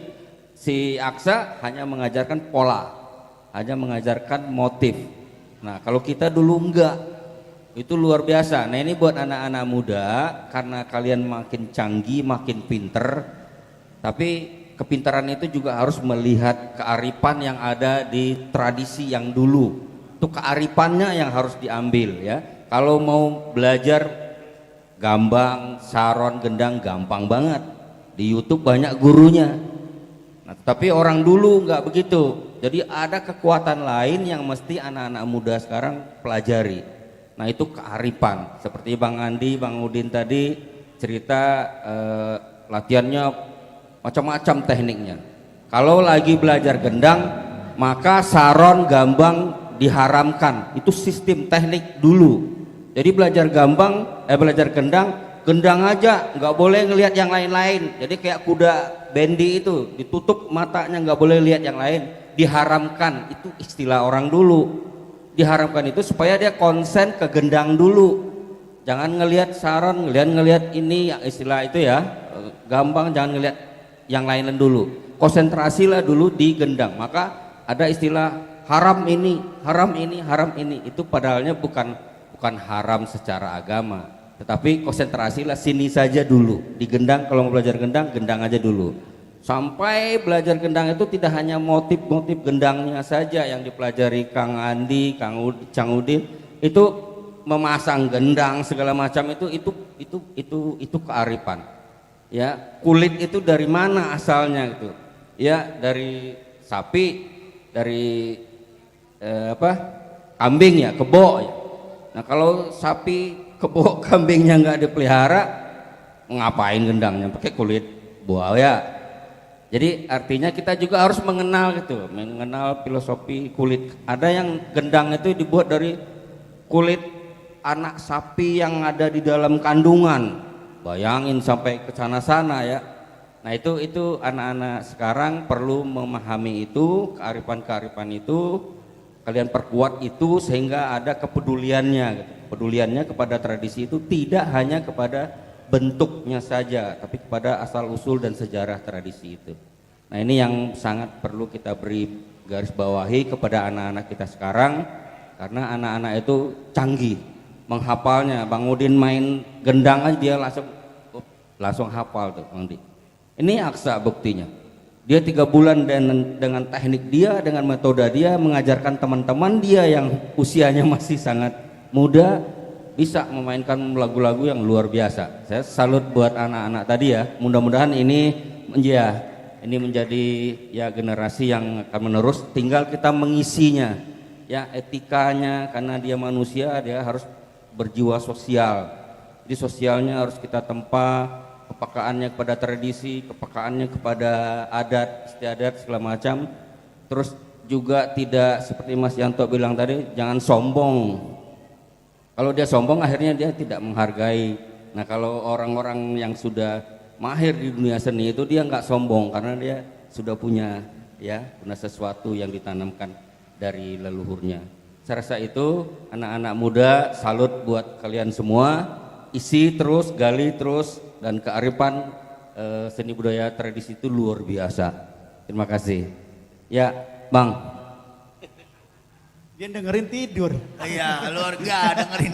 si Aksa hanya mengajarkan pola, hanya mengajarkan motif. Nah, kalau kita dulu enggak, itu luar biasa. Nah, ini buat anak-anak muda, karena kalian makin canggih, makin pinter, tapi kepintaran itu juga harus melihat kearifan yang ada di tradisi yang dulu. Itu kearifannya yang harus diambil ya. Kalau mau belajar gambang, saron, gendang gampang banget. Di YouTube banyak gurunya. Nah, tapi orang dulu nggak begitu. Jadi ada kekuatan lain yang mesti anak-anak muda sekarang pelajari. Nah, itu kearifan. Seperti Bang Andi, Bang Udin tadi cerita latihannya macam-macam tekniknya. Kalau lagi belajar gendang, maka saron, gambang diharamkan. Itu sistem teknik dulu. Jadi belajar belajar gendang aja, nggak boleh ngelihat yang lain-lain. Jadi kayak kuda bendi itu, ditutup matanya, nggak boleh lihat yang lain. Diharamkan, itu istilah orang dulu. Diharamkan itu supaya dia konsen ke gendang dulu. Jangan ngelihat saron, ngelihat ini istilah itu ya. Gambang jangan ngelihat yang lain dulu. Konsentrasilah dulu di gendang. Maka ada istilah haram ini, haram ini. Itu padahalnya bukan haram secara agama, tetapi konsentrasilah sini saja dulu. Di gendang, kalau mau belajar gendang aja dulu. Sampai belajar gendang itu tidak hanya motif-motif gendangnya saja yang dipelajari Kang Andi, Cang Udin, itu memasang gendang segala macam itu kearifan. Ya, kulit itu dari mana asalnya gitu. Ya, dari sapi, dari kambing ya, kebo ya. Nah, kalau sapi, kebo, kambingnya nggak dipelihara, ngapain gendangnya? Pakai kulit buaya. Jadi artinya kita juga harus mengenal gitu, mengenal filosofi kulit. Ada yang gendang itu dibuat dari kulit anak sapi yang ada di dalam kandungan. Bayangin sampai ke sana-sana ya. Nah itu anak-anak sekarang perlu memahami itu, kearifan-kearifan itu, kalian perkuat itu sehingga ada kepeduliannya gitu. Kepeduliannya kepada tradisi itu tidak hanya kepada bentuknya saja, tapi kepada asal usul dan sejarah tradisi itu. Nah ini yang sangat perlu kita beri garis bawahi kepada anak-anak kita sekarang, karena anak-anak itu canggih menghafalnya. Bang Udin main gendang aja dia langsung hafal tuh Bang Di. Ini Aksa buktinya. Dia 3 bulan dengan teknik dia, dengan metode dia mengajarkan teman-teman dia yang usianya masih sangat muda bisa memainkan lagu-lagu yang luar biasa. Saya salut buat anak-anak tadi ya. Mudah-mudahan ini menjadi ya generasi yang akan menerus. Tinggal kita mengisinya, ya etikanya, karena dia manusia, dia harus berjiwa sosial. Jadi sosialnya harus kita tempa, kepekaannya kepada tradisi, kepekaannya kepada adat, istiadat segala macam. Terus juga tidak seperti Mas Yanto bilang tadi, jangan sombong. Kalau dia sombong akhirnya dia tidak menghargai. Nah kalau orang-orang yang sudah mahir di dunia seni itu dia nggak sombong karena dia sudah punya sesuatu yang ditanamkan dari leluhurnya. Saya rasa itu anak-anak muda, salut buat kalian semua. Isi terus, gali terus, dan kearifan seni budaya tradisi itu luar biasa. Terima kasih. Ya, Bang. Dia dengerin tidur. Iya, luar enggak dengerin.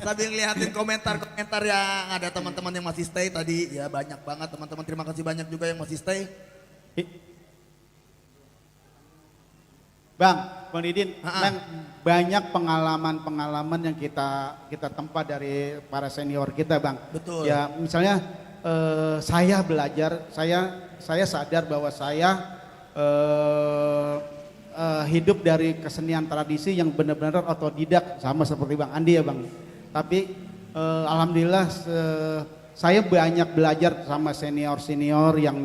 Sambil ngeliatin komentar-komentar yang ada teman-teman yang masih stay tadi. Ya banyak banget teman-teman, terima kasih banyak juga yang masih stay. Bang Didin, banyak pengalaman-pengalaman yang kita tempa dari para senior kita, Bang. Betul. Ya, misalnya saya belajar, saya sadar bahwa saya hidup dari kesenian tradisi yang benar-benar otodidak, sama seperti Bang Andi ya Bang. Tapi alhamdulillah saya banyak belajar sama senior-senior yang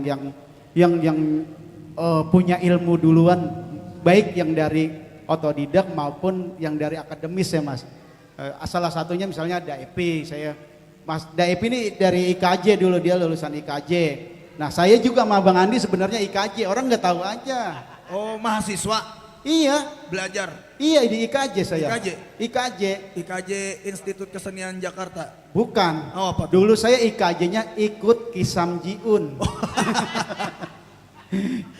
punya ilmu duluan, baik yang dari otodidak maupun yang dari akademis ya Mas. Salah satunya misalnya Daepi, Mas Daepi ini dari IKJ dulu, dia lulusan IKJ. Nah saya juga sama Bang Andi sebenarnya IKJ, orang nggak tahu aja. Oh mahasiswa? Iya. Belajar? Iya di IKJ saya. IKJ Institut Kesenian Jakarta? Bukan. Oh, apa? Dulu saya IKJ-nya ikut Kisamjiun.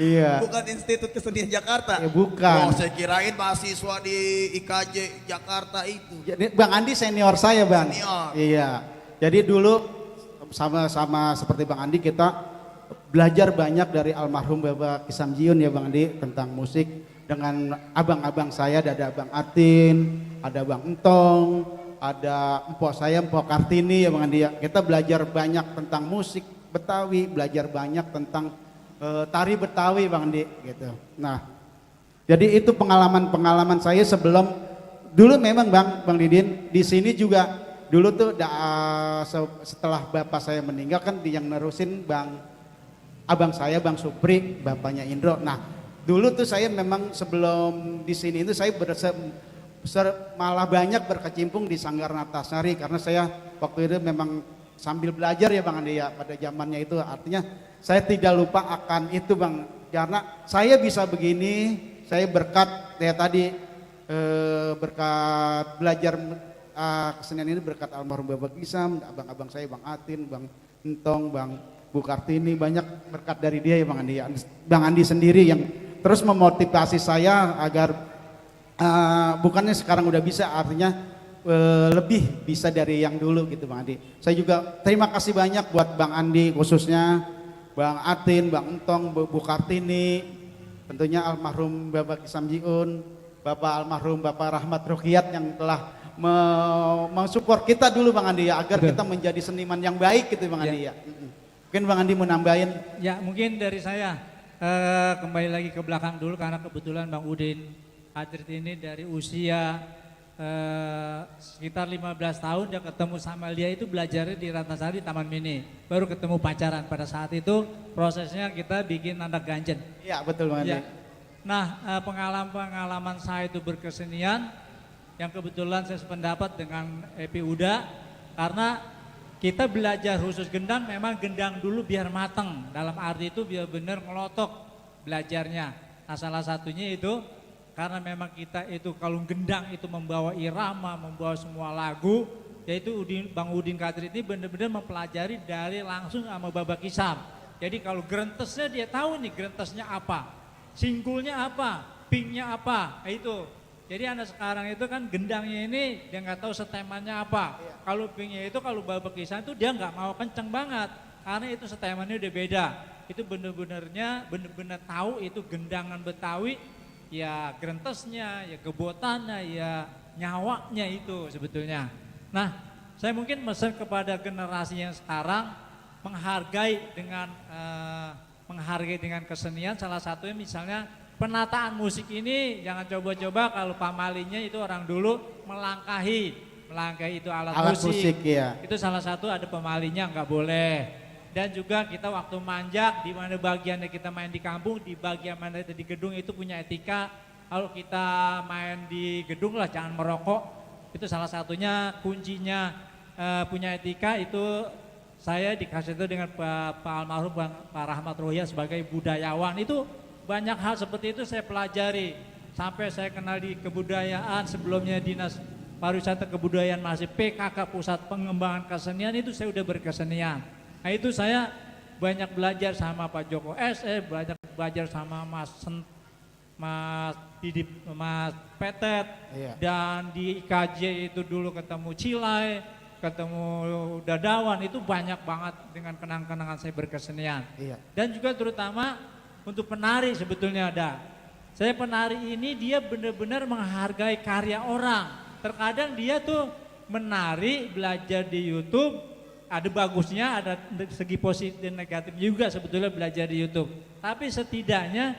Iya. Bukan Institut Kesenian Jakarta? Ya, bukan. Oh saya kirain mahasiswa di IKJ Jakarta itu. Jadi Bang Andi senior saya Bang. Senior. Iya. Jadi dulu sama seperti Bang Andi kita belajar banyak dari almarhum Bapak Kisamjiun ya Bang Andi tentang musik dengan abang-abang saya, ada Bang Atin, ada Bang Entong, ada empok saya, Empok Kartini ya Bang Andi ya. Kita belajar banyak tentang musik Betawi, belajar banyak tentang tari Betawi Bang Andi gitu. Nah, jadi itu pengalaman-pengalaman saya sebelum dulu memang Bang Didin di sini juga dulu tuh setelah bapak saya meninggal kan yang nerusin abang saya Bang Supri, bapaknya Indro. Nah, dulu tuh saya memang sebelum di sini itu saya malah banyak berkecimpung di Sanggar Natasari karena saya waktu itu memang sambil belajar ya Bang Andi ya pada zamannya itu, artinya saya tidak lupa akan itu Bang, karena saya bisa begini saya berkat berkat belajar kesenian ini berkat almarhum Bapak Kisam, abang-abang saya Bang Atin, Bang Entong, Bang Bu Kartini, banyak berkat dari dia ya Bang Andi. Bang Andi sendiri yang terus memotivasi saya agar bukannya sekarang udah bisa, artinya lebih bisa dari yang dulu gitu Bang Andi. Saya juga terima kasih banyak buat Bang Andi khususnya, Bang Atin, Bang Entong, Bu Kartini, tentunya almarhum Bapak Kisamjiun, almarhum Bapak Rahmat Rukiat yang telah mensupport kita dulu Bang Andi ya, agar kita menjadi seniman yang baik gitu Bang Andi ya. Mungkin Bang Andi mau nambahin? Ya mungkin dari saya kembali lagi ke belakang dulu karena kebetulan Bang Udin Kacrit ini dari usia sekitar 15 tahun dia ketemu sama Lia itu belajarnya di Ratnasari Taman Mini. Baru ketemu pacaran pada saat itu prosesnya kita bikin anak ganjen. Iya betul Bang Andi. Ya. Nah pengalaman saya itu berkesenian yang kebetulan saya sependapat dengan Epi Uda karena kita belajar khusus gendang memang gendang dulu biar mateng dalam arti itu biar benar ngelotok belajarnya. Nah salah satunya itu karena memang kita itu kalau gendang itu membawa irama, membawa semua lagu yaitu Bang Udin Katrit ini benar-benar mempelajari dari langsung sama Babak Kisam. Jadi kalau gerentesnya dia tahu nih gerentesnya apa. Singgulnya apa, pingnya apa, itu. Jadi anak sekarang itu kan gendangnya ini dia nggak tahu setemannya apa. Iya. Kalau pingnya itu kalau Babak Kisah itu dia nggak mau kenceng banget karena itu setemannya udah beda. Itu bener-bener tahu itu gendangan Betawi, ya gerentesnya, ya gebotannya, ya nyawanya itu sebetulnya. Nah, saya mungkin pesan kepada generasi yang sekarang menghargai dengan kesenian, salah satunya misalnya penataan musik ini jangan coba-coba kalau pamalinya itu orang dulu melangkahi itu alat musik ya. Itu salah satu ada pemalinya nggak boleh. Dan juga kita waktu manjak di mana bagiannya kita main di kampung, di bagian mana di gedung itu punya etika. Kalau kita main di gedung lah jangan merokok. Itu salah satunya kuncinya punya etika itu. Saya dikasih itu dengan Pak Almarhum Pak Rahmat Rohya sebagai budayawan itu banyak hal seperti itu saya pelajari sampai saya kenal di kebudayaan sebelumnya Dinas Pariwisata Kebudayaan masih PKK Pusat Pengembangan Kesenian itu saya udah berkesenian. Nah itu saya banyak belajar sama Pak Joko S.E, banyak belajar sama Mas Didip, Mas Petet, iya. Dan di IKJ itu dulu ketemu Cilai, ketemu Dadawan, itu banyak banget dengan kenang-kenangan saya berkesenian. Iya. Dan juga terutama untuk penari sebetulnya ada. Saya penari ini dia benar-benar menghargai karya orang. Terkadang dia tuh menari, belajar di YouTube, ada bagusnya, ada segi positif dan negatif juga sebetulnya belajar di YouTube. Tapi setidaknya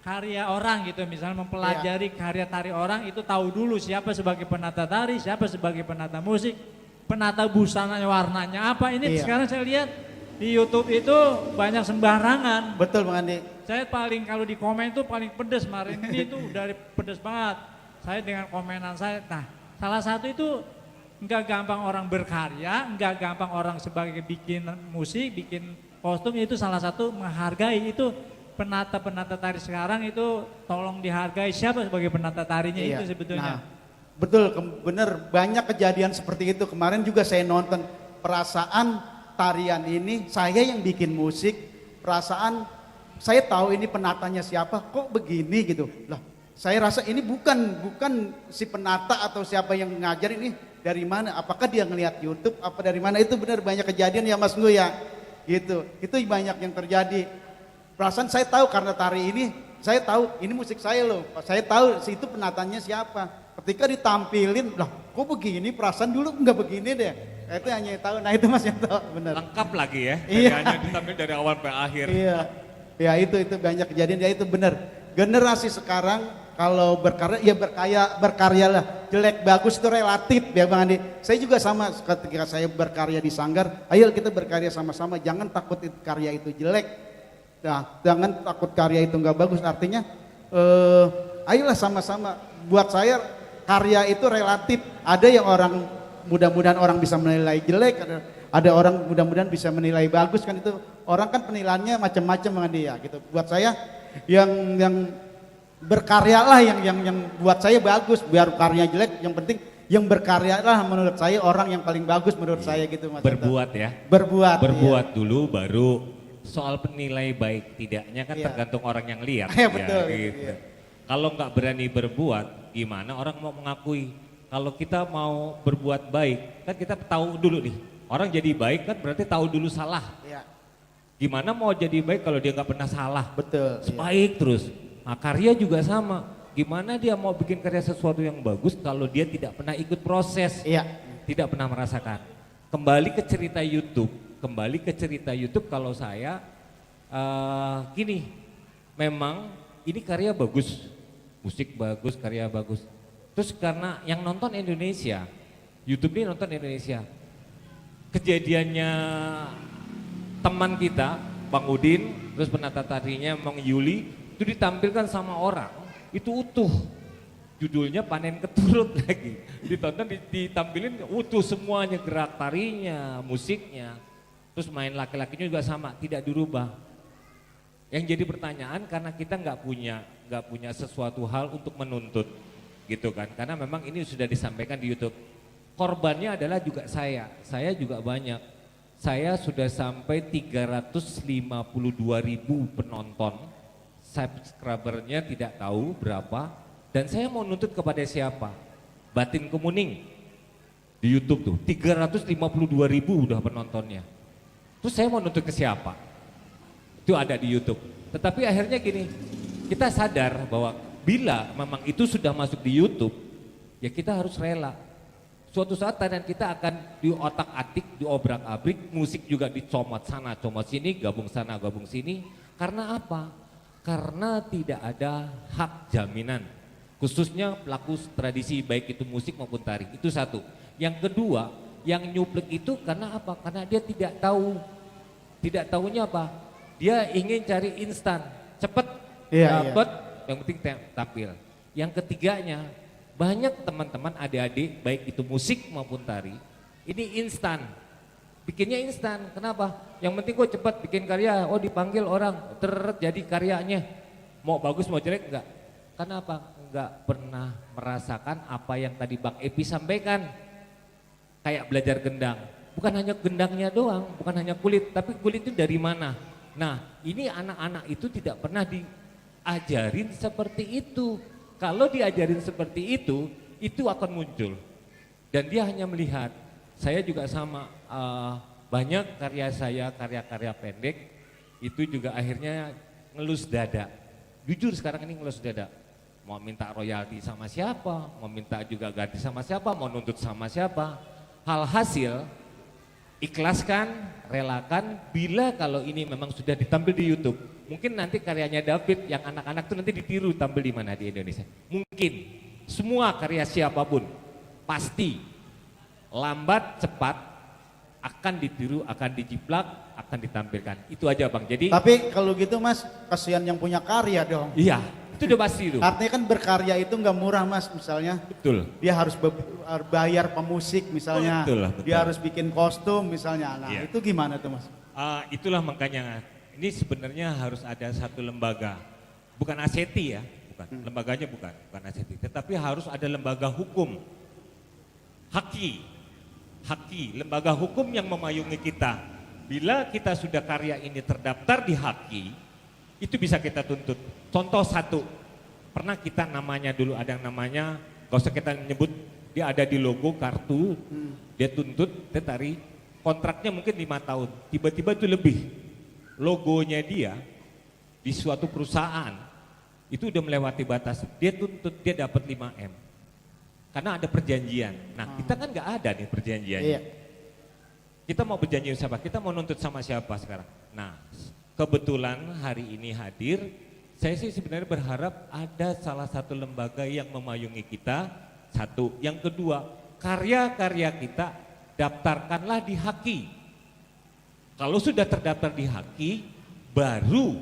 karya orang gitu, misalnya mempelajari karya tari orang itu tahu dulu siapa sebagai penata tari, siapa sebagai penata musik, penata busana warnanya apa. Ini sekarang saya lihat di YouTube itu banyak sembarangan. Betul Bang Andi. Saya paling kalau di komen itu paling pedes kemarin ini itu dari pedes banget. Saya dengan komenan saya, nah salah satu itu enggak gampang orang berkarya, enggak gampang orang sebagai bikin musik, bikin kostum, itu salah satu menghargai itu. Penata tari sekarang itu tolong dihargai siapa sebagai penata tarinya itu sebetulnya. Nah, betul bener banyak kejadian seperti itu. Kemarin juga saya nonton perasaan tarian ini saya yang bikin musik, perasaan saya tahu ini penatanya siapa kok begini gitu. Lah, saya rasa ini bukan si penata atau siapa yang ngajar ini dari mana? Apakah dia ngelihat YouTube apa dari mana? Itu benar banyak kejadian ya Mas Nggu ya. Gitu. Itu banyak yang terjadi. Perasaan saya tahu karena tari ini, saya tahu ini musik saya loh. Saya tahu itu penatanya siapa. Ketika ditampilin, lah kok begini, perasaan dulu enggak begini deh. Itu hanya tahu, nah itu Mas yang tahu, benar. Lengkap lagi ya, iya. hanya ditampil dari awal sampai akhir. Iya, ya itu banyak kejadian, ya itu benar. Generasi sekarang kalau berkaryalah. Jelek bagus itu relatif ya Bang Andi. Saya juga sama ketika saya berkarya di Sanggar, ayo kita berkarya sama-sama, jangan takut karya itu jelek. Nah, jangan takut karya itu nggak bagus, artinya ayolah sama-sama. Buat saya karya itu relatif. Ada yang orang mudah-mudahan orang bisa menilai jelek, ada orang mudah-mudahan bisa menilai bagus, kan itu orang kan penilaiannya macam-macam dengan dia gitu. Buat saya yang berkaryalah yang buat saya bagus, biar karya jelek yang penting yang berkaryalah menurut saya orang yang paling bagus menurut saya gitu Mas. Berbuat ya. Berbuat dulu baru soal penilai baik tidaknya kan tergantung orang yang lihat. Betul. Gitu. Kalau nggak berani berbuat, gimana orang mau mengakui? Kalau kita mau berbuat baik, kan kita tahu dulu nih. Orang jadi baik kan berarti tahu dulu salah. Iya. Gimana mau jadi baik kalau dia nggak pernah salah? Betul. Baik terus. Nah, karya juga sama. Gimana dia mau bikin karya sesuatu yang bagus kalau dia tidak pernah ikut proses? Iya. Tidak pernah merasakan. Kembali ke cerita YouTube. Kalau saya gini, memang ini karya bagus, musik bagus, karya bagus. Terus karena yang nonton Indonesia, YouTube ini nonton Indonesia. Kejadiannya teman kita, Bang Udin, terus penata tarinya Bang Yuli, itu ditampilkan sama orang, itu utuh. Judulnya Panen Keturut lagi. Ditonton, ditampilin utuh semuanya, gerak tarinya, musiknya. Terus main laki-lakinya juga sama, tidak dirubah. Yang jadi pertanyaan karena kita nggak punya sesuatu hal untuk menuntut. Gitu kan, karena memang ini sudah disampaikan di YouTube. Korbannya adalah juga saya juga banyak. Saya sudah sampai 352.000 penonton, subscribernya tidak tahu berapa, dan saya mau nuntut kepada siapa? Batin Kemuning di YouTube tuh 352.000 udah penontonnya. Terus saya mau nuntut ke siapa? Itu ada di YouTube. Tetapi akhirnya gini, kita sadar bahwa bila memang itu sudah masuk di YouTube, ya kita harus rela. Suatu saat tarian kita akan diotak-atik, diobrak-abrik, musik juga dicomot sana, comot sini, gabung sana, gabung sini. Karena apa? Karena tidak ada hak jaminan, khususnya pelaku tradisi baik itu musik maupun tari. Itu satu. Yang kedua, yang nyuplek itu karena apa? Karena dia tidak tahu. Tidak tahunya apa? Dia ingin cari instan, cepet, dapat. Yang penting tampil. Yang ketiganya, banyak teman-teman adik-adik baik itu musik maupun tari, ini instan, bikinnya instan. Kenapa? Yang penting kok cepat bikin karya, dipanggil orang, jadi karyanya. Mau bagus mau jelek enggak. Kenapa? Enggak pernah merasakan apa yang tadi Bang Epi sampaikan. Kayak belajar gendang, bukan hanya gendangnya doang, bukan hanya kulit, tapi kulit itu dari mana. Nah, ini anak-anak itu tidak pernah diajarin seperti itu. Kalau diajarin seperti itu akan muncul. Dan dia hanya melihat. Saya juga sama, banyak karya saya, karya-karya pendek, itu juga akhirnya ngelus dada. Jujur sekarang ini ngelus dada. Mau minta royalti sama siapa, mau minta juga ganti sama siapa, mau nuntut sama siapa. Hasil ikhlaskan, relakan, bila kalau ini memang sudah ditampil di YouTube. Mungkin nanti karyanya David yang anak-anak itu nanti ditiru tampil di mana di Indonesia. Mungkin semua karya siapapun pasti lambat cepat akan ditiru, akan dijiplak, akan ditampilkan. Itu aja Bang. Jadi tapi kalau gitu Mas, kasihan yang punya karya dong. Iya, itu udah pasti itu. Artinya kan berkarya itu nggak murah Mas, misalnya. Betul. Dia harus bayar pemusik misalnya. Betul. Dia harus bikin kostum misalnya. Nah, iya. itu gimana tuh Mas? Itulah makanya ini sebenarnya harus ada satu lembaga, bukan ASETI ya, bukan lembaganya bukan ASETI, tetapi harus ada lembaga hukum, Haki, lembaga hukum yang memayungi kita. Bila kita sudah karya ini terdaftar di Haki, itu bisa kita tuntut. Contoh satu, pernah kita namanya dulu ada yang namanya, gak usah kita nyebut, dia ada di logo kartu, dia tuntut, dia tari, kontraknya mungkin 5 tahun, tiba-tiba itu lebih. Logonya dia di suatu perusahaan itu udah melewati batas, dia tuntut, dia dapat 5M karena ada perjanjian. Nah kita kan nggak ada nih perjanjiannya. Iya. Kita mau berjanji siapa? Kita mau nuntut sama siapa sekarang? Nah kebetulan hari ini hadir, saya sih sebenarnya berharap ada salah satu lembaga yang memayungi kita. Satu, yang kedua, karya-karya kita daftarkanlah di Haki. Kalau sudah terdaftar di Haki, baru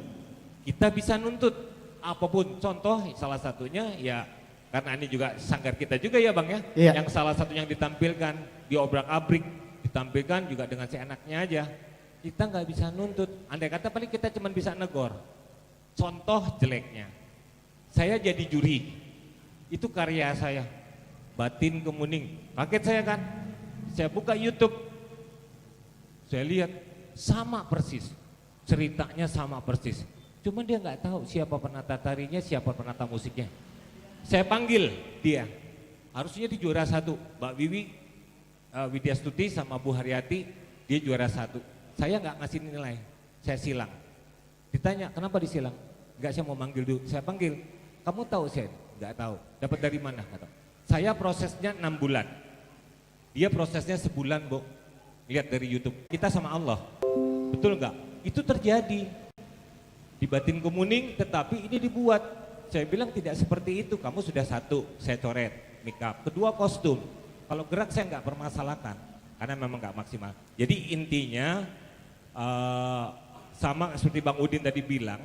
kita bisa nuntut apapun. Contoh salah satunya ya, karena ini juga sanggar kita juga ya Bang ya, iya. Yang salah satu yang ditampilkan di obrak-abrik, ditampilkan juga dengan seenaknya aja. Kita nggak bisa nuntut, andai kata paling kita cuma bisa negor. Contoh jeleknya, saya jadi juri, itu karya saya, Batin Kemuning. Kaget saya kan, saya buka YouTube, saya lihat sama persis, ceritanya sama persis. Cuman dia nggak tahu siapa penata tarinya, siapa penata musiknya. Saya panggil dia, harusnya di juara 1, Mbak Wiwi Widyastuti sama Bu Haryati, dia juara 1. Saya nggak ngasih nilai, saya silang. Ditanya kenapa disilang? Enggak, saya mau manggil dulu. Saya panggil, kamu tahu saya? Enggak tahu. Dapat dari mana? Enggak tahu. Saya prosesnya 6 bulan. Dia prosesnya sebulan, Bu. Lihat dari YouTube. Kita sama Allah. Betul enggak? Itu terjadi di Batin Kemuning, tetapi ini dibuat Saya bilang tidak seperti itu, kamu sudah satu, saya coret, make up. Kedua kostum, kalau gerak saya nggak permasalahkan, karena memang nggak maksimal. Jadi intinya sama seperti Bang Udin tadi bilang,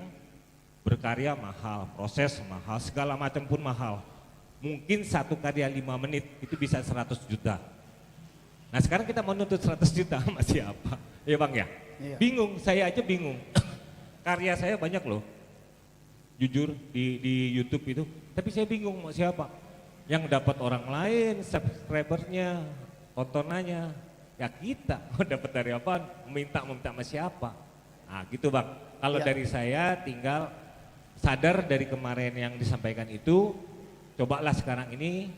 berkarya mahal, proses mahal, segala macam pun mahal. Mungkin satu karya 5 menit itu bisa 100 juta. Nah sekarang kita mau nuntut 100 juta sama siapa? Ya Bang ya? Iya. Bingung, saya aja bingung. Karya saya banyak loh. Jujur di YouTube itu, tapi saya bingung mau siapa yang dapat orang lain, subscribernya, tontonannya, ya kita mau dapat dari apa, minta sama siapa. Nah gitu Bang, kalau Ya. dari saya tinggal sadar dari kemarin yang disampaikan itu, cobalah sekarang ini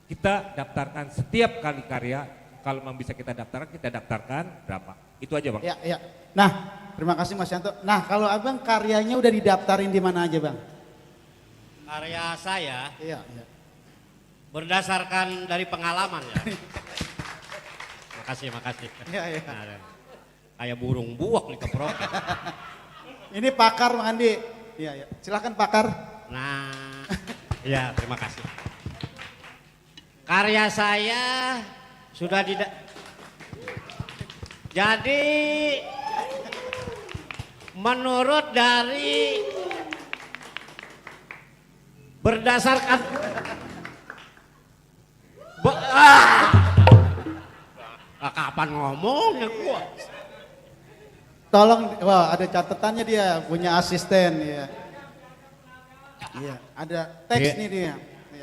kita daftarkan setiap kali karya, kalau memang bisa kita daftarkan berapa, itu aja Bang. Ya, ya. Nah, terima kasih Mas Yanto. Nah, kalau Abang karyanya udah didaftarin di mana aja, Bang? Karya saya Iya, iya. berdasarkan dari pengalaman ya. Makasih. Iya, iya. Nah, kayak burung buak nih keprok. Ini pakar Bang Andi. Iya, iya. Silakan pakar. Nah, ya terima kasih. Karya saya sudah jadi menurut dari berdasarkan kapan ngomongnya gua. Tolong, wah ada catatannya dia, punya asisten ya. Iya, ada teks Iya. nih dia. Iya.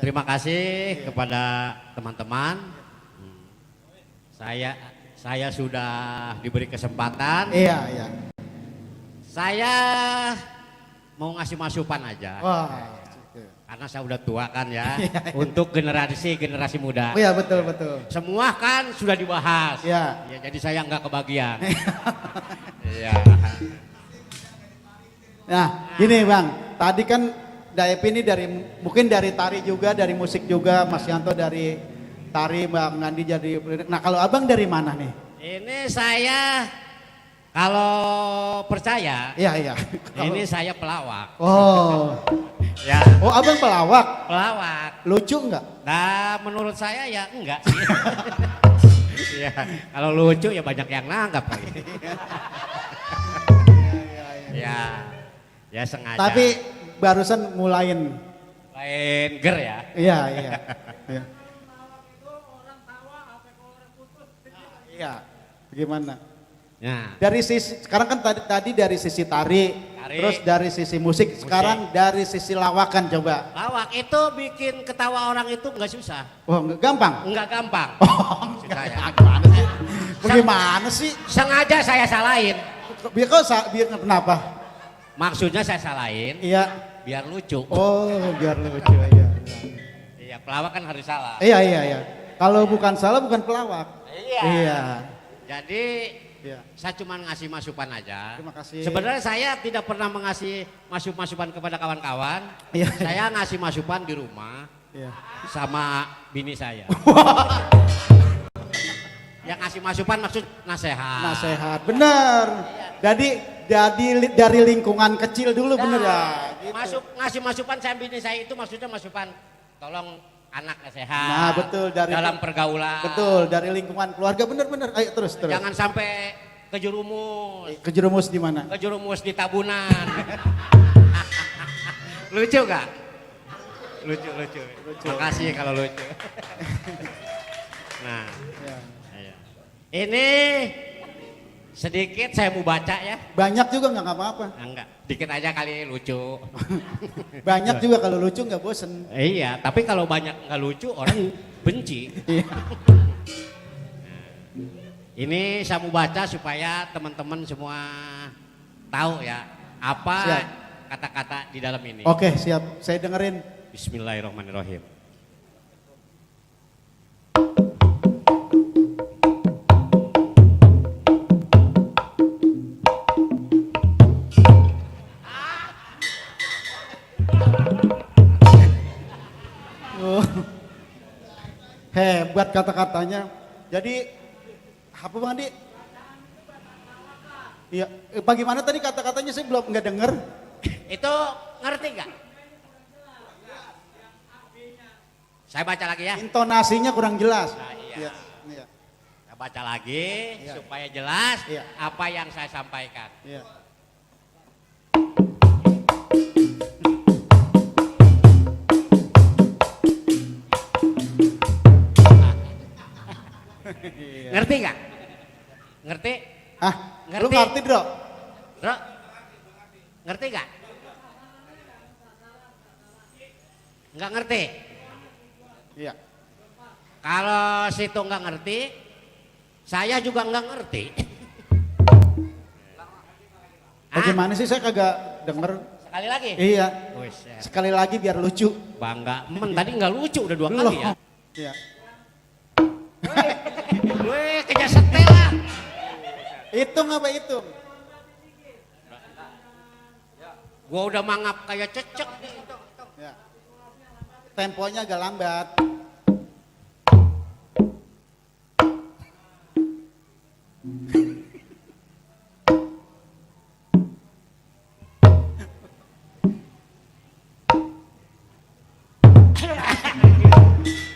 Terima kasih kepada teman-teman. Saya sudah diberi kesempatan. Iya, iya. Saya mau ngasih masukan aja. Wah. Karena saya udah tua kan ya. Untuk generasi muda. Oh iya, betul, betul. Semua kan sudah dibahas. Iya. Ya, jadi saya nggak kebagian. Iya. Nah, gini Bang, tadi kan Daep ini mungkin dari tari juga, dari musik juga, Mas Yanto dari tari, Bang Andi jadi. Nah, kalau Abang dari mana nih? Ini saya kalau percaya. Iya, iya. Ini saya pelawak. Oh. Ya. Oh, Abang pelawak. Pelawak. Lucu enggak? Nah, menurut saya ya enggak sih. Ya, kalau lucu ya banyak yang nanggap lagi. Ya sengaja. Tapi barusan mulain. Lain ger ya. Iya, iya. Iya. Iya. Bagaimana? Nah, Dari sisi sekarang kan tadi dari sisi tari, terus dari sisi musik, sekarang dari sisi lawakan coba. lawak itu bikin ketawa orang itu enggak susah. Oh, enggak gampang. Enggak gampang. Oh, Maksud saya. gimana sih? Bagaimana sih? Sengaja saya salahin. Biar kenapa? Maksudnya saya salahin Iya. biar lucu. Oh, biar lucu ya. Iya, pelawak kan harus salah. Iya, iya, iya. Kalau bukan salah bukan pelawak. Iya. Iya. Jadi Iya. saya cuma ngasih masukan aja. Terima kasih. Sebenarnya saya tidak pernah mengasih masukan kepada kawan-kawan. Iya. Saya ngasih masukan di rumah Iya. sama bini saya. Yang ngasih masukan maksud nasehat. Nasehat, bener. Jadi dari lingkungan kecil dulu bener ya. Gitu. Ngasih masukan saya bini saya itu maksudnya masukan tolong anak sehat. Nah, betul, dalam pergaulan. Betul, dari lingkungan keluarga bener. Ayo terus. Jangan sampai kejerumus. Kejerumus di mana? Kejerumus di tabunan. Lucu gak? Lucu. Makasih kalau lucu. Nah, Ya. iya. Ini sedikit saya mau baca ya. Banyak juga nggak apa-apa. Enggak, dikit aja kali lucu. Banyak juga kalau lucu nggak bosen. Iya, tapi kalau banyak nggak lucu orang benci. Iya. Ini saya mau baca supaya teman-teman semua tahu ya apa Siap. kata-kata di dalam ini. Oke, siap. Saya dengerin. Bismillahirrahmanirrahim. Oh. Hebat kata-katanya. Jadi apa Bang Andi? Iya, bagaimana tadi kata-katanya saya belum nggak denger. Itu ngerti nggak? Saya baca lagi ya. Intonasinya kurang jelas. Nah, iya. Iya, iya, Saya baca lagi Iya. supaya jelas Iya. apa yang saya sampaikan. iya. Ngerti nggak? Ngerti? Ah, lu Ngerti. ngerti, Bro? Bro? Ngerti nggak? Nggak ngerti? Iya. Kalau situ nggak ngerti, saya juga nggak ngerti. Bagaimana sih saya kagak denger? Sekali lagi? Iya. Buset. Sekali lagi biar lucu. Bangga. Tadi nggak lucu, udah 2 kali Belum. ya. Iya. Weh, kejar setelan. Hitung apa hitung? Gua udah mangap kayak cecek. Ya. Temponya agak lambat.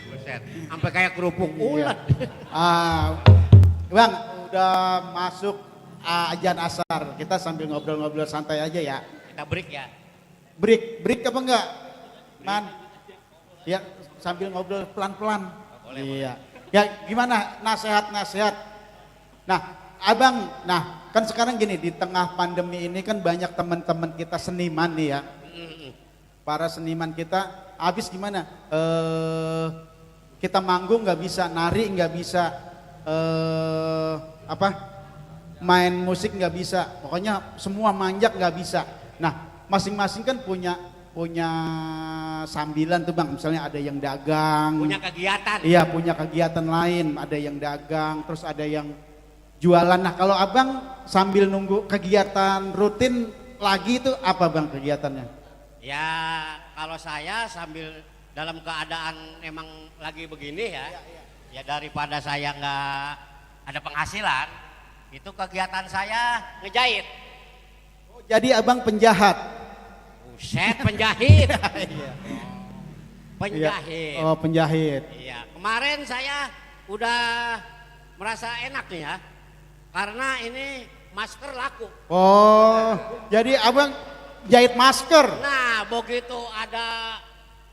Buset, sampai kayak kerupuk ulat. Bang, udah masuk ajan asar. Kita sambil ngobrol-ngobrol santai aja ya. Kita break ya. Break apa enggak? Man. Ya, sambil ngobrol pelan-pelan. Iya. Ya, gimana nasihat-nasihat? Nah, Abang, kan sekarang gini, di tengah pandemi ini kan banyak teman-teman kita seniman nih ya. Para seniman kita habis gimana? Kita manggung nggak bisa, nari nggak bisa, main musik nggak bisa, pokoknya semua manjak nggak bisa. Nah, masing-masing kan punya sambilan tuh Bang, misalnya ada yang dagang, Punya kegiatan. iya punya kegiatan lain, ada yang dagang, terus ada yang jualan. Nah kalau Abang sambil nunggu kegiatan rutin lagi itu apa Bang kegiatannya? Ya kalau saya sambil dalam keadaan emang lagi begini ya, ya daripada saya nggak ada penghasilan, itu kegiatan saya ngejahit. Jadi Abang penjahat? Buset, penjahit. Iya. Penjahit. Oh penjahit. Iya, kemarin saya udah merasa enak nih ya, karena ini masker laku. Oh jadi Abang jahit masker? Nah begitu ada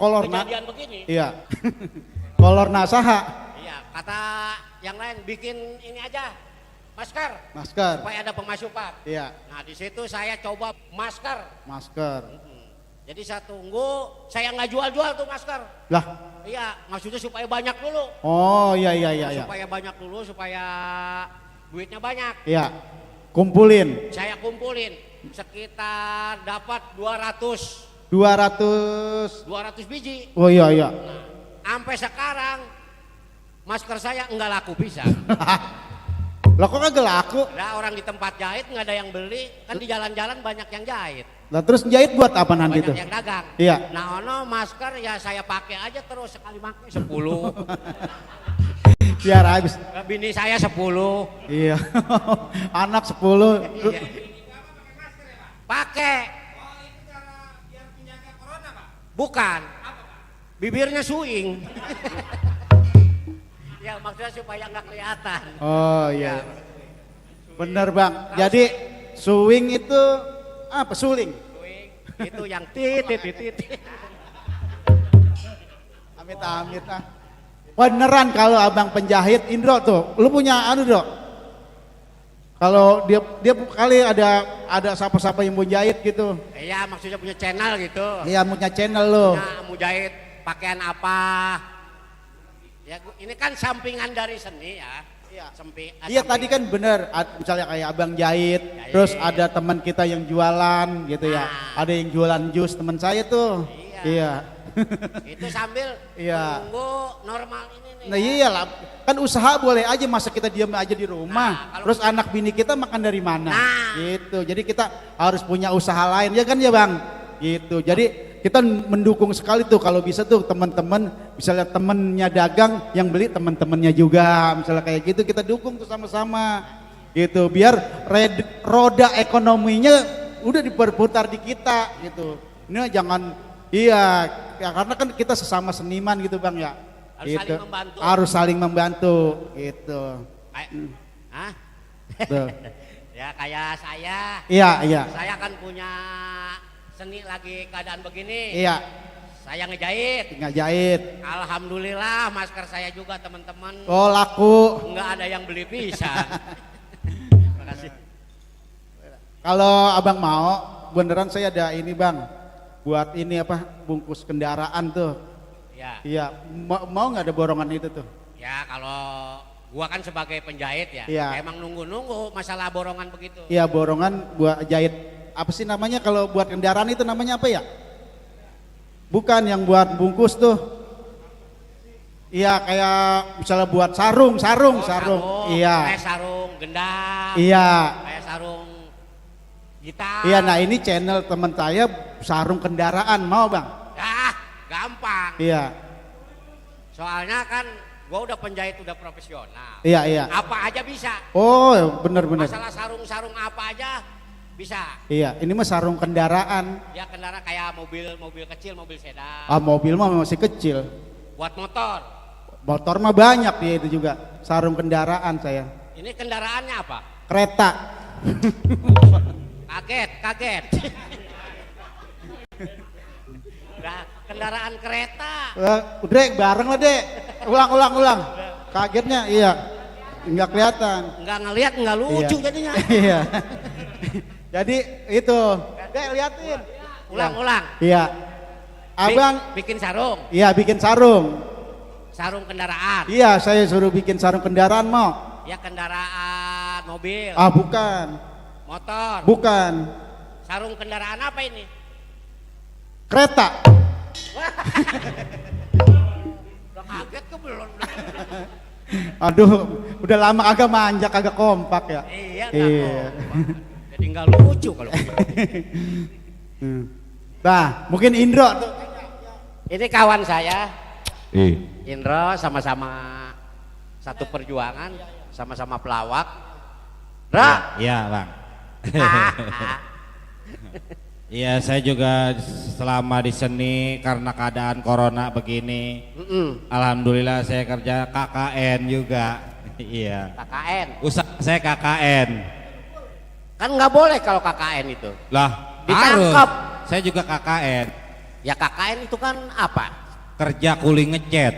Kolorna? kejadian begini, Iya. Kolorna saha? iya kata yang lain bikin ini aja masker, Masker. supaya ada pemasukan. Iya. Nah di situ saya coba masker. Masker. Jadi saya tunggu, saya nggak jual-jual tuh masker. Lah. Iya, maksudnya supaya banyak dulu. Oh iya. Supaya banyak dulu, supaya duitnya banyak. Iya. Kumpulin. Saya kumpulin sekitar dapat 200 biji. Oh iya. Sampai sekarang masker saya enggak laku bisa. Lah kok kagak laku? Nah, orang di tempat jahit nggak ada yang beli, kan di jalan-jalan banyak yang jahit. Lah terus jahit buat apa nanti Banyak tuh? yang dagang. Iya. Nah, ono masker ya saya pakai aja terus, sekali pakai 10. Biar habis. Bini saya 10. Iya. Anak 10. Iya. Pakai. Bukan. Bibirnya suing. Ya maksudnya supaya nggak kelihatan. Oh iya. Bener Bang. Jadi swing itu apa? Suling. Suing itu yang titit. Amit-amit ah. Beneran kalau Abang penjahit, Indro tuh, lu punya anu Dok? Kalau dia kali ada siapa-siapa yang mau jahit gitu. Iya maksudnya punya channel gitu. Iya punya channel lo. Nah, mau jahit pakaian apa? Ya ini kan sampingan dari seni ya. Iya. Iya Tadi kan bener, misalnya kayak Abang jahit, terus ada teman kita yang jualan gitu ya. Ada yang jualan jus teman saya tuh. Iya. Itu sambil menunggu normal ini nih. Nah iyalah, kan usaha boleh aja, masa kita diam aja di rumah. Terus anak bini kita makan dari mana? Gitu. Jadi kita harus punya usaha lain ya kan ya Bang? Gitu. Jadi kita mendukung sekali tuh kalau bisa tuh teman-teman, misalnya temennya dagang yang beli teman-temannya juga, misalnya kayak gitu kita dukung tuh sama-sama. Gitu. Biar roda ekonominya udah diperputar di kita gitu. Ini jangan ya karena kan kita sesama seniman gitu Bang ya. Harus Gitu. saling membantu. Harus saling membantu gitu. Hah? Tuh. Ya kayak saya. Iya, iya. Saya kan punya seni lagi keadaan begini. Iya, Saya ngejahit. ngajahit. Alhamdulillah masker saya juga teman-teman. Oh, laku. Nggak ada yang beli pisan. Terima kasih. Kalau abang mau, beneran saya ada ini bang, buat ini apa, bungkus kendaraan tuh. Ya. Iya, mau nggak ada borongan itu tuh? Ya kalau gua kan sebagai penjahit ya, Iya. emang nunggu-nunggu masalah borongan begitu. Iya, borongan buat jahit. Apa sih namanya kalau buat kendaraan itu namanya apa ya? Bukan yang buat bungkus tuh. Iya, kayak misalnya buat sarung. Iya. Kayak sarung gendam. Iya. Kayak sarung gitar. Iya, nah ini channel teman saya sarung kendaraan, mau bang? Ah, gampang. Iya. Soalnya kan gua udah penjahit udah profesional. Iya, iya. Apa aja bisa. Oh, bener-bener. Masalah sarung-sarung apa aja bisa. Iya, ini mah sarung kendaraan. Ya kendaraan kayak mobil kecil, mobil sedan. Ah, mobil mah masih kecil. Buat motor. Motor mah banyak dia itu juga. Sarung kendaraan saya. Ini kendaraannya apa? Kereta. Kaget. Nah, kendaraan kereta. Dek, bareng lah dek. Ulang. Kagetnya, iya. Enggak kelihatan. Nggak ngelihat, nggak lucu Iya. jadinya. Iya. Jadi itu. Dek, liatin. Ulang. Iya. Abang. Bikin sarung. Iya, bikin sarung. Sarung kendaraan. Iya, saya suruh bikin sarung kendaraan mau. Ya kendaraan mobil. Ah, bukan. Motor. Bukan. Sarung kendaraan apa ini? Kereta. Udah kaget ke belum? Aduh, udah lama agak manjak, agak kompak ya. Iya, kompak. Jadi nggak lucu kalau gitu. Nah, mungkin Indro tuh. Ini kawan saya. Indro sama-sama satu perjuangan, sama-sama pelawak. Iya bang. Iya, saya juga selama di seni karena keadaan corona begini. Alhamdulillah saya kerja KKN juga. Iya. KKN. Usaha saya KKN. Kan nggak boleh kalau KKN itu. Lah, ditangkap. harus. Saya juga KKN. Ya KKN itu kan apa? Kerja kuli ngecat.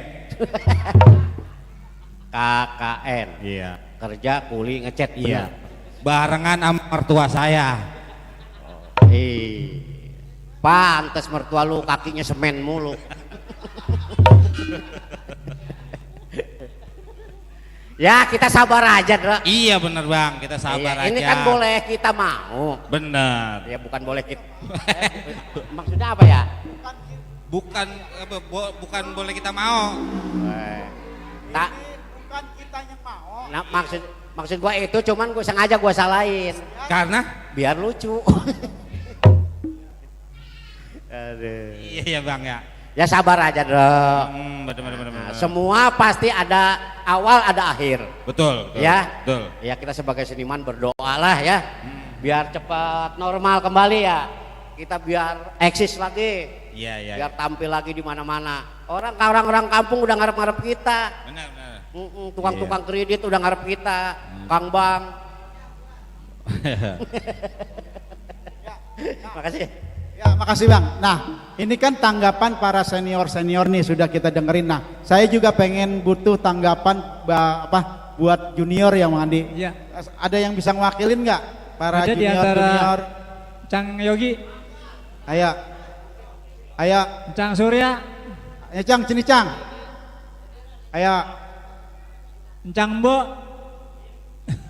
KKN. Iya. Kerja kuli ngecat. Iya. Barengan sama mertua saya. Pantes mertua lu kakinya semen mulu. Ya kita sabar aja, Dra. Iya bener bang, kita sabar aja. Ini kan boleh kita mau. Bener. Ya bukan boleh kita. Maksudnya apa ya? Bukan boleh kita mau. Tak. Bukan kita yang mau. Nah, maksud gua itu cuman gua sengaja gua salahin. Karena? Biar lucu. Iya bang ya. Ya sabar aja, Dra. Bener. Semua pasti ada awal ada akhir. Betul. Ya. Betul. Ya kita sebagai seniman berdoalah ya. Biar cepat normal kembali ya. Kita biar eksis lagi. Iya. Biar tampil lagi di mana-mana. Orang kampung udah ngarep-ngarep kita. Benar. Tukang-tukang kredit udah ngarep kita. Kang Bang. Makasih. Ya, makasih Bang. Nah, ini kan tanggapan para senior-senior nih sudah kita dengerin. Nah, saya juga pengen butuh tanggapan buat junior ya Bang Andi. Iya. Ada yang bisa ngewakilin nggak para Ada junior? di antara Junior? Cang Yogi, Ayo. Cang Surya, Ayo Cang, sini Cang. Ayo. Cang Mbok.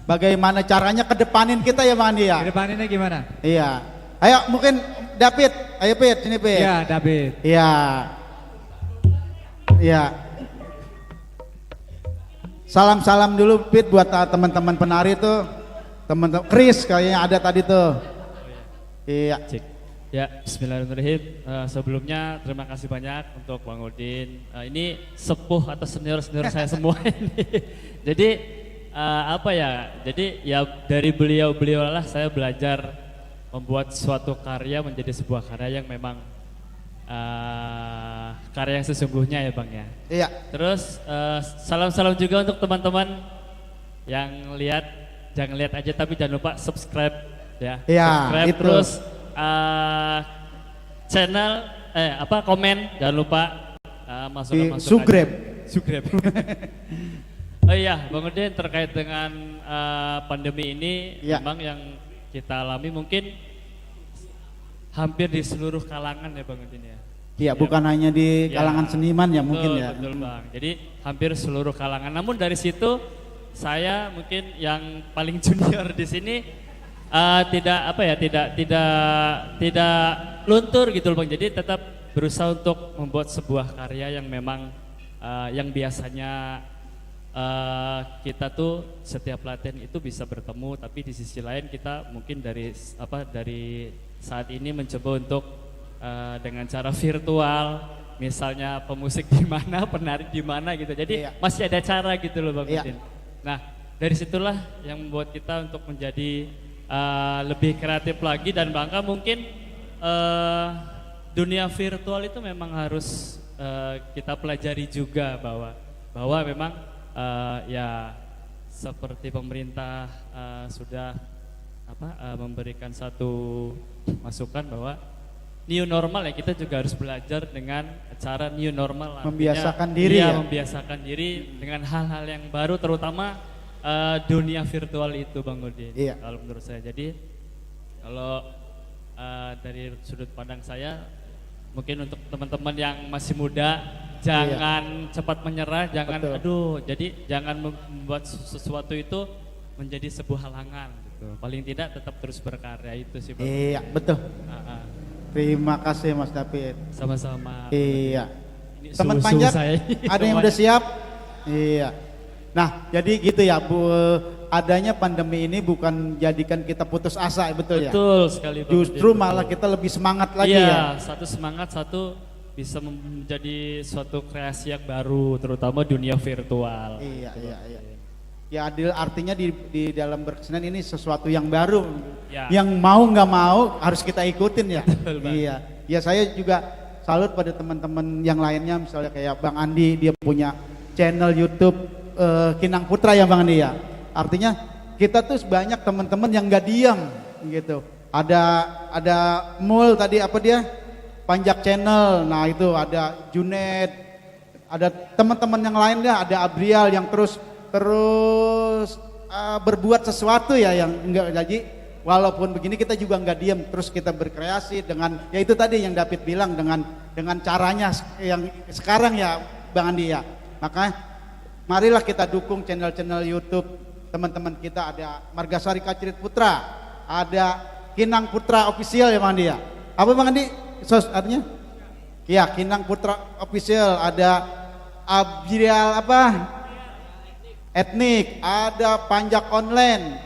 Bagaimana caranya kedepanin kita ya Bang Andi ya? Kedepaninnya gimana? Iya. Ayo mungkin David, ayo Pit, sini Pit. Iya, David. Iya. Iya. Salam-salam dulu Pit buat teman-teman penari tuh. Teman-teman Chris kayaknya ada tadi tuh. Iya. Cik. Ya, bismillahirrahmanirrahim. Sebelumnya terima kasih banyak untuk Bang Udin. Ini sepuh atau senior-senior saya semua ini. Jadi apa ya? Jadi ya dari beliau-beliau lah saya belajar membuat suatu karya menjadi sebuah karya yang memang karya yang sesungguhnya ya Bang ya. Iya. Terus salam-salam juga untuk teman-teman yang lihat, jangan lihat aja tapi jangan lupa subscribe ya. Iya, Subscribe itu. terus channel komen jangan lupa masuk Sugrab. Sugrab. Oh iya, Bang Udin terkait dengan pandemi ini Ya. memang yang kita alami mungkin hampir di seluruh kalangan ya Bang Udin ya. Iya, bukan hanya di Ya, kalangan seniman ya betul, mungkin ya. Betul Bang. Jadi hampir seluruh kalangan. Namun dari situ saya mungkin yang paling junior di sini tidak luntur gitu loh Bang. Jadi tetap berusaha untuk membuat sebuah karya yang memang yang biasanya kita tuh setiap latihan itu bisa bertemu, tapi di sisi lain kita mungkin dari saat ini mencoba untuk dengan cara virtual, misalnya pemusik di mana, penari di mana gitu. Jadi masih ada cara gitu loh Bang Udin. Nah, dari situlah yang membuat kita untuk menjadi lebih kreatif lagi dan bangga mungkin dunia virtual itu memang harus kita pelajari juga bahwa memang ya seperti pemerintah sudah memberikan satu masukan bahwa new normal ya, kita juga harus belajar dengan cara new normal. Membiasakan diri ya? Membiasakan diri dengan hal-hal yang baru, terutama dunia virtual itu Bang Udin. Iya. Kalau menurut saya, jadi kalau dari sudut pandang saya, mungkin untuk teman-teman yang masih muda, jangan cepat menyerah, jangan jadi jangan membuat sesuatu itu menjadi sebuah halangan gitu. Paling tidak tetap terus berkarya, itu sih Bang. Iya, betul. Terima kasih Mas David. Sama-sama. Iya. Ini Teman suhu panjat, saya. ada yang udah siap? Iya. Nah, jadi gitu ya Bu, adanya pandemi ini bukan jadikan kita putus asa, betul ya? Betul sekali Bang. Justru Udin, malah betul. kita lebih semangat lagi Iya, ya. satu semangat, satu bisa menjadi suatu kreasi yang baru, terutama dunia virtual. Iya, Gitu, iya, Bang. iya. Ya adil, artinya di dalam berkesenian ini sesuatu yang baru, Ya. yang mau nggak mau harus kita ikutin ya. Betul, Bang. Iya, ya saya juga salut pada teman-teman yang lainnya, misalnya kayak Bang Andi, dia punya channel YouTube Kinang Putra ya Bang Andi ya. Artinya kita tuh banyak teman-teman yang nggak diam gitu. Ada Mul tadi apa dia? Panjak Channel. Nah itu ada Junet, ada teman-teman yang lainnya, ada Abrial yang terus berbuat sesuatu ya, yang enggak, jadi walaupun begini kita juga enggak diam, terus kita berkreasi dengan ya itu tadi yang David bilang, dengan caranya yang sekarang ya Bang Andi ya. Maka marilah kita dukung channel-channel YouTube teman-teman kita. Ada Margasari Kacrit Putra, ada Kinang Putra Official ya Bang Andi ya. Apa Bang Andi artinya? Ya, Kinang Putra Official, ada Abrial apa? Etnik, ada Panjak Online,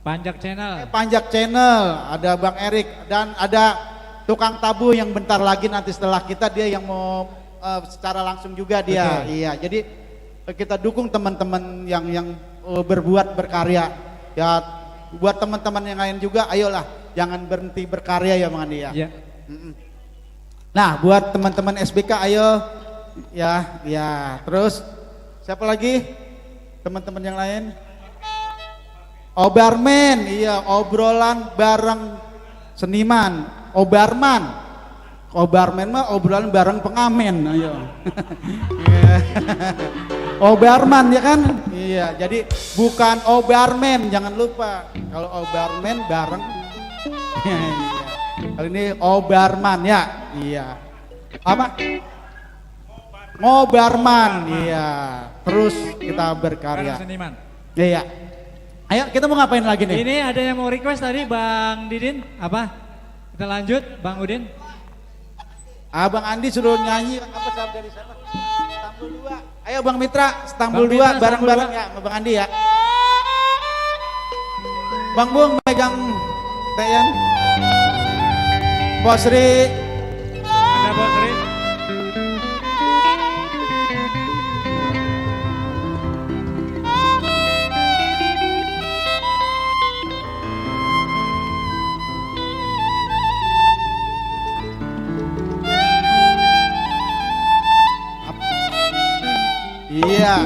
Panjak Channel, Panjak Channel, ada Bang Erik, dan ada Tukang Tabu yang bentar lagi nanti setelah kita dia yang mau secara langsung juga dia. Betul. Iya, jadi kita dukung teman-teman yang berbuat berkarya. Ya buat teman-teman yang lain juga, ayolah jangan berhenti berkarya ya Bang Andi ya. Iya. Nah, buat teman-teman SBK ayo ya, terus siapa lagi? Teman-teman yang lain? Obarmen, iya, obrolan bareng seniman. Obarmen mah obrolan bareng pengamen, ayo. Obarman ya kan? Iya, jadi bukan obarmen, jangan lupa. Kalau obarmen bareng, iya. Kali ini obarman ya, iya. Apa? Ngobarman, iya. Terus kita berkarya. Bareng seniman. Iya. Ayo kita mau ngapain lagi nih? Ini ada yang mau request tadi Bang Didin, apa? Kita lanjut Bang Udin. Abang Andi suruh nyanyi apa sahabat dari sana? Stambul 2. Ayo Bang Mitra, Stambul Bang 2 Mitra, bareng-bareng Stambul ya sama Bang Andi ya. Bang Bung megang Teyan. Bosri. Ada Bos Ri. Iya.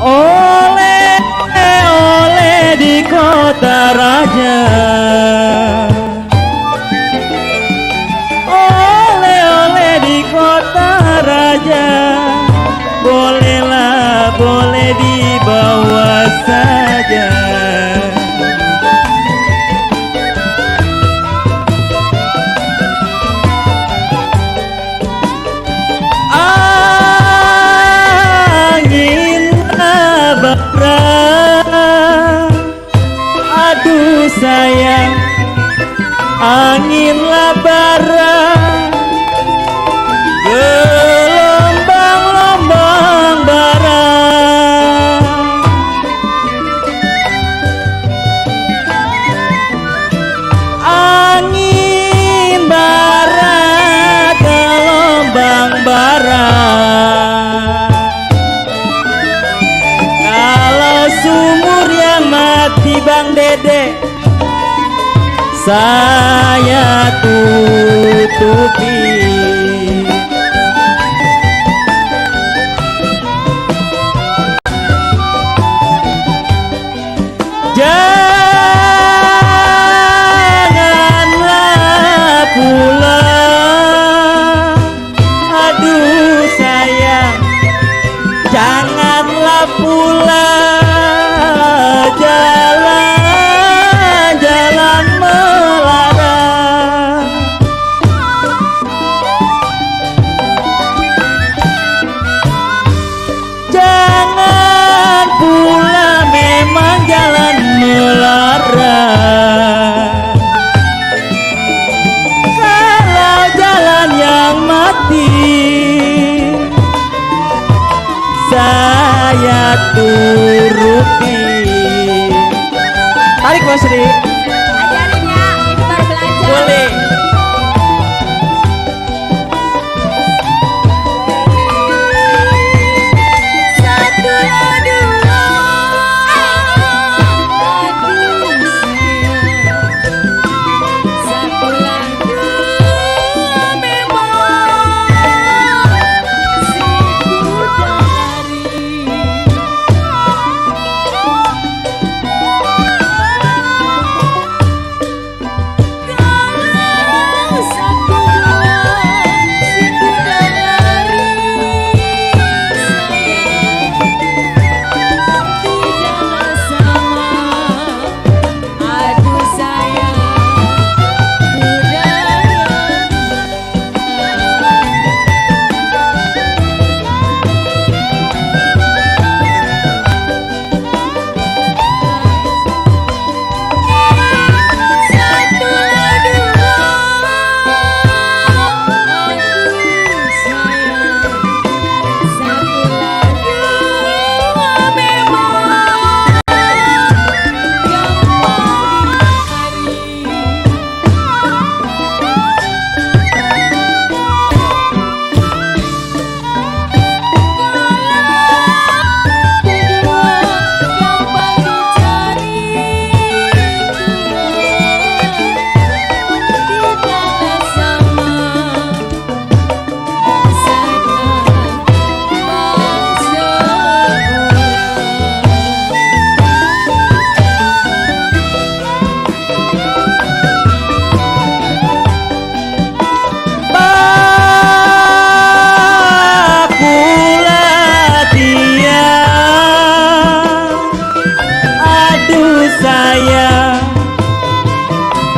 Oleh di kota raja, oleh di kota raja, bolehlah boleh dibawa saja. Aduh sayang, angin labara, gelombang-lombang bara. Angin bara, gelombang bara. Sumur yang mati Bang Dede, saya tutupi. Janganlah pulang, aduh sayang, janganlah pulang. Jalan-jalan melarang, jangan pulang, memang jalan melarang. Kalau jalan yang mati, saya turuti. Tarik Mas Ri. Ajarin ya, ini baru belajar. Boleh. Satu dua, aduh sayang, satu lagu memang si kuda lari.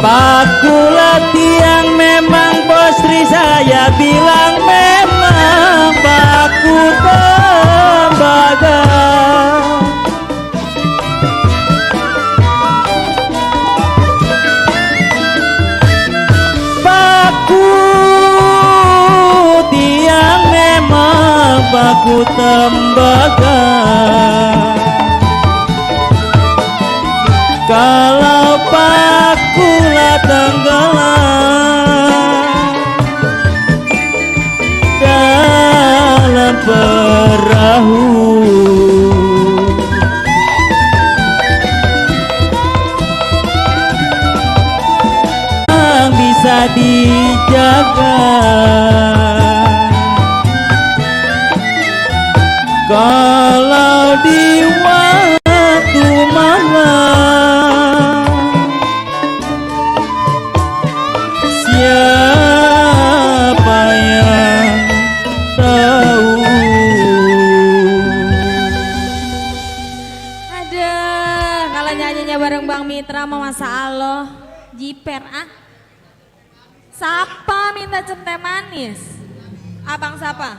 Pakulah tiang memang bos Ri, saya bilang memang baku tembaga. Baku tiang memang baku tembaga. Kalau pakulah tenggelam dalam perahu, tembaga. Kalau di waktu malam siapa yang tahu. Aduh, kalau nyanyinya bareng Bang Mitra mah masa Allah jiper ah. Siapa minta centeh manis? Abang siapa?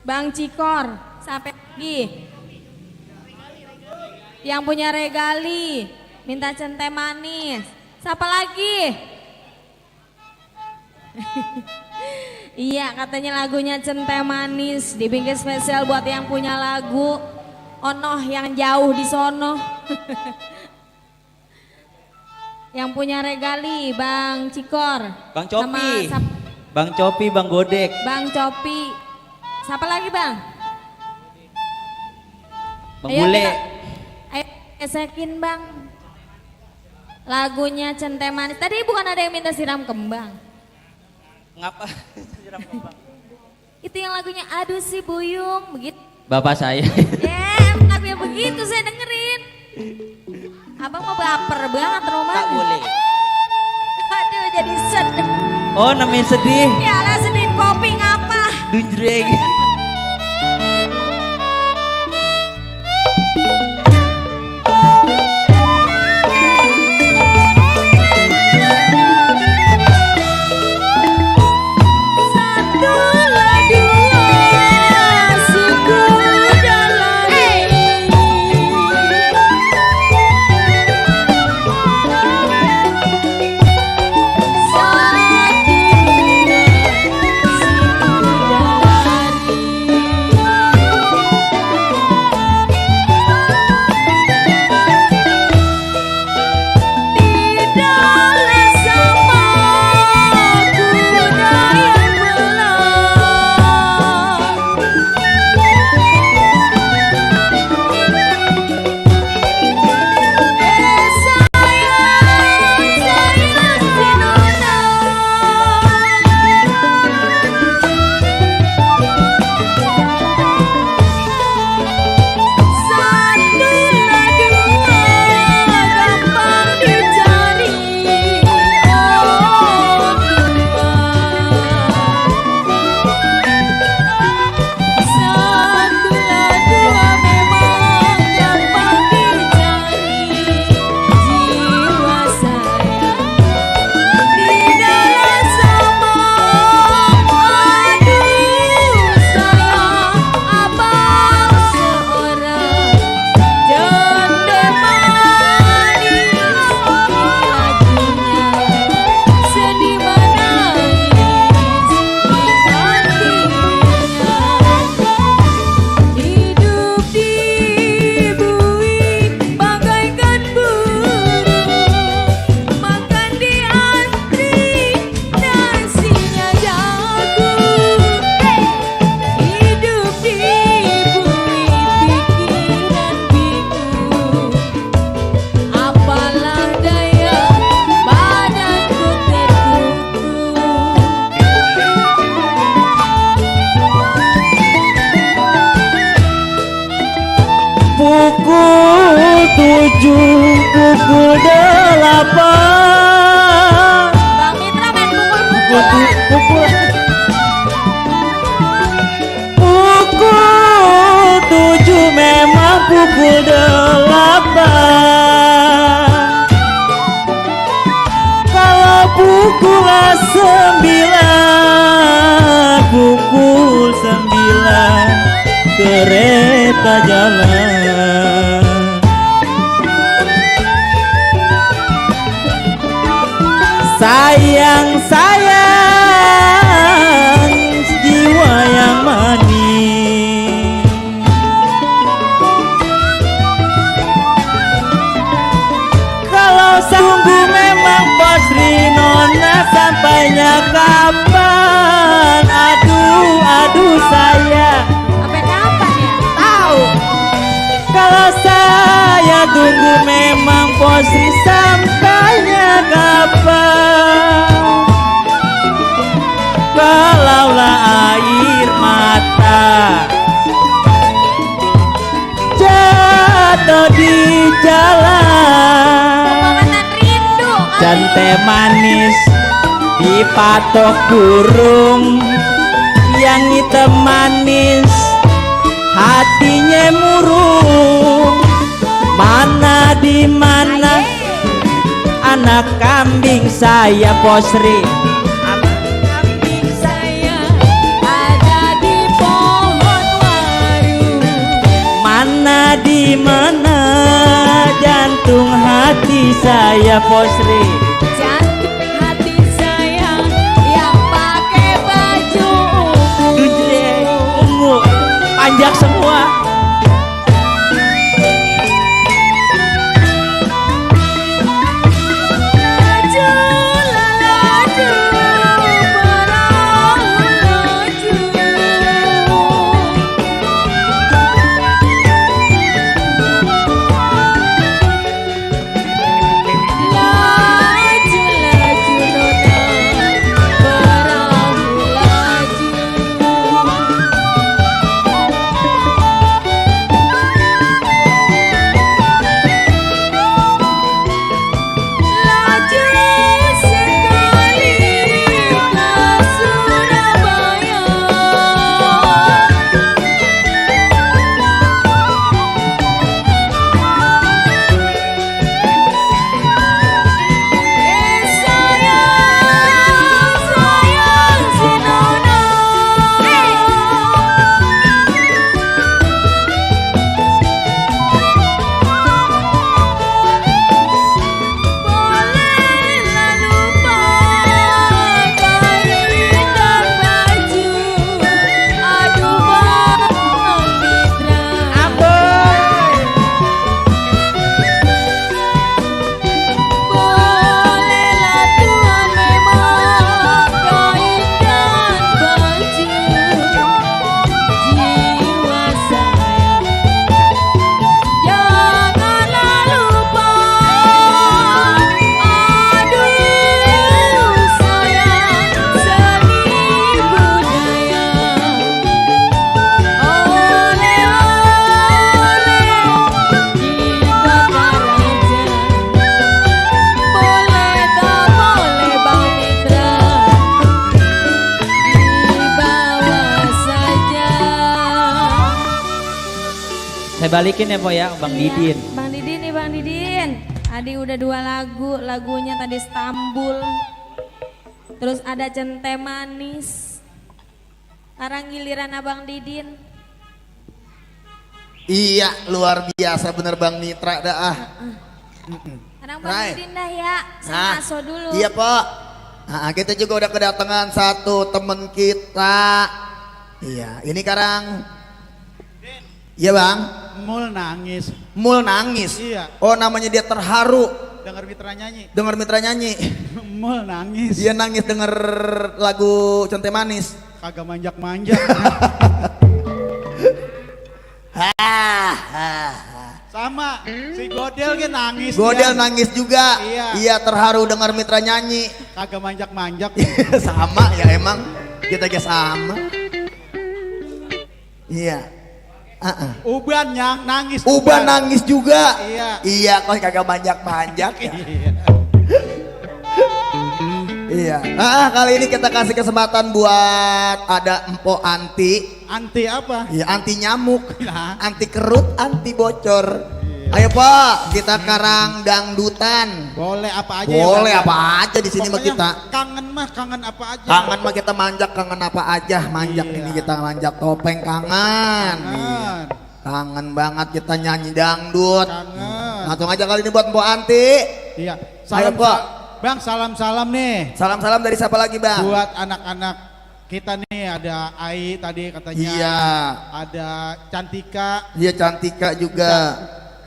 Bang Cikor, sampai lagi. Yang punya regali, minta centeh manis. Siapa lagi? Iya, katanya lagunya centeh manis dibikin spesial buat yang punya lagu. Ono yang jauh di sono. Yang punya regali, Bang Cikor. Bang Copi. Bang Copi, Bang Godek. Bang Copi. Siapa lagi Bang? Bang Bule. Ayo esekin Bang. Lagunya centeh manis. Tadi bukan ada yang minta siram kembang? Ngapa siram kembang? Itu yang lagunya aduh si Buyung, begitu. Bapak saya. Emang ya begitu saya dengerin. Abang mau baper banget rumah. Tak boleh. Aduh jadi sedih. Oh namanya sedih. Ya lah sedih kopi ngapa? Dunjreng. pukul 8. Bang Mitra main pukul-pukulan. Pukul 7 memang pukul 8. Kalau pukul 9, pukul 9 kereta jalan. Sayang, sayang, jiwa yang manis. Kalau sungguh memang Bos Rinona, sampainya kapan? Aduh, aduh saya. Sampai kapan ya? Tahu. Kalau saya tunggu memang Bos Rin, sampainya kapan? dipatok burung yang hitam manis, hatinya murung. Mana di mana anak kambing saya Posri? Kambing saya ada di pohon waru. Mana di mana jantung hati saya Posri? Jantung hati saya yang pakai baju ungu, panjang semua. Saya balikin ya Po ya, Bang Didin. Bang Didin nih Bang Didin. Adi udah 2 lagu, lagunya tadi Istanbul. Terus ada Centeh Manis. Sekarang giliran Abang Didin. Iya, luar biasa bener Bang Nitra dah ah. Sekarang Bang Didin dah ya, saya ngaso dulu. Iya Pak. Nah, kita juga udah kedatangan satu temen kita. Iya, ini sekarang. Iya Bang. Mul nangis. Mul nangis. Iya. Oh namanya dia terharu. Dengar Mitra nyanyi. Dengar Mitra nyanyi. Mul nangis. Dia nangis denger lagu Centeh Manis. Kagak manjak-manjak. Sama si Godel kan nangis. Godel nangis juga. Iya. Iya terharu dengar Mitra nyanyi. Kagak manjak-manjak. Sama ya emang. Kita juga sama. Iya. Uban yang nangis. Uban nangis juga. Iya. Iya kok kagak manjak-manjak ya. Iya. Kali ini kita kasih kesempatan buat ada Empo Anti. Anti apa? Iya, anti nyamuk, Nah. anti kerut, anti bocor. Ayo Pak, kita karang dangdutan. Boleh apa aja. Boleh ya, apa aja di sini mah pokoknya kita. Kangen apa aja. Kangen mah kita manjak, kangen apa aja. Manjak ini kita manjak topeng kangen. Iya. Kangen banget kita nyanyi dangdut. Langsung aja kali ini buat Mbok Anti. Iya. Ayo Pak. Bang, salam-salam nih. Salam-salam dari siapa lagi Bang? Buat anak-anak kita nih, ada Ai tadi katanya. Iya. Ada Cantika. Iya Cantika juga.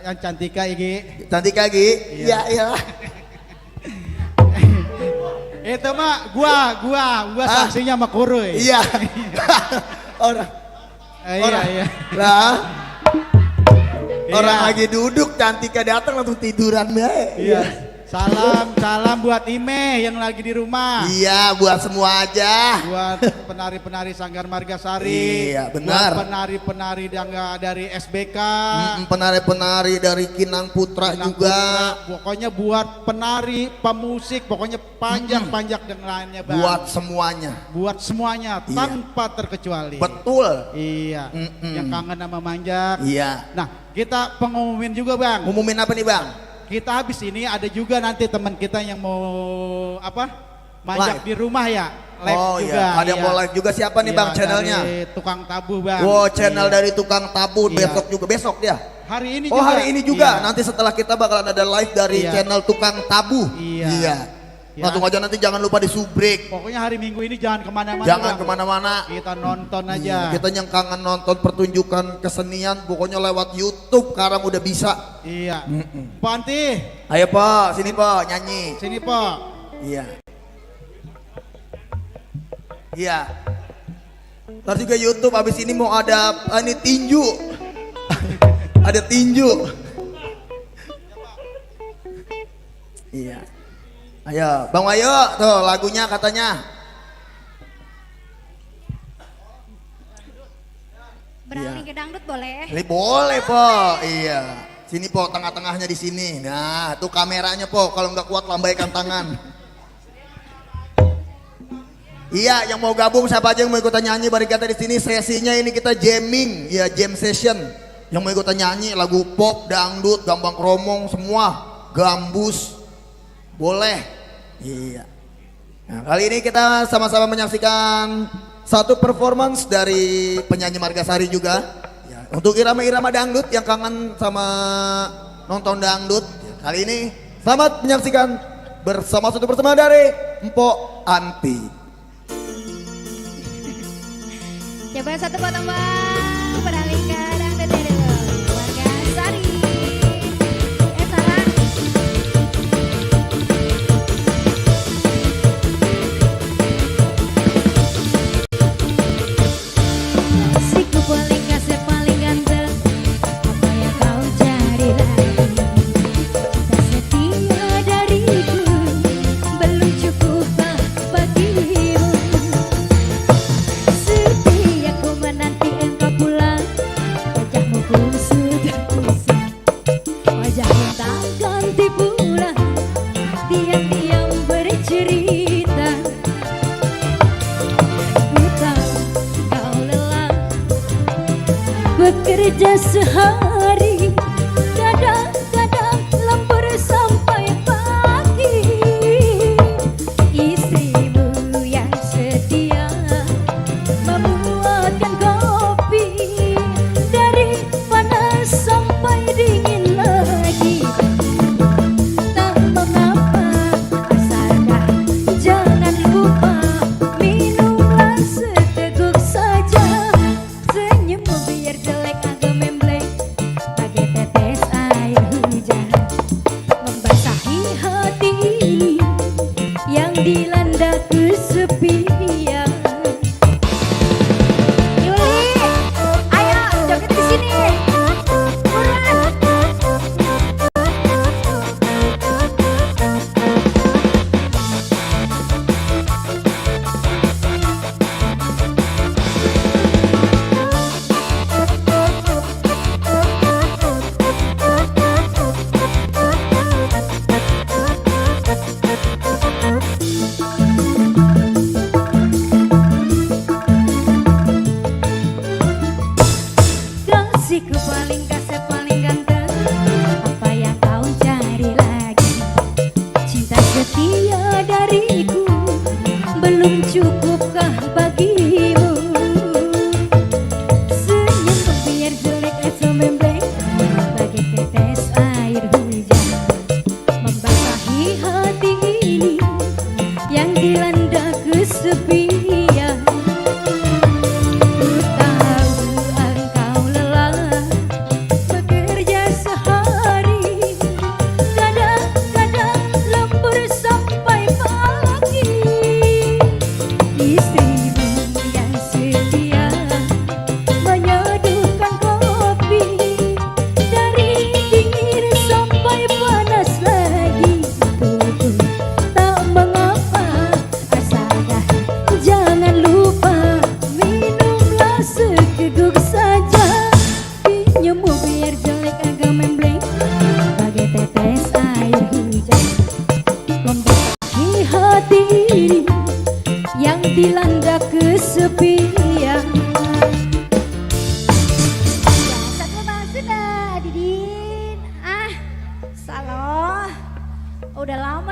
Yang Cantika Igi. Cantika Igi. Iya iya. Itu mah gua saksinya sama Kuruy. Iya. Orang. Iya. Lah. Orang lagi duduk Cantika datang langsung tiduran bae. Iya. Salam buat Ime yang lagi di rumah. Iya, buat semua aja. Buat penari-penari Sanggar Margasari. Iya, benar. Buat penari-penari dari SBK. Penari-penari dari Kinang Putra juga. Pokoknya buat penari, pemusik, pokoknya panjang-panjang dan lainnya Bang. Buat semuanya. Buat semuanya Iya. tanpa terkecuali. Betul. Iya. Yang kangen sama Manjak. Iya. Nah, kita pengumumin juga Bang. Ngumumin apa nih Bang? Kita habis ini ada juga nanti teman kita yang mau manjak di rumah ya. Live juga. Iya, ada yang mau live juga, siapa nih Bang channelnya? Dari Tukang Tabu Bang. Wow, channel dari Tukang Tabu, besok dia. Hari ini juga. juga. Hari ini juga. Nanti setelah kita bakalan ada live dari channel Tukang Tabu. Iya. Langsung aja nanti jangan lupa di subrek. Pokoknya hari Minggu ini jangan kemana-mana. Jangan kemana-mana. Kita nonton aja. Kita yang kangen nonton pertunjukan kesenian, pokoknya lewat YouTube sekarang udah bisa. Iya. Pak Anti. Ayo Pak, sini Pak nyanyi. Sini Pak. Iya. Iya. Ntar juga YouTube abis ini mau ada ini tinju. Ada tinju. Iya. Ayo, Bang Wayu, tuh lagunya katanya. Beralih ke dangdut boleh? Boleh, Po. Iya. Sini, Po, tengah-tengahnya di sini. Nah, tuh kameranya, Po. Kalau nggak kuat lambaikan tangan. Iya, yang mau gabung siapa aja yang mau ikutan nyanyi bareng kita di sini. Sesinya ini kita jamming, ya jam session. Yang mau ikutan nyanyi lagu pop, dangdut, gambang kromong semua, gambus. Boleh. Iya. Nah, kali ini kita sama-sama menyaksikan satu performance dari penyanyi Margasari juga. Ya, untuk irama-irama dangdut yang kangen sama nonton dangdut. Kali ini selamat menyaksikan bersama dari Mpok Anti. Coba satu potong Bang, beralih ke dangdut dulu. Margasari. Sarah. Siku paling kasih paling ganteng, apa yang kau cari lagi? Cinta setia dariku, belum cukupkah bagimu? Setiap ku menanti engkau pulang, wajahmu kusut kusut, wajahmu tak ganti pula, diam-diam bercerita. Ku tahu kau lelah bekerja sehari, kadang-kadang lembur sampai pagi. Istrimu yang setia membuatkan kopi, dari panas sampai dingin lagi. Tak mengapa, asalkan jangan lupa minumlah seteguk saja. Senyummu biar jelek agak membleng, bagai tetes air hujan, membasahi hati ini yang dilanda kesepian. Yuli, ayo joget di sini. Buruan. Kasihku paling kasih paling ganteng, apa yang kau cari lagi? Cinta setia dariku, belum cukupkah bagimu? Senyummu biar jelek atau membleng, bagai tetes air hujan, membasahi hati ini yang dilanda kesepian. Ku tahu engkau lelah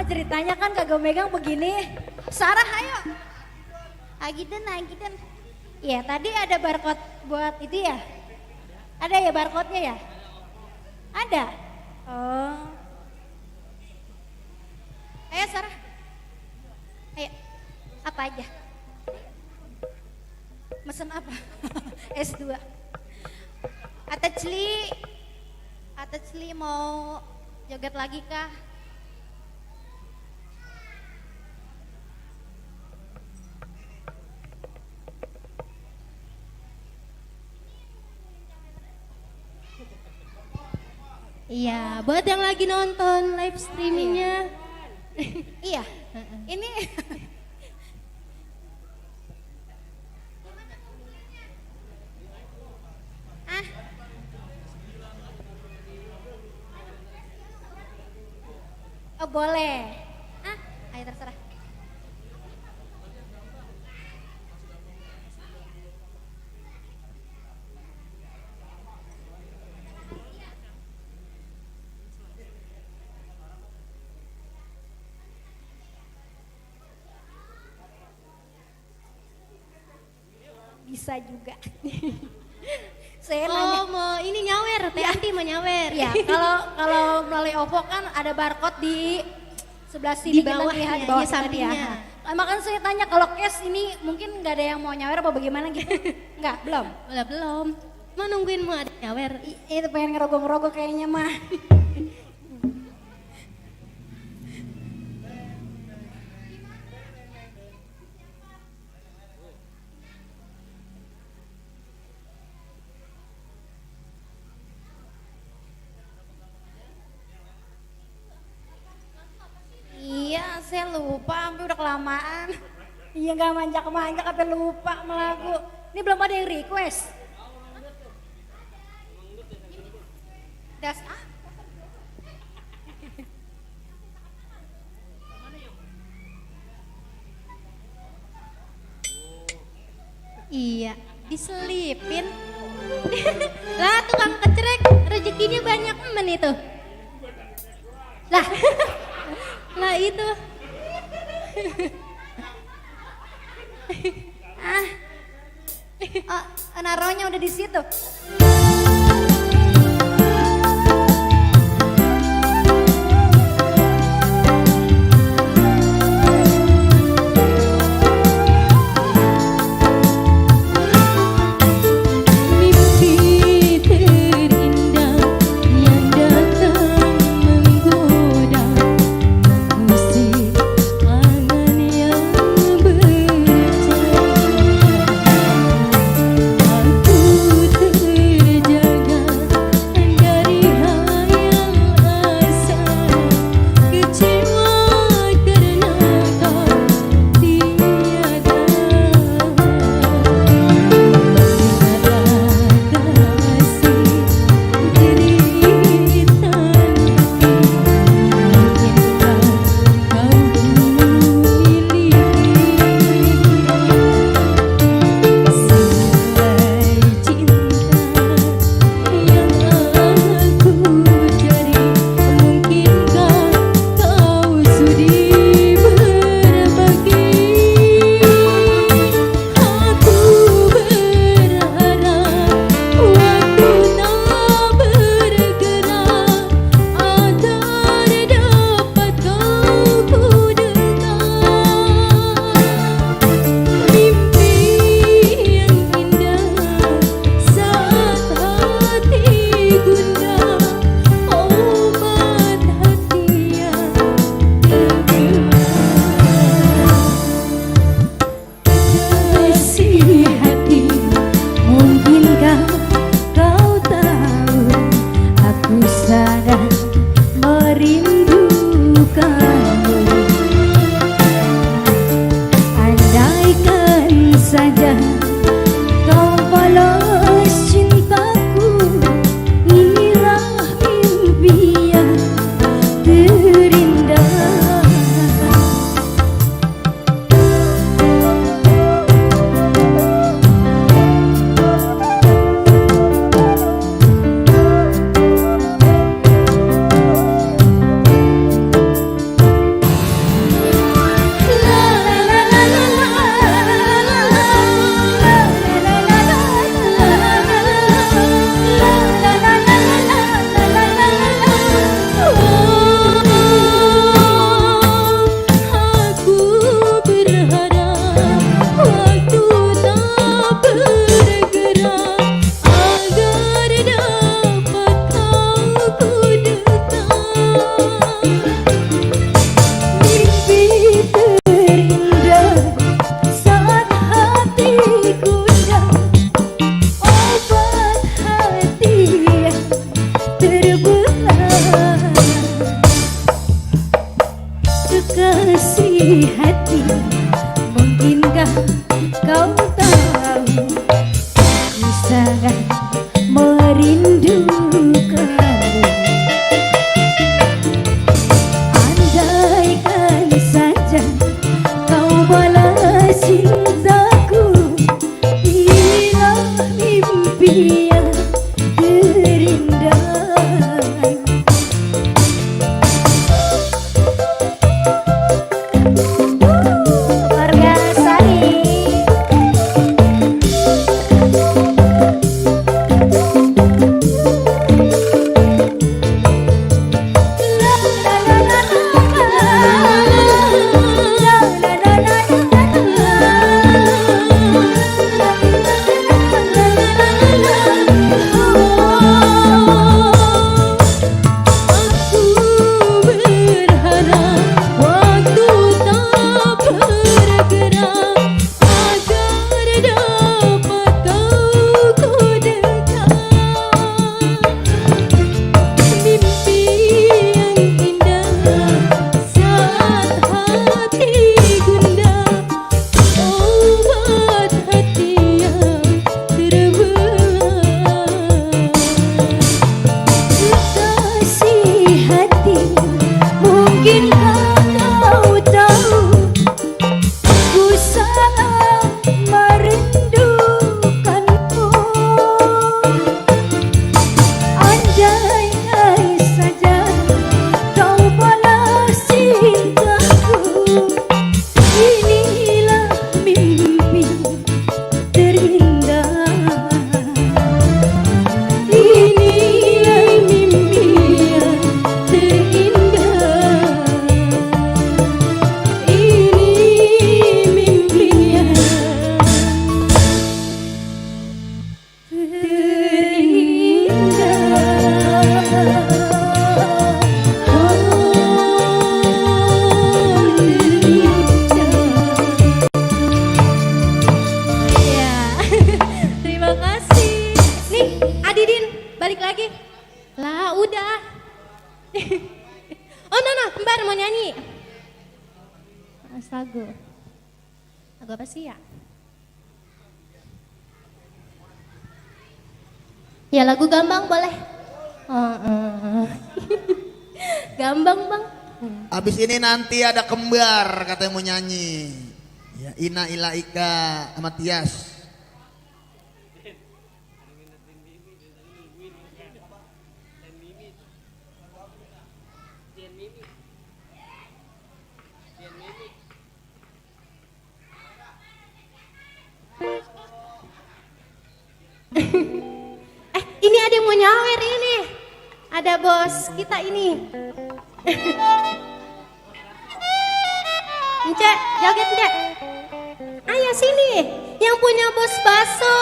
ceritanya kan kagak megang begini. Sarah ayo. Agiden. Iya tadi ada barcode buat itu ya? Ada ya barcode-nya ya? Ada? Oh. Ayo Sarah. Ayo. Apa aja? Mesen apa? S2. Atecli mau joget lagi kah? Iya, buat yang lagi nonton live streamingnya. Iya, ini oh boleh. Ayo terserah. Bisa juga. Saya nanya. Mau ini nyawer, Teh Anti mau nyawer. Ya, kalau melalui OVO kan ada barcode di sebelah sini Di bawah, kita lihat, ya, di bawah iya, tadi ya. sampingnya. Makanya saya tanya kalau cash ini mungkin nggak ada yang mau nyawer apa bagaimana gitu? Nggak, belum. Belum. Mau nungguin mau ada nyawer. Itu pengen ngerogoh-ngerogoh kayaknya mah. Iya, saya lupa, sampai udah kelamaan. Iya nggak manjak-manjak, sampai lupa sama lagu. Ini belum ada yang request. Das Iya, diselipin. Lah tukang kecrek rezekinya banyak men itu. Lah. Lah itu. Naronya udah di situ. Mimpi terindah yang datang menggoda, musik angan yang bercanda. Aku terjaga dari hayal asa, kecewa karena kau tiada. Mungkinkah kau tahu aku sadar merindukanmu. Andaikan saja kau balas cintaku, inilah mimpi yang terindah. Lagu. Lagu apa sih ya? Ya lagu Gambang boleh. Gambang bang. Abis ini nanti ada kembar katanya mau nyanyi. Ya, Ina Ila Ika sama Tias. Ini ada yang mau nyawer ini. Ada bos kita ini. Ence, joget Ence. Ayo sini, yang punya bos baso.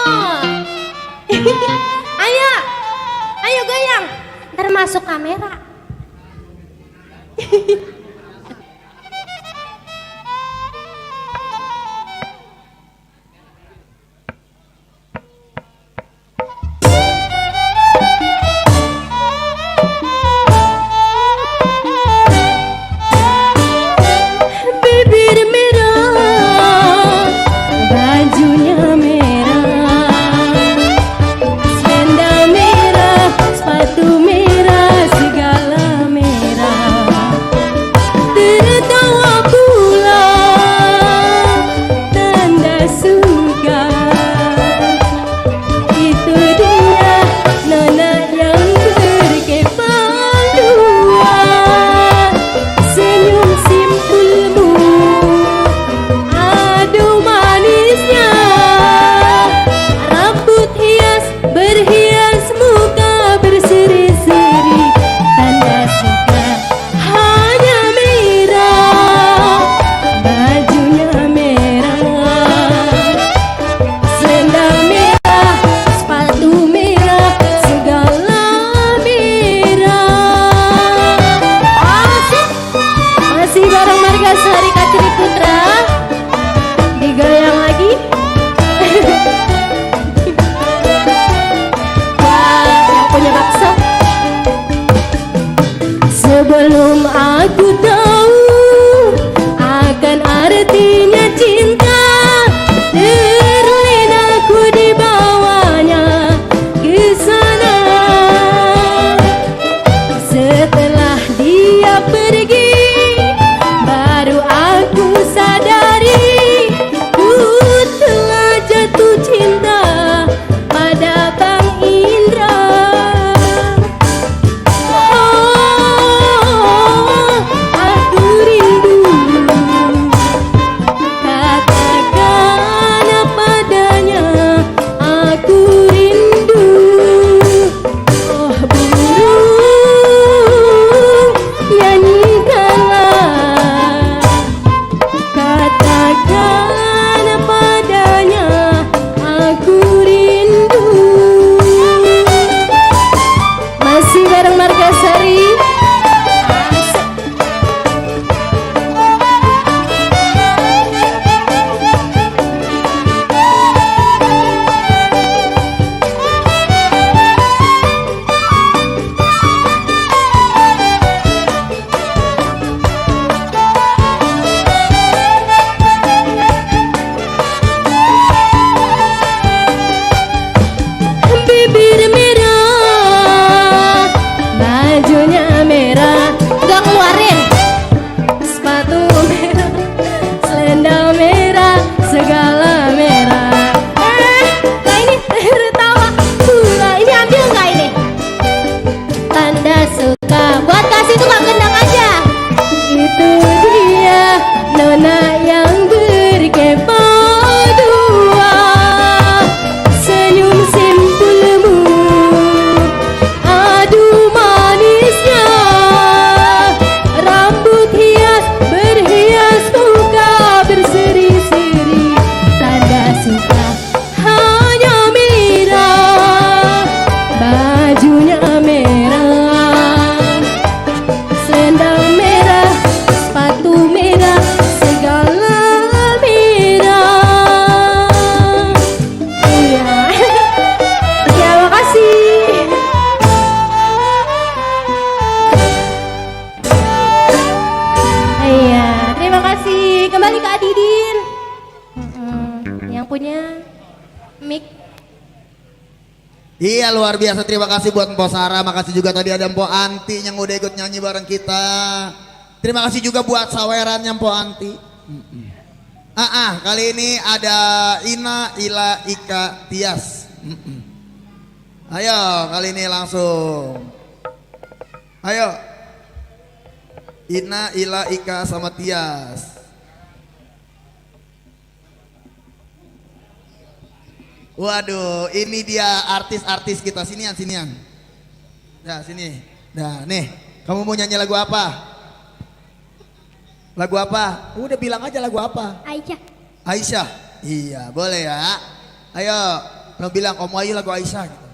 Ayo, ayo goyang. Ntar masuk kamera. Sebelum aku tahu akan artinya cinta, terlena aku dibawanya ke sana Iya luar biasa, terima kasih buat Mpok Sarah, makasih juga tadi ada Mpok Anti yang udah ikut nyanyi bareng kita. Terima kasih juga buat sawerannya Mpok Anti. Kali ini ada Ina, Ila, Ika, Tias. Ayo kali ini langsung. Ayo Ina, Ila, Ika sama Tias. Waduh, ini dia artis-artis kita. Sinian. Nah, sini. Nah, nih, kamu mau nyanyi lagu apa? Lagu apa? Udah bilang aja lagu apa? Aisyah. Aisyah. Iya, boleh ya. Ayo, kamu bilang kamu ayo lagu Aisyah gitu.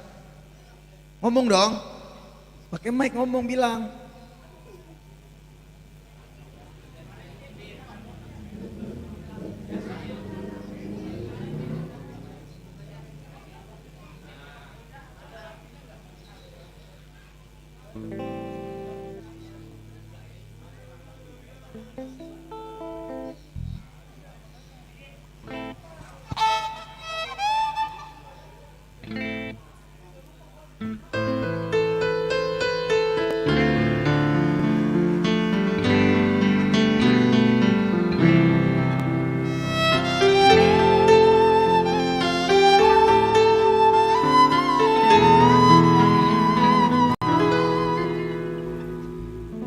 Ngomong dong. Pakai mic ngomong bilang.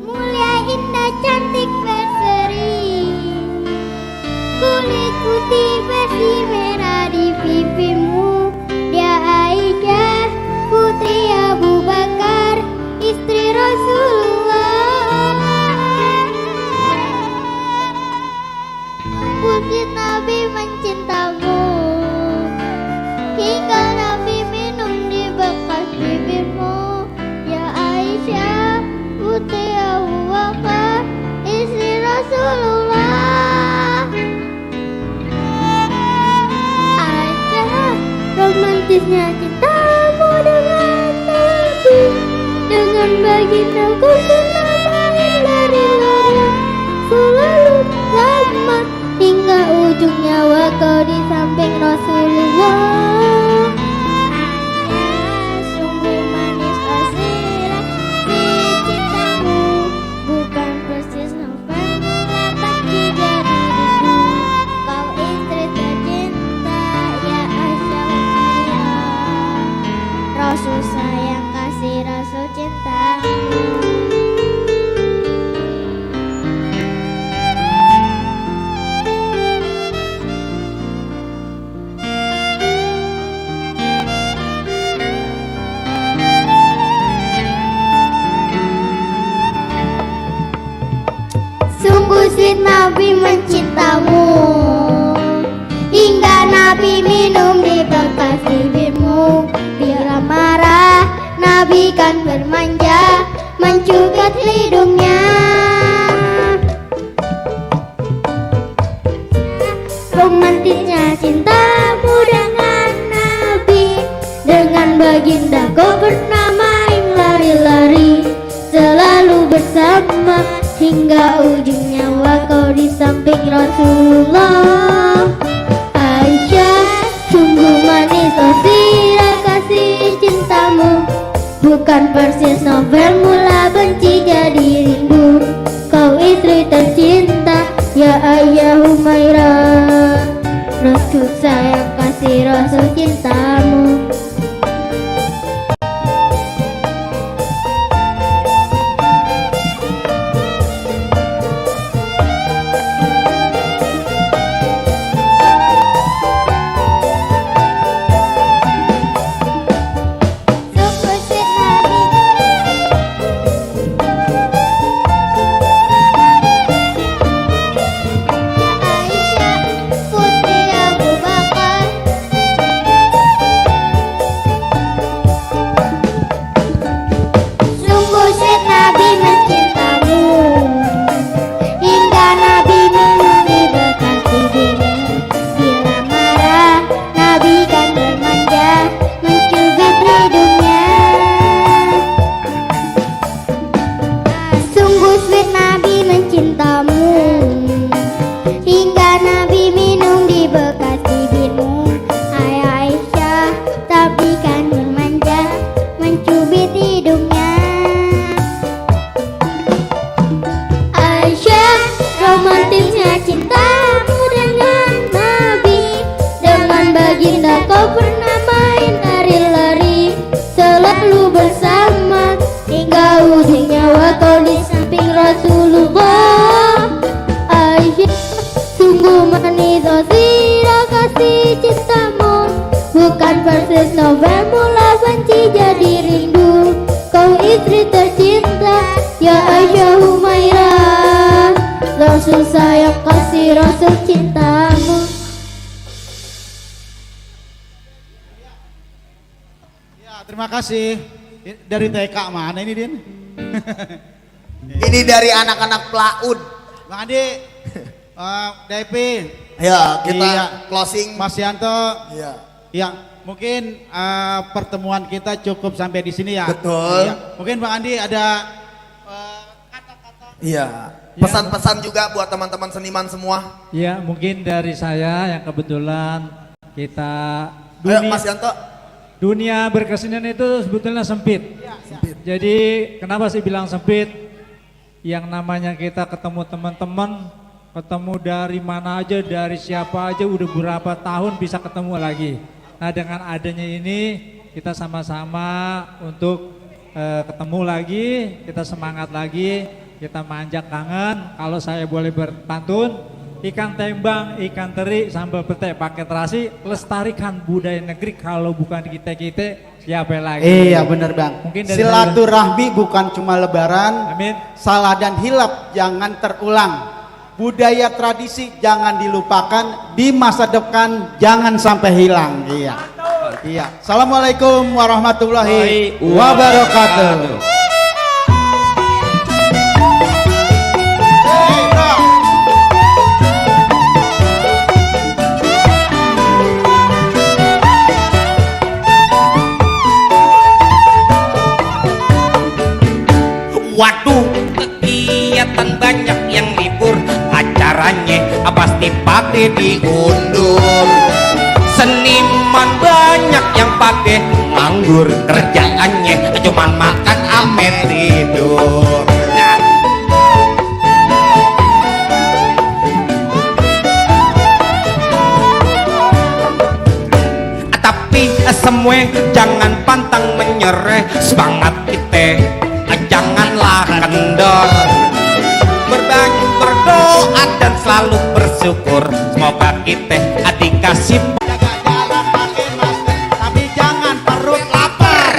Mulia indah cantik berseri, kulit putih bersih merah di pipimu. Dia Aisyah putri Abu Bakar, istri Rasulullah. Putri Nabi mencintamu, hingga Nabi minum di bekas bibirmu. Ya Aisyah putri Abu Bakar, istri Rasulullah. Aisyah, romantisnya cintamu dengan Nabi, dengan bagindaku bernamain lari-lari, selalu lama hingga ujung nyawa kau di samping Rasulullah. Sungguh manis asiran si cintamu, bukan persis novel mula benci jadi rindu. Kau istri tercinta, ya Aisyah Umairah, Rasul sayang kasih Rasul cintamu. Sungguh sweet Nabi mencintamu, hingga Nabi minum di bekas bibirmu. Bila marah Nabi kan bermanja, mencukat hidungnya. Romantisnya cintamu dengan Nabi, dengan baginda kau bernamain lari-lari, selalu bersama hingga ujung nyawa kau di samping Rasulullah. Aisyah, sungguh manis sirah kasih cintamu, bukan persis novel mula benci jadi rindu. Kau istri tercinta, ya Ayah Humairah, Rasul sayang kasih Rasul cintamu. Aisyah putri Abu Bakar, Rasulullah. Aisyah, sungguh manis Zira kasih cintamu. Bukan persis novel mula benci jadi rindu. Kau istri tercinta, ya Aisyah Humairah. Rasul sayang kasih Rasul cintamu. Terima kasih. Dari TK mana ini Din? Ini dari anak-anak PLAUD. Bang Andi, Depi. Ya, kita iya. closing. Mas Yanto. Iya. Ya, mungkin pertemuan kita cukup sampai di sini ya. Betul. Ya. Mungkin Bang Andi ada Iya. Pesan-pesan juga buat teman-teman seniman semua. Ya, mungkin dari saya yang kebetulan kita Ayo Mas Yanto. Dunia berkesenian itu sebetulnya sempit. Jadi kenapa sih bilang sempit? Yang namanya kita ketemu teman-teman, ketemu dari mana aja, dari siapa aja, udah berapa tahun bisa ketemu lagi. Nah dengan adanya ini kita sama-sama untuk ketemu lagi, kita semangat lagi, kita manjak kangen. Kalau saya boleh berpantun, ikan tembang, ikan teri, sambal pete, pakai terasi, lestarikan budaya negeri. Kalau bukan kita siapa lagi? Iya benar Bang. Mungkin dari silaturahmi bukan cuma lebaran. Amin. Salah dan hilaf jangan terulang. Budaya tradisi jangan dilupakan. Di masa depan jangan sampai hilang. Iya. Iya. Assalamualaikum warahmatullahi wabarakatuh. Waduh, kegiatan banyak yang libur, acaranya pasti pake diundur. Seniman banyak yang pake nganggur, kerjaannya cuman makan ame tidur. Nah. Tapi semua jangan pantang menyerah, semangat kita janganlah kendor. Berdoa dan selalu bersyukur, semoga kita dikasih. Tapi jangan perut lapar.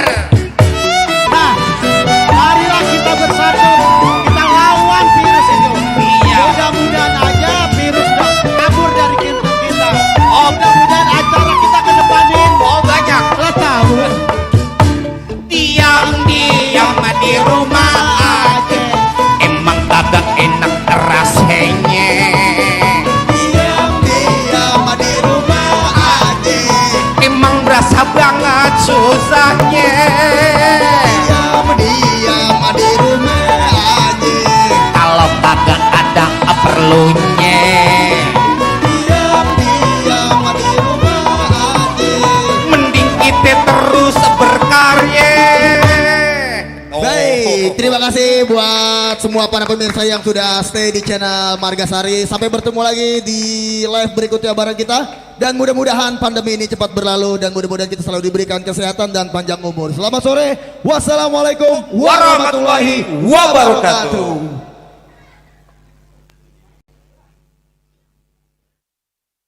Nah, marilah kita bersatu, kita lawan virus itu. Iya. Mudah-mudahan aja virus kabur dari kita. Oh, mudah-mudahan acara kita ke depanin. Oh banyak. Lo tahu. Diam-diam di rumah aja, emang kagak enak rasanya. Diam-diam di rumah aja, emang berasa banget susahnya. Diam-diam di rumah aja, kalau kagak ada perlunya. Diam-diam di rumah aja. Mending kita terus berkarya. Baik, terima kasih buat semua para pemirsa yang sudah stay di channel Margasari. Sampai bertemu lagi di live berikutnya bareng kita. Dan mudah-mudahan pandemi ini cepat berlalu dan mudah-mudahan kita selalu diberikan kesehatan dan panjang umur. Selamat sore. Wassalamualaikum warahmatullahi wabarakatuh.